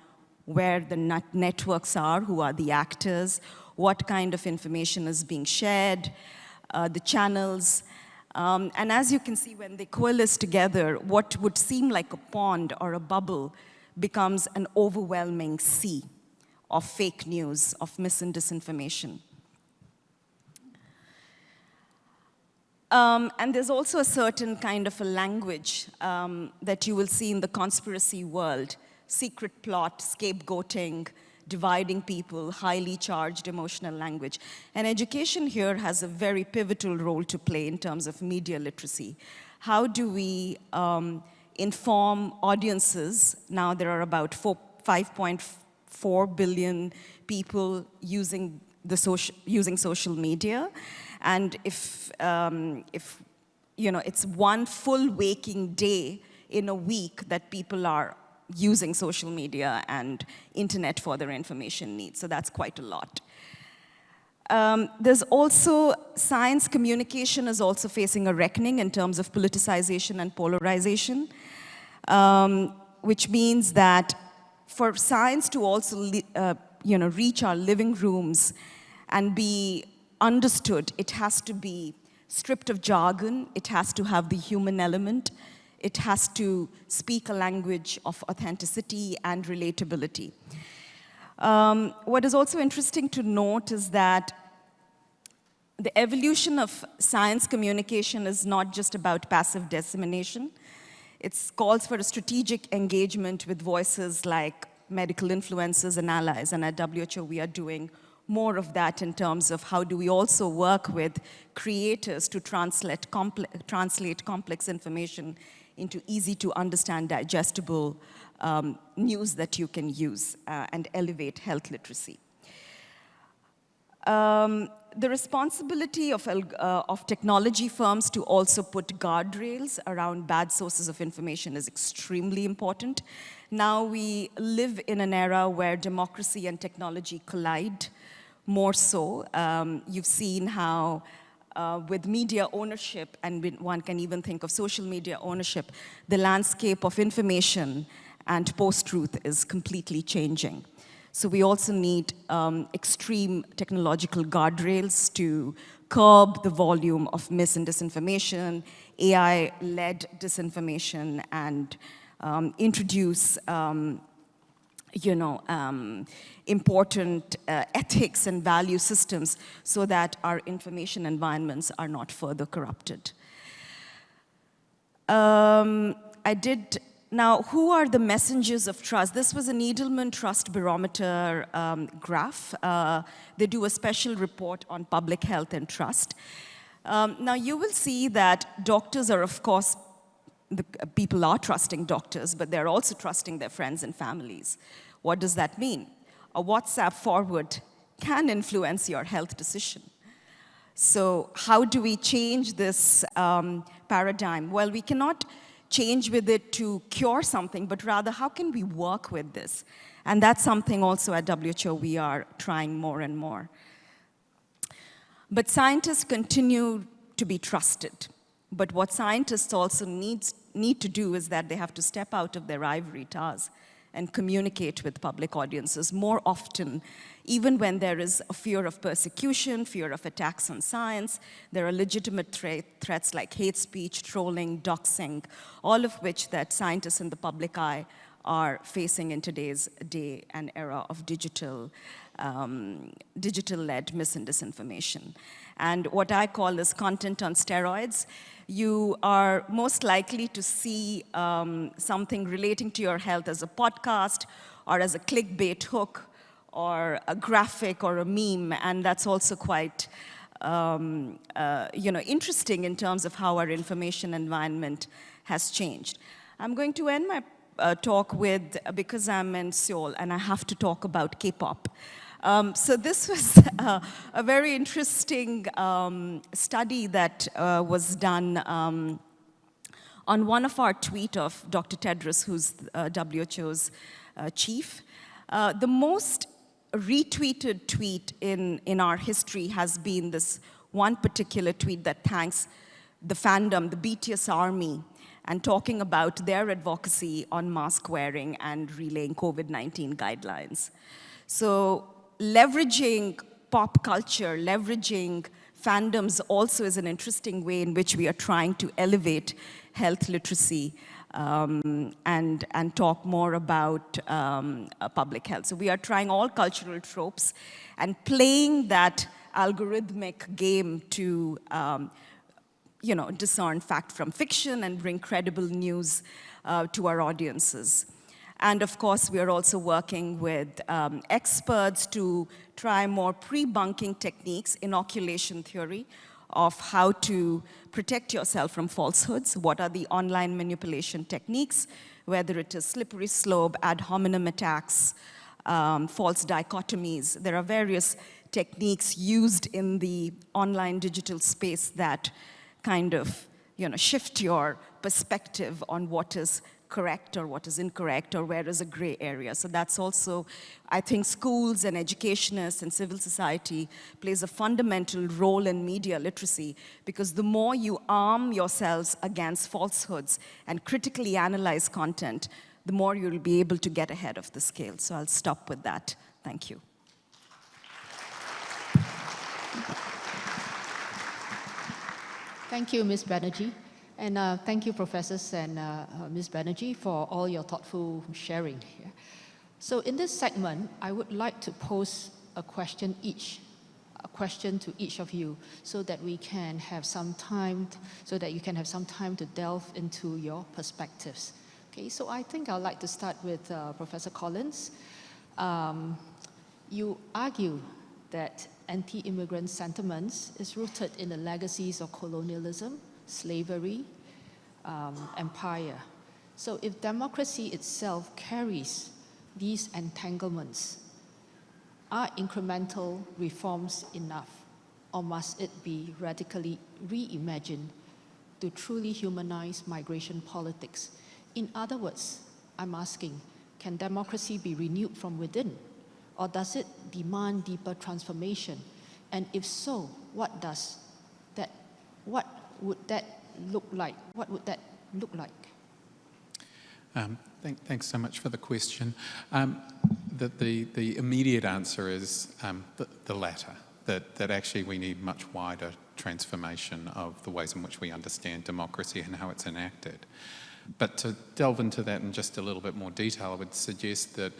where the networks are, who are the actors, what kind of information is being shared, the channels. And as you can see, when they coalesce together, what would seem like a pond or a bubble becomes an overwhelming sea of fake news, of mis and disinformation. And there's also a certain kind of a language that you will see in the conspiracy world: secret plot, scapegoating, dividing people, highly charged emotional language. And education here has a very pivotal role to play in terms of media literacy. How do we inform audiences? Now there are about 5.4 billion people using social media, and if it's one full waking day in a week that people are using social media and internet for their information needs, so that's quite a lot. There's also science communication is also facing a reckoning in terms of politicization and polarization, which means that for science to also reach our living rooms and be understood, it has to be stripped of jargon, it has to have the human element, it has to speak a language of authenticity and relatability. What is also interesting to note is that the evolution of science communication is not just about passive dissemination. It calls for a strategic engagement with voices like medical influencers and allies. And at WHO, we are doing more of that in terms of how do we also work with creators to translate complex information into easy to understand, digestible news that you can use and elevate health literacy. The responsibility of technology firms to also put guardrails around bad sources of information is extremely important. Now we live in an era where democracy and technology collide more so. You've seen how with media ownership, and one can even think of social media ownership, the landscape of information and post-truth is completely changing. So we also need extreme technological guardrails to curb the volume of mis and disinformation, AI-led disinformation, and introduce important ethics and value systems so that our information environments are not further corrupted. Now, who are the messengers of trust? This was a Needleman Trust Barometer graph. They do a special report on public health and trust. Now, you will see that doctors are, of course, people are trusting doctors, but they're also trusting their friends and families. What does that mean? A WhatsApp forward can influence your health decision. So how do we change this paradigm? Well, we cannot change with it to cure something, but rather how can we work with this? And that's something also at WHO we are trying more and more. But scientists continue to be trusted. But what scientists also need to do is that they have to step out of their ivory towers and communicate with public audiences more often, even when there is a fear of persecution, fear of attacks on science. There are legitimate threats like hate speech, trolling, doxing, all of which that scientists in the public eye are facing in today's day and era of digital-led mis and disinformation. And what I call is content on steroids. You are most likely to see something relating to your health as a podcast or as a clickbait hook or a graphic or a meme, and that's also quite interesting in terms of how our information environment has changed. I'm going to end my talk with, because I'm in Seoul and I have to talk about K-pop. So this was a very interesting study that was done on one of our tweets of Dr. Tedros, who's WHO's chief. The most retweeted tweet in our history has been this one particular tweet that thanks the fandom, the BTS army, and talking about their advocacy on mask wearing and relaying COVID-19 guidelines. So leveraging pop culture, leveraging fandoms also is an interesting way in which we are trying to elevate health literacy and talk more about public health. So we are trying all cultural tropes and playing that algorithmic game to discern fact from fiction and bring credible news to our audiences. And of course, we are also working with experts to try more pre-bunking techniques, inoculation theory, of how to protect yourself from falsehoods. What are the online manipulation techniques, whether it is slippery slope, ad hominem attacks, false dichotomies. There are various techniques used in the online digital space that kind of shift your perspective on what is correct or what is incorrect or where is a gray area. So that's also, I think schools and educationists and civil society plays a fundamental role in media literacy, because the more you arm yourselves against falsehoods and critically analyze content, the more you'll be able to get ahead of the scale. So I'll stop with that. Thank you. Thank you, Ms. Banerjee. And thank you, professors and Ms. Banerjee, for all your thoughtful sharing here. So in this segment, I would like to pose a question each a question to each of you so that we can have some time, to delve into your perspectives. Okay, so I think I'd like to start with Professor Collins. You argue that anti-immigrant sentiments is rooted in the legacies of colonialism, slavery, empire. So if democracy itself carries these entanglements, are incremental reforms enough, or must it be radically reimagined to truly humanize migration politics? In other words, I'm asking, can democracy be renewed from within, or does it demand deeper transformation? And if so, what would that look like? What would that look like? Thanks so much for the question. The immediate answer is the latter, that actually we need much wider transformation of the ways in which we understand democracy and how it's enacted. But to delve into that in just a little bit more detail, I would suggest that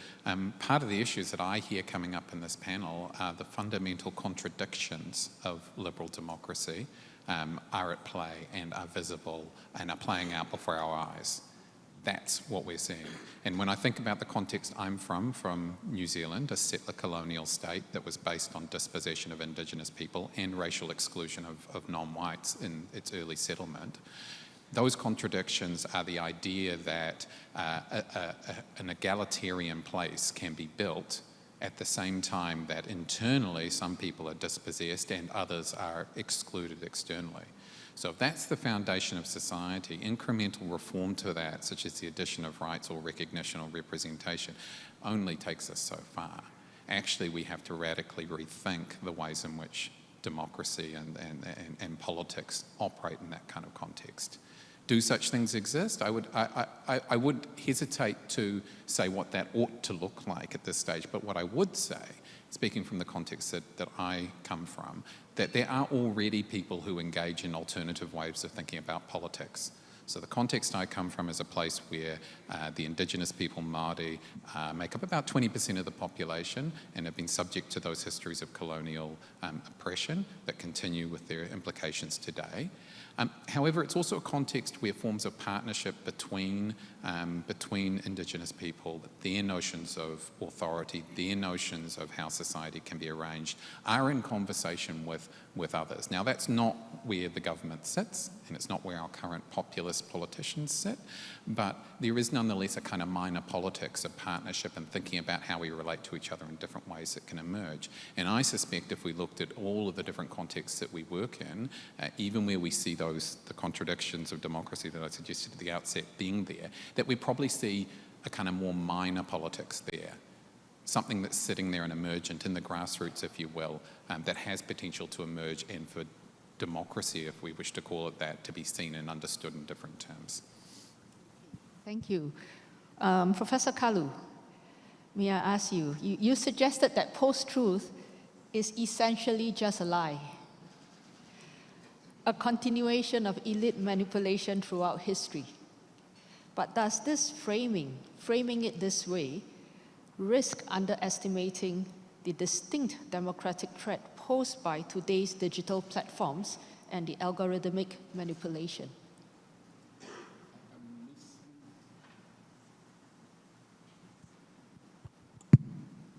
part of the issues that I hear coming up in this panel are the fundamental contradictions of liberal democracy are at play and are visible and are playing out before our eyes. That's what we're seeing. And when I think about the context I'm from New Zealand, a settler colonial state that was based on dispossession of Indigenous people and racial exclusion of non-whites in its early settlement, those contradictions are the idea that an egalitarian place can be built at the same time that internally some people are dispossessed and others are excluded externally. So if that's the foundation of society, incremental reform to that, such as the addition of rights or recognition or representation, only takes us so far. Actually, we have to radically rethink the ways in which democracy and politics operate in that kind of context. Do such things exist? I would hesitate to say what that ought to look like at this stage, but what I would say, speaking from the context that I come from, that there are already people who engage in alternative ways of thinking about politics. So the context I come from is a place where the Indigenous people, Māori, make up about 20% of the population and have been subject to those histories of colonial oppression that continue with their implications today. However, it's also a context where forms of partnership between Indigenous people, their notions of authority, their notions of how society can be arranged, are in conversation with others. Now, that's not where the government sits, and it's not where our current populist politicians sit, but there is nonetheless a kind of minor politics of partnership and thinking about how we relate to each other in different ways that can emerge. And I suspect if we looked at all of the different contexts that we work in, even where we see the contradictions of democracy that I suggested at the outset being there, that we probably see a kind of more minor politics there, something that's sitting there and emergent in the grassroots, if you will, that has potential to emerge and for democracy, if we wish to call it that, to be seen and understood in different terms. Thank you. Professor Kalu, may I ask you, you suggested that post-truth is essentially just a lie, a continuation of elite manipulation throughout history. But does this framing it this way, risk underestimating the distinct democratic threat posed by today's digital platforms and the algorithmic manipulation?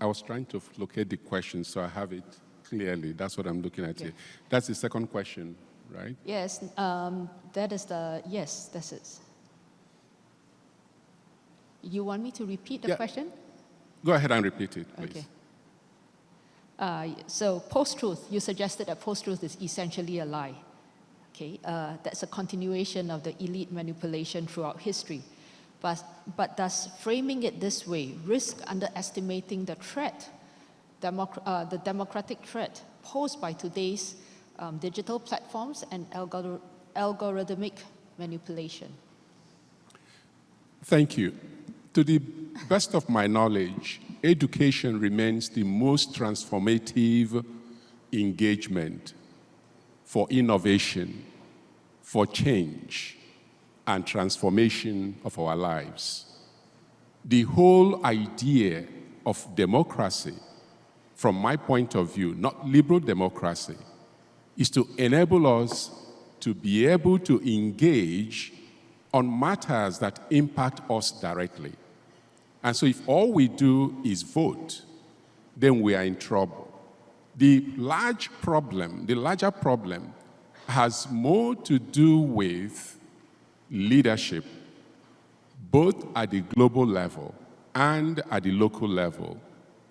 I was trying to locate the question so I have it clearly. That's what I'm looking at here. That's the second question, right? Yes, that's it. You want me to repeat the question? Go ahead and repeat it, please. Okay. So post-truth, you suggested that post-truth is essentially a lie. Okay, that's a continuation of the elite manipulation throughout history. But does framing it this way risk underestimating the threat, the democratic threat posed by today's digital platforms and algorithmic manipulation? Thank you. To the best of my knowledge, education remains the most transformative engagement for innovation, for change, and transformation of our lives. The whole idea of democracy from my point of view, not liberal democracy, is to enable us to be able to engage on matters that impact us directly. And so if all we do is vote, then we are in trouble. The larger problem has more to do with leadership, both at the global level and at the local level.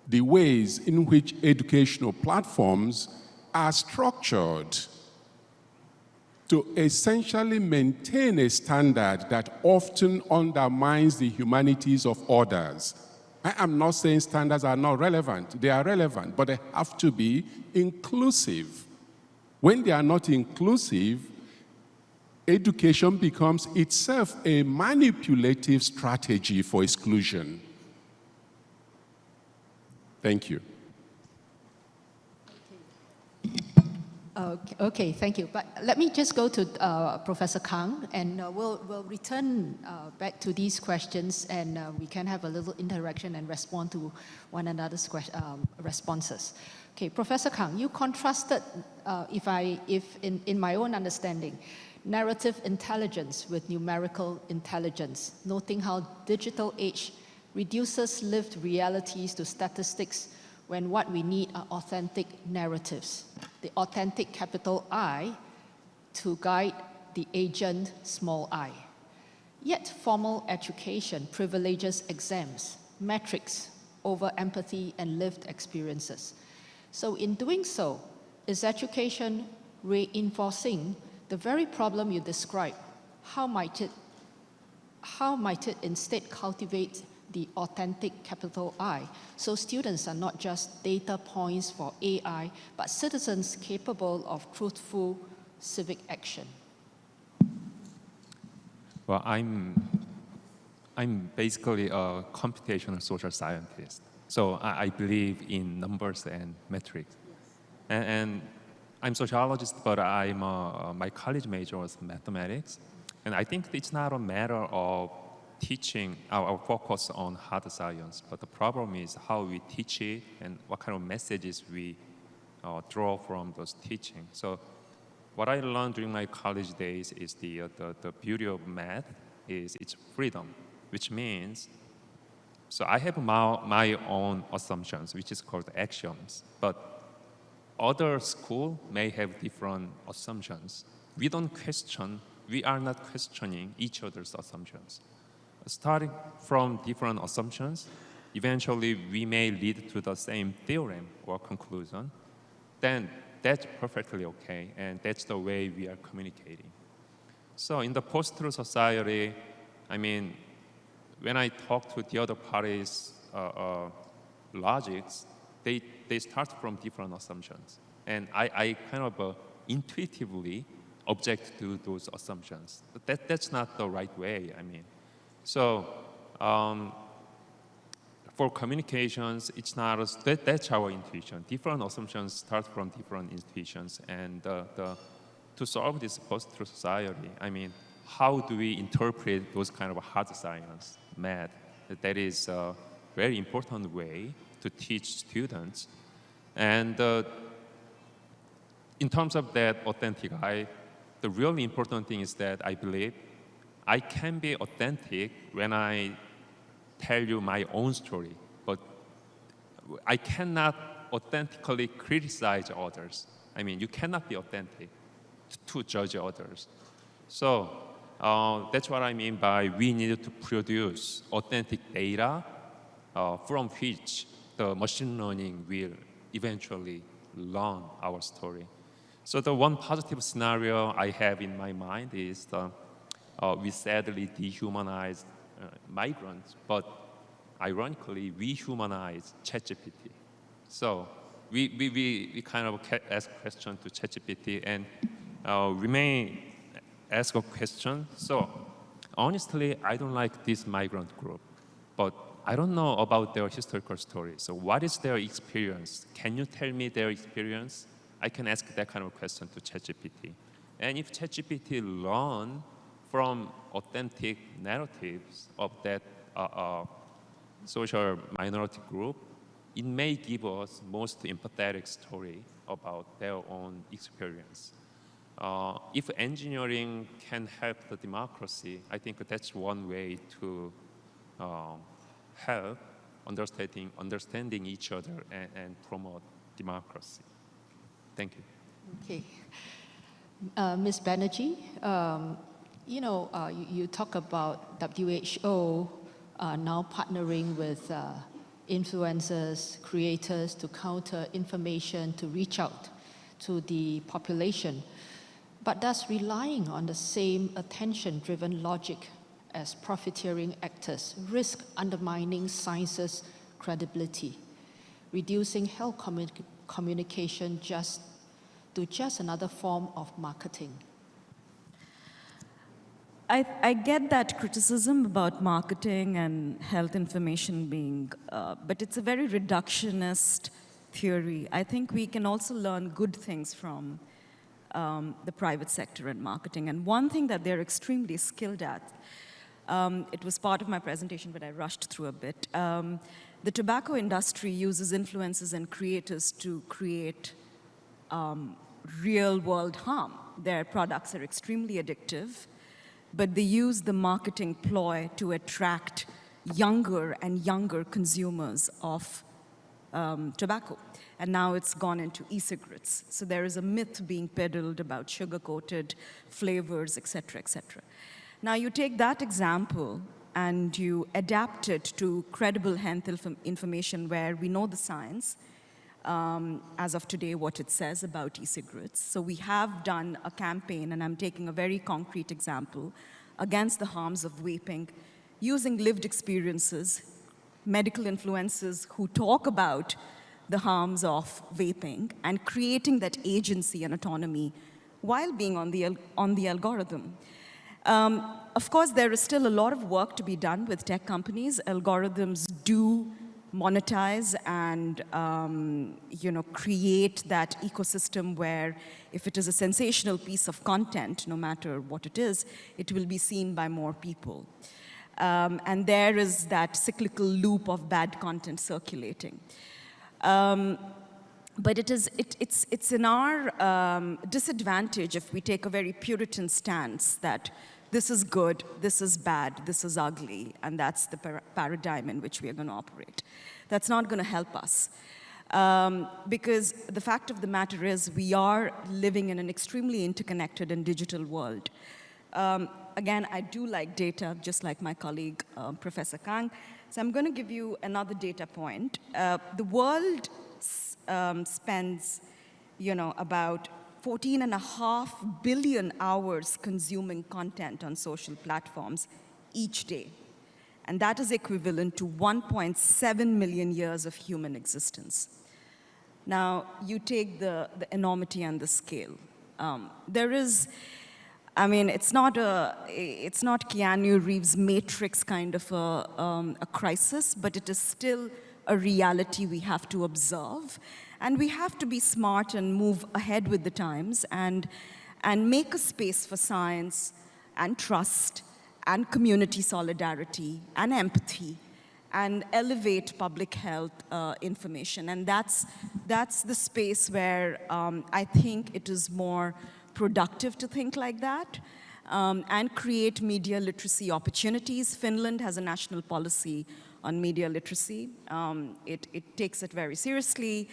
The ways in which educational platforms are structured to essentially maintain a standard that often undermines the humanities of others. I am not saying standards are not relevant. They are relevant, but they have to be inclusive. When they are not inclusive, education becomes itself a manipulative strategy for exclusion. Thank you. Okay, thank you. But let me just go to Professor Kang, and we'll return back to these questions, and we can have a little interaction and respond to one another's responses. Okay, Professor Kang, you contrasted, if in my own understanding, narrative intelligence with numerical intelligence, noting how digital age reduces lived realities to statistics when what we need are authentic narratives, the authentic capital I to guide the agent small I. Yet formal education privileges exams, metrics over empathy and lived experiences. So in doing so, is education reinforcing the very problem you described? How might it instead cultivate the authentic capital I, so students are not just data points for AI, but citizens capable of truthful civic action? Well, I'm basically a computational social scientist. So I believe in numbers and metrics. And I'm a sociologist, but my college major was mathematics. And I think it's not a matter of teaching our focus on hard science, but the problem is how we teach it and what kind of messages we draw from those teaching. So what I learned during my college days is the beauty of math is its freedom, which means, so I have my own assumptions, which is called axioms, but other school may have different assumptions. We are not questioning each other's assumptions. Starting from different assumptions, eventually we may lead to the same theorem or conclusion. Then that's perfectly okay, and that's the way we are communicating. So in the post-truth society, I mean, when I talk to the other parties' logics, they start from different assumptions. And I kind of intuitively object to those assumptions. But that's not the right way, I mean. So for communications, it's not, that's our intuition. Different assumptions start from different intuitions. And to solve this post-truth society, I mean, how do we interpret those kind of hard science, math? That is a very important way to teach students. And in terms of that authentic I, the really important thing is that I believe I can be authentic when I tell you my own story, but I cannot authentically criticize others. I mean, you cannot be authentic to judge others. So that's what I mean by we need to produce authentic data from which the machine learning will eventually learn our story. So the one positive scenario I have in my mind is we sadly dehumanize migrants, but ironically, we humanize ChatGPT. So we kind of ask questions to ChatGPT, and we may ask a question. So honestly, I don't like this migrant group, but I don't know about their historical story. So what is their experience? Can you tell me their experience? I can ask that kind of question to ChatGPT. And if ChatGPT learn from authentic narratives of that social minority group, it may give us most empathetic story about their own experience. If engineering can help the democracy, I think that's one way to help understanding each other and promote democracy. Thank you. Okay. Ms. Banerjee, you talk about WHO now partnering with influencers, creators to counter information, to reach out to the population. But does relying on the same attention-driven logic as profiteering actors risk undermining science's credibility, reducing health communication to just another form of marketing? I get that criticism about marketing and health information being, but it's a very reductionist theory. I think we can also learn good things from the private sector and marketing. And one thing that they're extremely skilled at, it was part of my presentation, but I rushed through a bit. The tobacco industry uses influencers and creators to create real-world harm. Their products are extremely addictive, but they use the marketing ploy to attract younger and younger consumers of tobacco. And now it's gone into e-cigarettes. So there is a myth being peddled about sugar-coated flavors, et cetera, et cetera. Now you take that example and you adapt it to credible health information where we know the science, as of today, what it says about e-cigarettes. So we have done a campaign, and I'm taking a very concrete example, against the harms of vaping, using lived experiences, medical influencers who talk about the harms of vaping, and creating that agency and autonomy while being on the algorithm. Of course, there is still a lot of work to be done with tech companies. Algorithms do monetize and create that ecosystem where if it is a sensational piece of content, no matter what it is, it will be seen by more people. And there is that cyclical loop of bad content circulating. But it's in our disadvantage if we take a very Puritan stance that this is good, this is bad, this is ugly, and that's the paradigm in which we are going to operate. That's not going to help us. Because the fact of the matter is we are living in an extremely interconnected and digital world. Again, I do like data, just like my colleague, Professor Kang. So I'm going to give you another data point. The world spends, about 14.5 billion hours consuming content on social platforms each day. And that is equivalent to 1.7 million years of human existence. Now, you take the enormity and the scale. There is, it's not Keanu Reeves' Matrix kind of a crisis, but it is still a reality we have to observe. And we have to be smart and move ahead with the times and make a space for science and trust and community solidarity and empathy and elevate public health information. And that's the space where I think it is more productive to think like that and create media literacy opportunities. Finland has a national policy on media literacy. It takes it very seriously.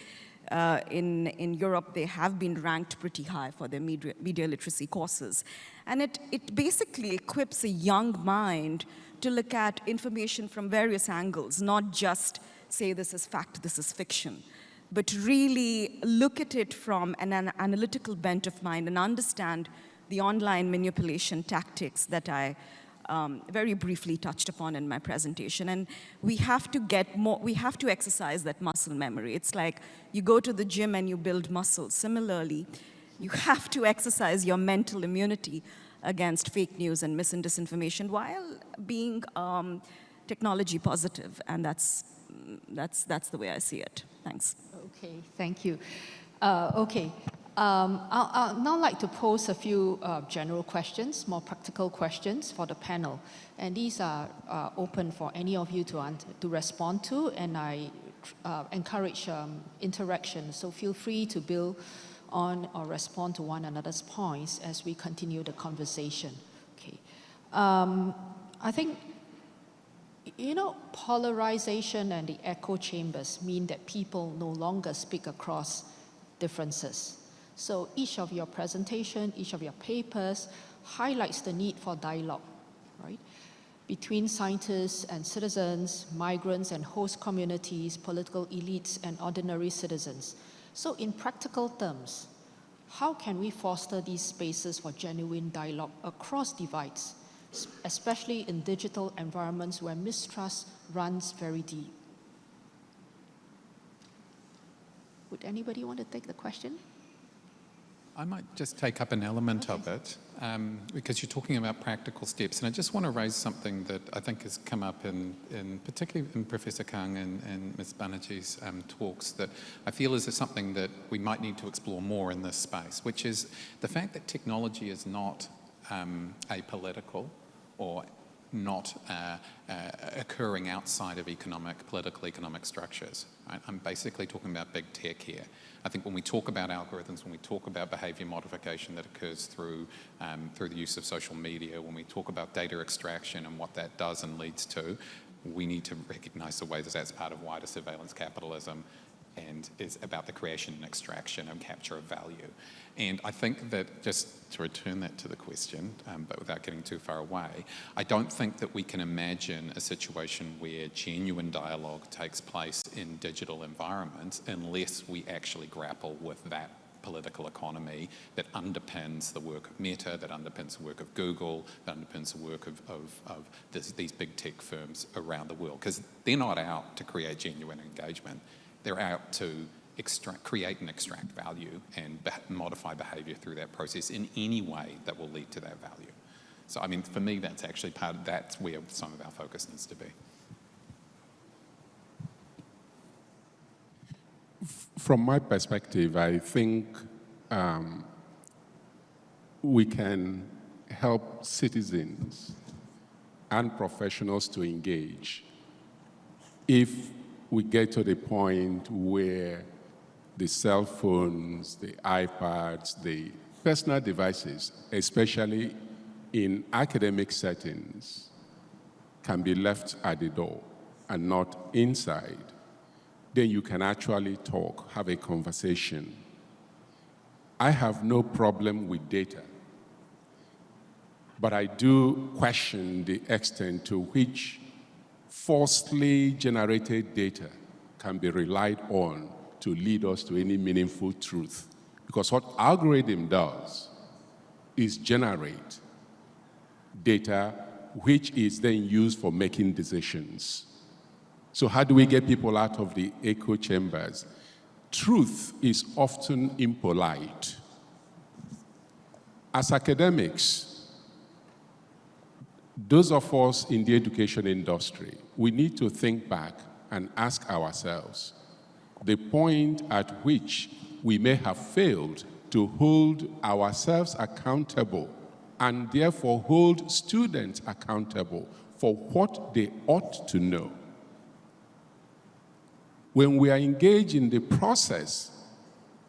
In Europe, they have been ranked pretty high for their media literacy courses. And it basically equips a young mind to look at information from various angles, not just say this is fact, this is fiction, but really look at it from an analytical bent of mind and understand the online manipulation tactics that I very briefly touched upon in my presentation. And we have to exercise that muscle memory. It's like you go to the gym and you build muscles. Similarly, you have to exercise your mental immunity against fake news and mis and disinformation while being technology positive. And that's the way I see it. Thanks. Okay, thank you. I'll now like to pose a few general questions, more practical questions for the panel. And these are open for any of you to respond to, and I encourage interaction. So feel free to build on or respond to one another's points as we continue the conversation. Okay. I think, you know, polarization and the echo chambers mean that people no longer speak across differences. So each of your presentation, each of your papers highlights the need for dialogue, right? Between scientists and citizens, migrants and host communities, political elites and ordinary citizens. So in practical terms, how can we foster these spaces for genuine dialogue across divides, especially in digital environments where mistrust runs very deep? Would anybody want to take the question? I might just take up an element of it, because you're talking about practical steps, and I just want to raise something that I think has come up in particularly in Professor Kang and Ms. Banerjee's talks, that I feel is something that we might need to explore more in this space, which is the fact that technology is not apolitical or not occurring outside of political economic structures. Right? I'm basically talking about big tech here. I think when we talk about algorithms, when we talk about behavior modification that occurs through the use of social media, when we talk about data extraction and what that does and leads to, we need to recognize the way that that's part of wider surveillance capitalism and is about the creation and extraction and capture of value. And I think that, just to return that to the question, but without getting too far away, I don't think that we can imagine a situation where genuine dialogue takes place in digital environments unless we actually grapple with that political economy that underpins the work of Meta, that underpins the work of Google, that underpins the work of these big tech firms around the world. Because they're not out to create genuine engagement. They're out to create and extract value and modify behavior through that process in any way that will lead to that value. So, I mean, for me, that's actually that's where some of our focus needs to be. From my perspective, I think we can help citizens and professionals to engage if we get to the point where the cell phones, the iPads, the personal devices, especially in academic settings, can be left at the door and not inside. Then you can actually talk, have a conversation. I have no problem with data, but I do question the extent to which falsely generated data can be relied on to lead us to any meaningful truth. Because what algorithm does is generate data which is then used for making decisions. So how do we get people out of the echo chambers? Truth is often impolite. As academics, those of us in the education industry, we need to think back and ask ourselves the point at which we may have failed to hold ourselves accountable and therefore hold students accountable for what they ought to know. When we are engaged in the process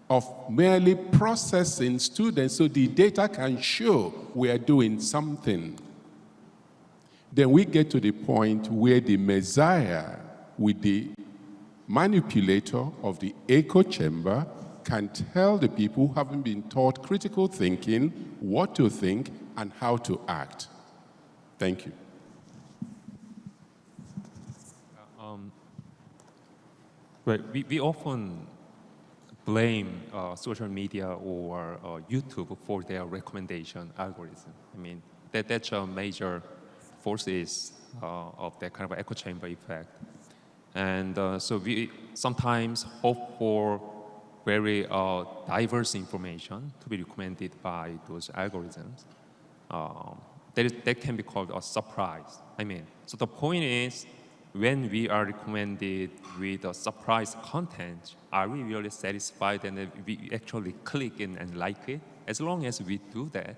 of merely processing students so the data can show we are doing something, then we get to the point where the Messiah with the manipulator of the echo chamber can tell the people who haven't been taught critical thinking what to think and how to act. Thank you. Well, we often blame social media or YouTube for their recommendation algorithm. I mean, that's a major forces of that kind of echo chamber effect. And so we sometimes hope for very diverse information to be recommended by those algorithms. That can be called a surprise. I mean, so the point is, when we are recommended with a surprise content, are we really satisfied and we actually click in and like it? As long as we do that,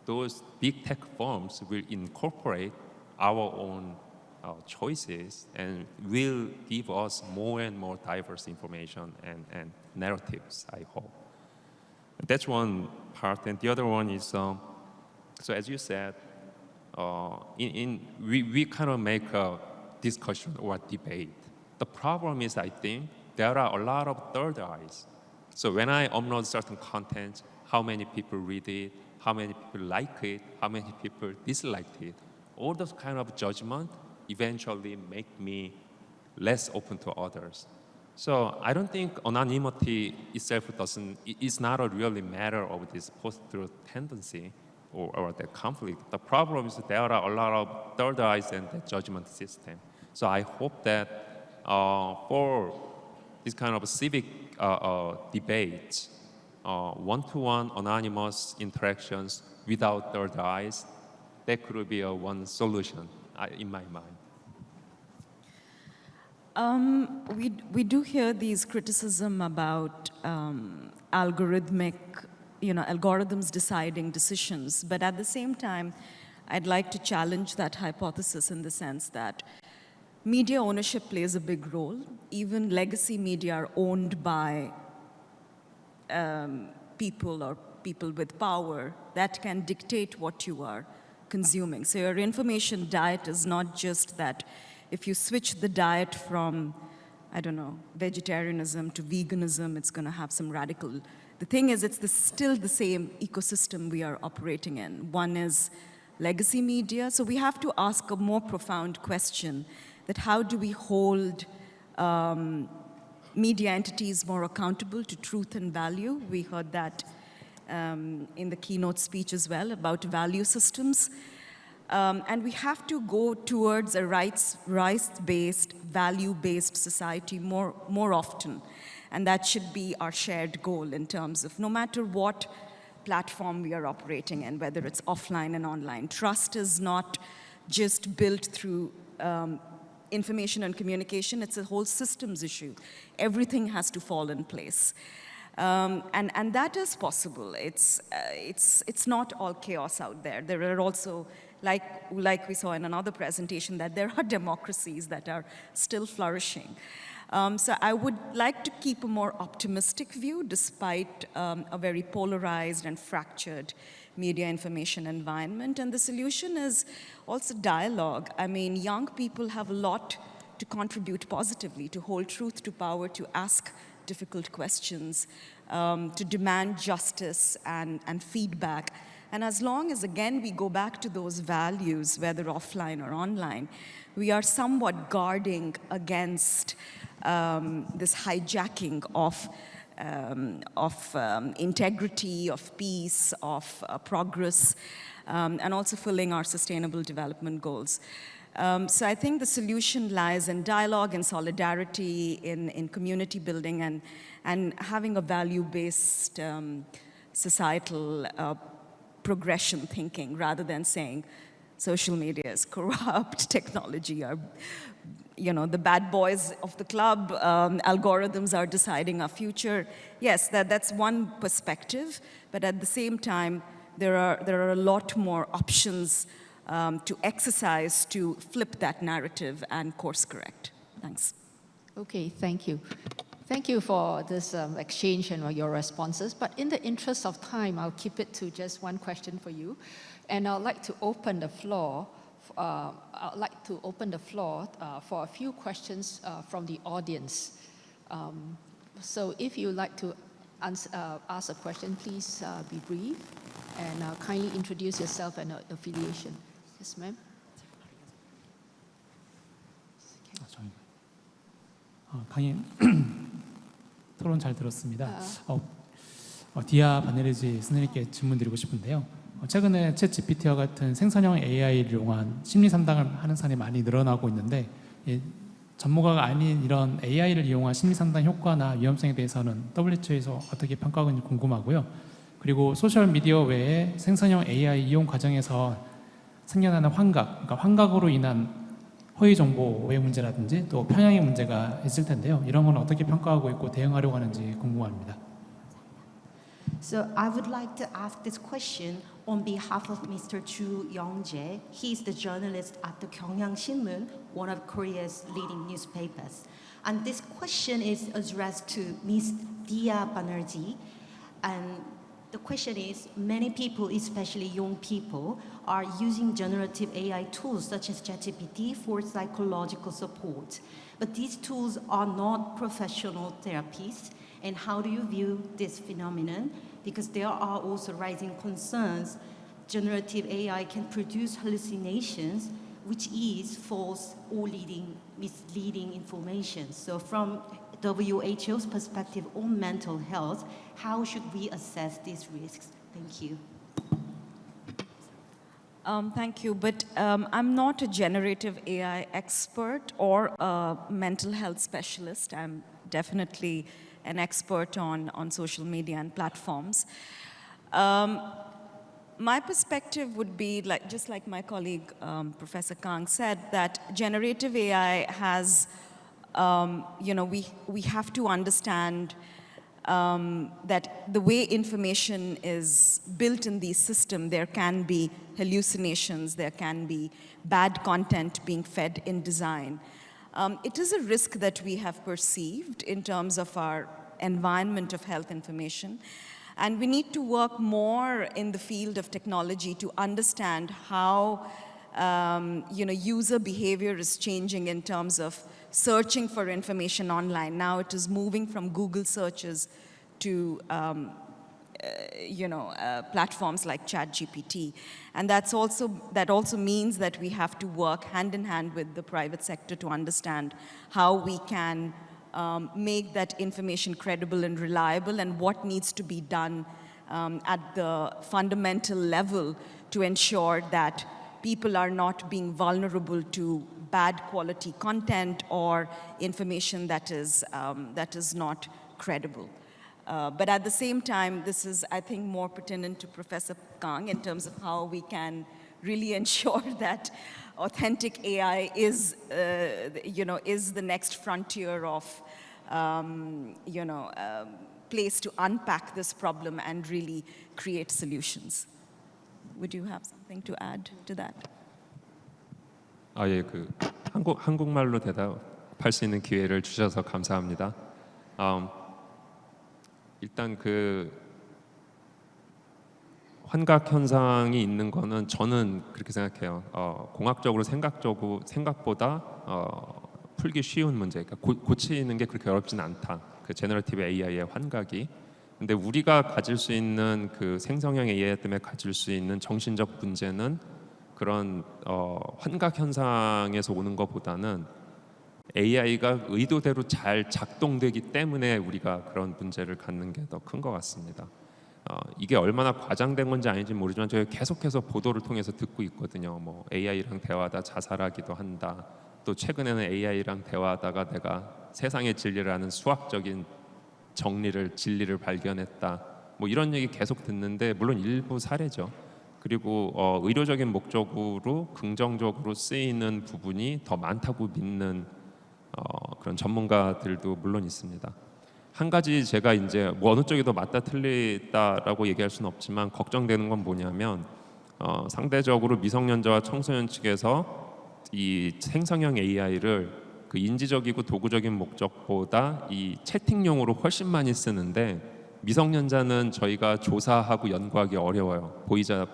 those big tech firms will incorporate our own choices and will give us more and more diverse information and narratives, I hope. That's one part. And the other one is, so as you said, we kind of make a discussion or debate. The problem is, I think, there are a lot of third eyes. So when I upload certain content, how many people read it, how many people like it, how many people disliked it, all those kind of judgment eventually make me less open to others. So I don't think anonymity itself is not a really matter of this post-truth tendency or the conflict. The problem is there are a lot of third eyes and the judgment system. So I hope that for this kind of civic debates, one-to-one anonymous interactions without third eyes, that could be one solution in my mind. We do hear these criticism about algorithms deciding decisions, but at the same time, I'd like to challenge that hypothesis in the sense that media ownership plays a big role. Even legacy media are owned by people with power that can dictate what you are consuming. So your information diet is not just that if you switch the diet from, I don't know, vegetarianism to veganism, it's going to have some radical. The thing is, it's still the same ecosystem we are operating in. One is legacy media. So we have to ask a more profound question, that how do we hold media entities more accountable to truth and value? We heard that in the keynote speech as well about value systems. And we have to go towards a rights-based, value-based society more often. And that should be our shared goal in terms of no matter what platform we are operating in, whether it's offline and online. Trust is not just built through information and communication, it's a whole systems issue. Everything has to fall in place. And that is possible. It's not all chaos out there. There are also, like we saw in another presentation, that there are democracies that are still flourishing. So I would like to keep a more optimistic view despite a very polarized and fractured media information environment. And the solution is also dialogue. I mean, young people have a lot to contribute positively, to hold truth to power, to ask difficult questions, to demand justice and feedback. And as long as, again, we go back to those values, whether offline or online, we are somewhat guarding against this hijacking of integrity, of peace, of progress, and also fulfilling our sustainable development goals. So I think the solution lies in dialogue and solidarity, in community building, and having a value-based societal progression thinking, rather than saying social media is corrupt, technology are, the bad boys of the club, algorithms are deciding our future. Yes, that's one perspective, but at the same time, there are a lot more options to exercise to flip that narrative and course correct. Thanks. Okay, thank you. Thank you for this exchange and your responses. But in the interest of time, I'll keep it to just one question for you. And I'd like to open the floor. For a few questions from the audience. So if you'd like to ask a question, please be brief and kindly introduce yourself and affiliation. Yes, ma'am. 강의 토론 잘 들었습니다. 디아 바네르지 선생님께 질문 드리고 싶은데요. 최근에 챗 GPT와 같은 생성형 AI를 이용한 심리 상담을 하는 사람이 많이 늘어나고 있는데, 전문가가 아닌 이런 AI를 이용한 심리 상담 효과나 위험성에 대해서는 WHO에서 어떻게 평가하고 있는지 궁금하고요. 그리고 소셜 미디어 외에 생성형 AI 이용 과정에서 생겨나는 환각, 그러니까 환각으로 인한 허위 정보의 문제라든지 또 편향의 문제가 있을 텐데요. 이런 건 어떻게 평가하고 있고 대응하려고 하는지 궁금합니다. So I would like to ask this question on behalf of Mr. Chu Young-jae. He's the journalist at the Gyeongyang-Shinmun, one of Korea's leading newspapers. And this question is addressed to Ms. Dia Banerjee. And the question is, many people, especially young people, are using generative AI tools such as ChatGPT for psychological support. But these tools are not professional therapies. And how do you view this phenomenon? Because there are also rising concerns. Generative AI can produce hallucinations, which is false or misleading information. So from WHO's perspective on mental health, how should we assess these risks? Thank you. Thank you, but I'm not a generative AI expert or a mental health specialist. I'm definitely an expert on social media and platforms. My perspective would be, just like my colleague, Professor Kang said, that generative AI has, we have to understand that the way information is built in these systems, there can be hallucinations, there can be bad content being fed in design. It is a risk that we have perceived in terms of our environment of health information. And we need to work more in the field of technology to understand how user behavior is changing in terms of searching for information online. Now it is moving from Google searches to platforms like ChatGPT. And that also means that we have to work hand in hand with the private sector to understand how we can make that information credible and reliable, and what needs to be done at the fundamental level to ensure that people are not being vulnerable to bad quality content or information that is not credible. But at the same time, this is, I think, more pertinent to Professor Kang in terms of how we can really ensure that authentic AI is the next frontier of, place to unpack this problem and really create solutions. Would you have something to add to that? 예, 한국말로 대답할 수 있는 기회를 주셔서 감사합니다. 일단 환각 현상이 있는 거는 저는 그렇게 생각해요. 공학적으로 생각보다 풀기 쉬운 문제, 그러니까 고치는 게 그렇게 어렵진 않다. 그 제너러티브 AI의 환각이. 근데 우리가 가질 수 있는 그 생성형 AI 때문에 가질 수 있는 정신적 문제는 그런 환각 현상에서 오는 것보다는 AI가 의도대로 잘 작동되기 때문에 우리가 그런 문제를 갖는 게 더 큰 것 같습니다. 이게 얼마나 과장된 건지 아닌지 모르지만 저희 계속해서 보도를 통해서 듣고 있거든요. 뭐 AI랑 대화하다 자살하기도 한다. 또 최근에는 AI랑 대화하다가 내가 세상의 진리를 아는 수학적인 진리를 발견했다. 뭐 이런 얘기 계속 듣는데 물론 일부 사례죠. 그리고 의료적인 목적으로 긍정적으로 쓰이는 부분이 더 많다고 믿는 그런 전문가들도 물론 있습니다. 한 가지 제가 이제 뭐 어느 쪽이 더 맞다 틀리다라고 얘기할 수는 없지만 걱정되는 건 뭐냐면 상대적으로 미성년자와 청소년 측에서 이 생성형 AI를 그 인지적이고 도구적인 목적보다 이 채팅용으로 훨씬 많이 쓰는데 미성년자는 저희가 조사하고 연구하기 어려워요.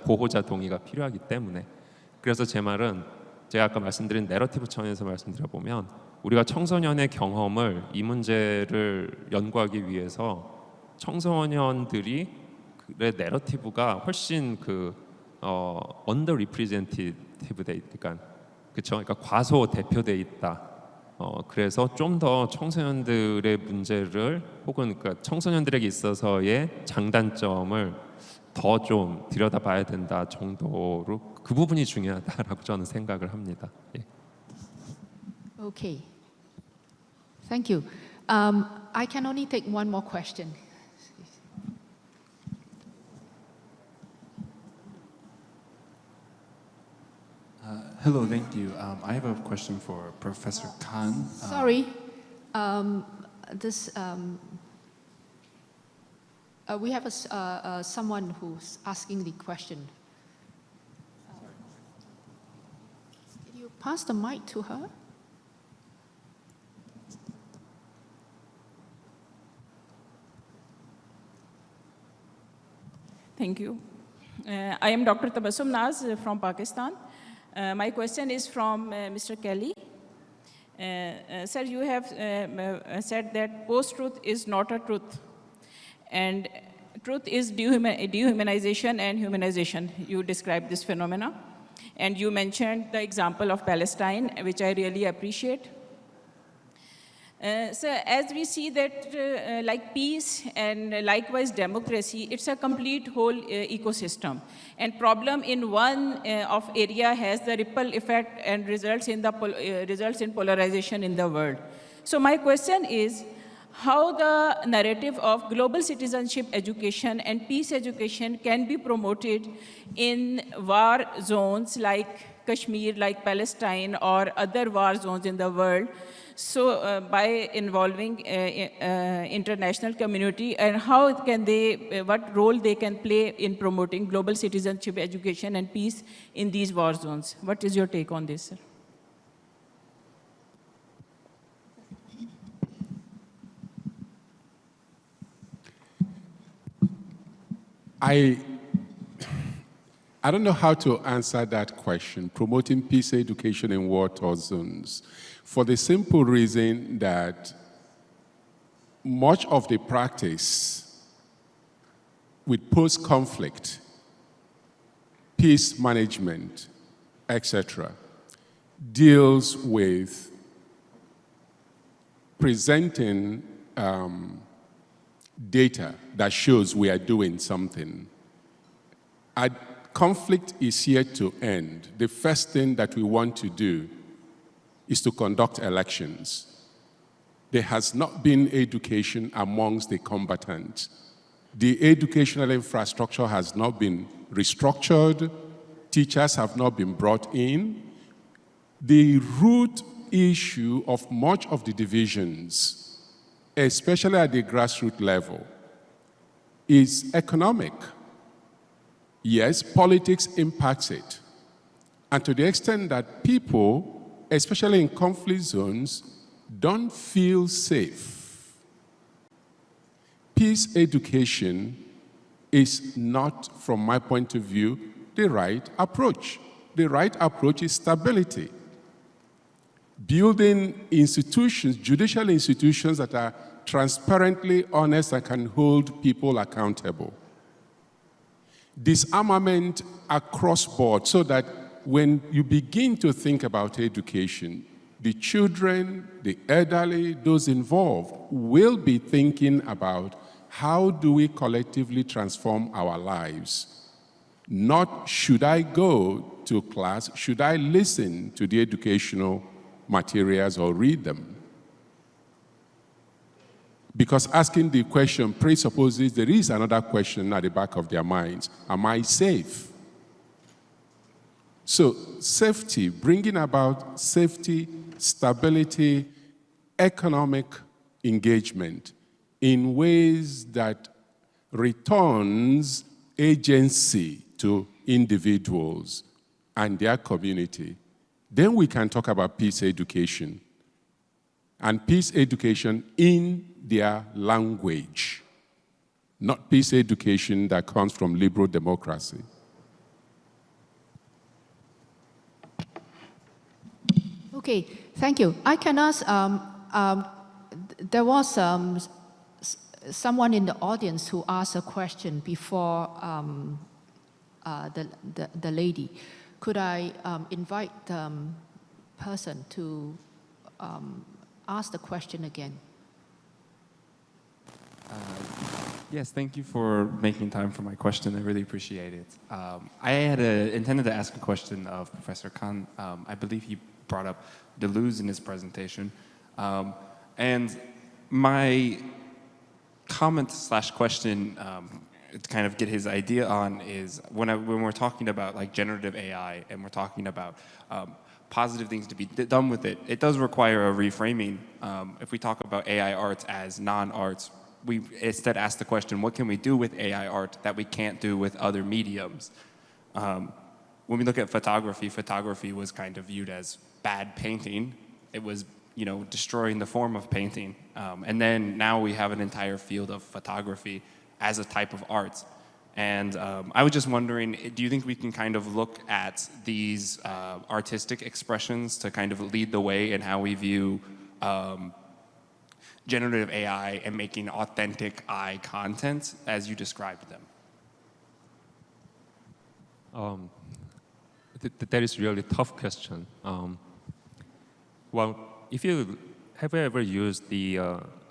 보호자 동의가 필요하기 때문에. 그래서 제 말은 제가 아까 말씀드린 내러티브 차원에서 말씀드려보면 우리가 청소년의 경험을 이 문제를 연구하기 위해서 청소년들이 그 내러티브가 훨씬 underrepresented 돼 있다. 그러니까 과소 대표돼 있다. 그래서 좀 더 청소년들의 문제를 혹은 그러니까 청소년들에게 있어서의 장단점을 더 좀 들여다봐야 된다 정도로 그 부분이 중요하다라고 저는 생각을 합니다. 예. Okay. Thank you. I can only take one more question. Hello, thank you. I have a question for Professor Khan. Sorry, we have someone who's asking the question pass the mic to her? Thank you. I am Dr. Tabassum Naz from Pakistan. My question is from Mr. Kelly. Sir, you have said that post-truth is not a truth. And truth is dehumanization and humanization. You described this phenomena. And you mentioned the example of Palestine, which I really appreciate. So as we see that like peace and likewise democracy, it's a complete whole ecosystem. And problem in one of area has the ripple effect and results in polarization in the world. So my question is, how the narrative of global citizenship education and peace education can be promoted in war zones like Kashmir, like Palestine, or other war zones in the world, so by involving international community, and how can they, what role they can play in promoting global citizenship education and peace in these war zones? What is your take on this, sir? I don't know how to answer that question, promoting peace education in war-torn zones, for the simple reason that much of the practice with post-conflict, peace management, etc., deals with presenting data that shows we are doing something. Conflict is yet to end. The first thing that we want to do is to conduct elections. There has not been education amongst the combatants. The educational infrastructure has not been restructured. Teachers have not been brought in. The root issue of much of the divisions, especially at the grassroots level, is economic. Yes, politics impacts it. And to the extent that people, especially in conflict zones, don't feel safe. Peace education is not, from my point of view, the right approach. The right approach is stability. Building institutions, judicial institutions that are transparently honest and can hold people accountable. Disarmament across board, so that when you begin to think about education, the children, the elderly, those involved will be thinking about how do we collectively transform our lives. Not should I go to class, should I listen to the educational materials or read them? Because asking the question presupposes there is another question at the back of their minds. Am I safe? So safety, bringing about safety, stability, economic engagement in ways that returns agency to individuals and their community, then we can talk about peace education. And peace education in their language, not peace education that comes from liberal democracy. Okay, thank you. I can ask, there was someone in the audience who asked a question before the lady. Could I invite the person to ask the question again? Yes, thank you for making time for my question. I really appreciate it. I had intended to ask a question of Professor Khan. I believe he brought up Deleuze in his presentation. And my comment / question to kind of get his idea on is when we're talking about like generative AI and we're talking about positive things to be done with it, it does require a reframing. If we talk about AI arts as non-arts, we instead ask the question, what can we do with AI art that we can't do with other mediums? When we look at photography, photography was kind of viewed as bad painting. It was, destroying the form of painting. And then now we have an entire field of photography as a type of art. And I was just wondering, do you think we can kind of look at these artistic expressions to kind of lead the way in how we view generative AI and making authentic eye content as you described them? That is really a tough question. Well, if you have ever used the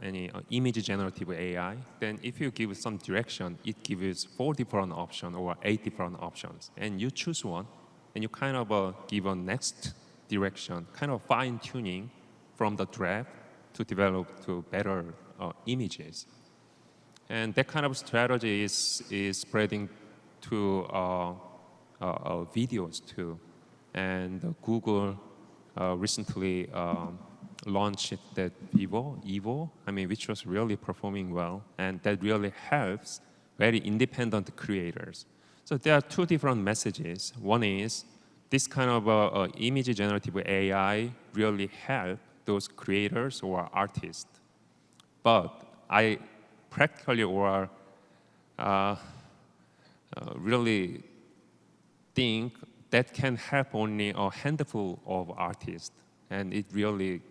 any image generative AI, then if you give it some direction, it gives 4 different options or 8 different options, and you choose one, and you kind of give a next direction, kind of fine tuning from the draft to develop to better images, and that kind of strategy is spreading to videos too, and Google recently launched that Evo, which was really performing well, and that really helps very independent creators. So there are 2 different messages. One is this kind of image generative AI really help those creators or artists, but I practically or really think that can help only a handful of artists, and it really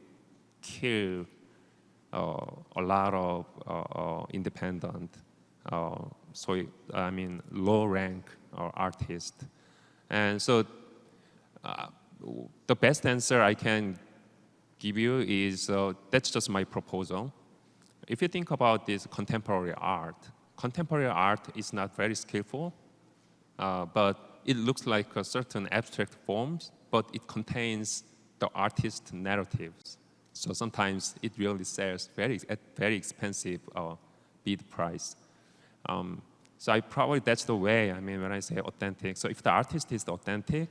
kill a lot of independent, low rank artists. And so the best answer I can give you is that's just my proposal. If you think about this contemporary art is not very skillful, but it looks like a certain abstract forms, but it contains the artist's narratives. So sometimes it really sells at very expensive bid price. So that's the way, when I say authentic. So if the artist is authentic,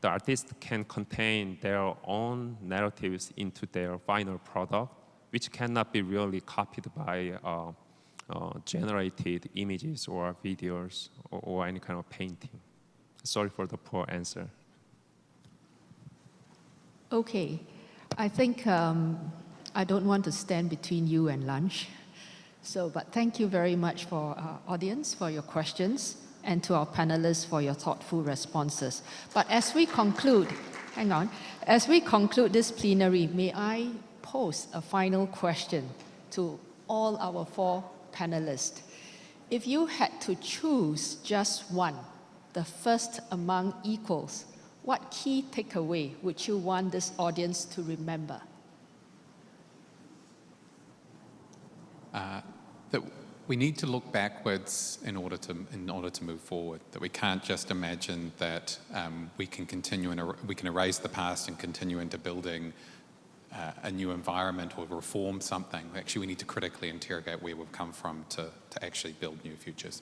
the artist can contain their own narratives into their final product, which cannot be really copied by generated images or videos or any kind of painting. Sorry for the poor answer. Okay, I think I don't want to stand between you and lunch. But thank you very much for our audience, for your questions, and to our panelists for your thoughtful responses. But as we conclude, as we conclude this plenary, may I pose a final question to all our 4 panelists. If you had to choose just one, the first among equals, what key takeaway would you want this audience to remember? That we need to look backwards in order to move forward. That we can't just imagine that we can erase the past and continue into building a new environment or reform something. Actually, we need to critically interrogate where we've come from to actually build new futures.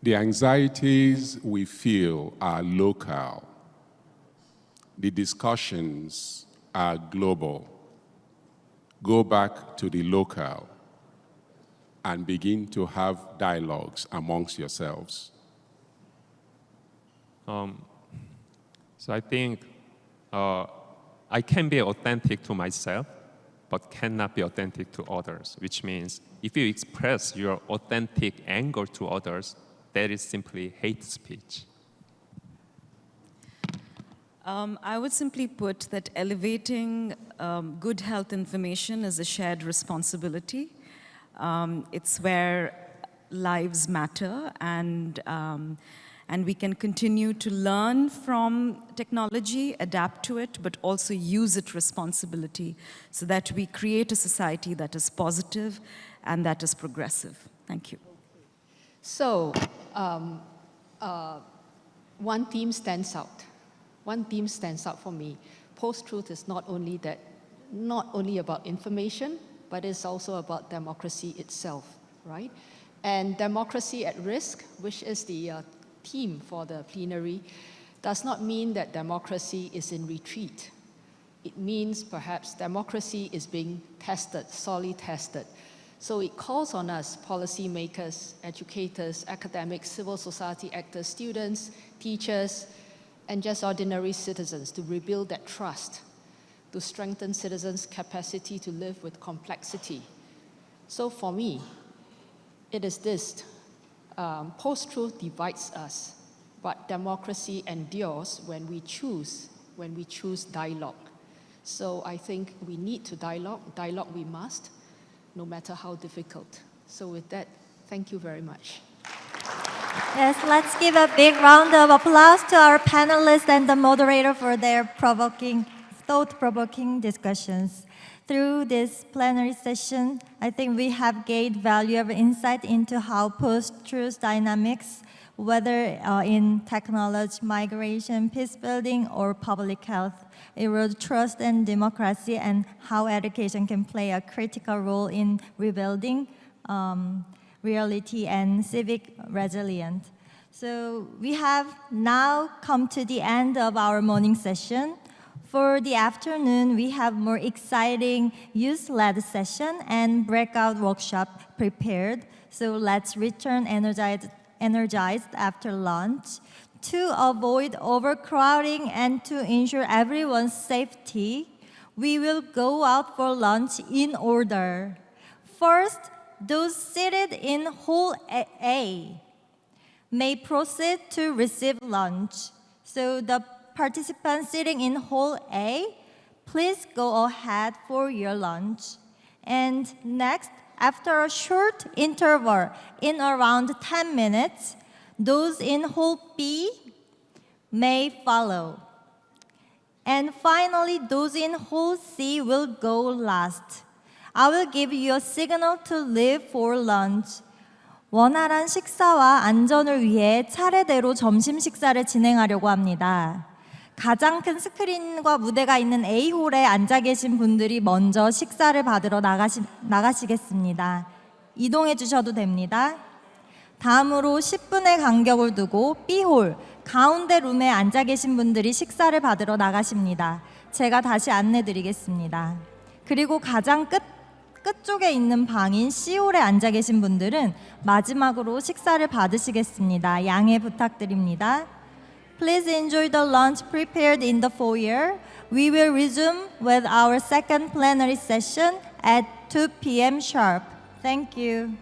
The anxieties we feel are local. The discussions are global. Go back to the local and begin to have dialogues amongst yourselves. So I think I can be authentic to myself, but cannot be authentic to others, which means if you express your authentic anger to others, that is simply hate speech. I would simply put that elevating good health information is a shared responsibility. It's where lives matter, and we can continue to learn from technology, adapt to it, but also use it responsibly so that we create a society that is positive and that is progressive. Thank you. So, one theme stands out. One theme stands out for me. Post-truth is not only about information, but it's also about democracy itself, right? And democracy at risk, which is the theme for the plenary, does not mean that democracy is in retreat. It means perhaps democracy is being tested, sorely tested. So it calls on us, policymakers, educators, academics, civil society actors, students, teachers, and just ordinary citizens to rebuild that trust, to strengthen citizens' capacity to live with complexity. So for me, it is this, post-truth divides us, but democracy endures when we choose dialogue. So I think we need to dialogue we must, no matter how difficult. So with that, thank you very much. Yes, let's give a big round of applause to our panelists and the moderator for their thought-provoking discussions. Through this plenary session, I think we have gained valuable insight into how post-truth dynamics, whether in technology, migration, peace building, or public health, erode trust and democracy, and how education can play a critical role in rebuilding reality and civic resilience. So we have now come to the end of our morning session. For the afternoon, we have more exciting youth-led session and breakout workshop prepared. So let's return energized after lunch. To avoid overcrowding and to ensure everyone's safety, we will go out for lunch in order. First, those seated in Hall A may proceed to receive lunch. So the participants sitting in Hall A, please go ahead for your lunch. And next, after a short interval in around 10 minutes, those in Hall B may follow. And finally, those in Hall C will go last. I will give you a signal to leave for lunch. 원활한 식사와 안전을 위해 차례대로 점심 식사를 진행하려고 합니다. 가장 큰 스크린과 무대가 있는 A홀에 앉아 계신 분들이 먼저 식사를 받으러 나가시겠습니다. 이동해 주셔도 됩니다. 다음으로 10분의 간격을 두고 B홀, 가운데 룸에 앉아 계신 분들이 식사를 받으러 나가십니다. 제가 다시 안내 드리겠습니다. 그리고 가장 끝쪽에 있는 방인 C홀에 앉아 계신 분들은 마지막으로 식사를 받으시겠습니다. 양해 부탁드립니다. Please enjoy the lunch prepared in the foyer. We will resume with our second plenary session at 2 p.m. sharp. Thank you.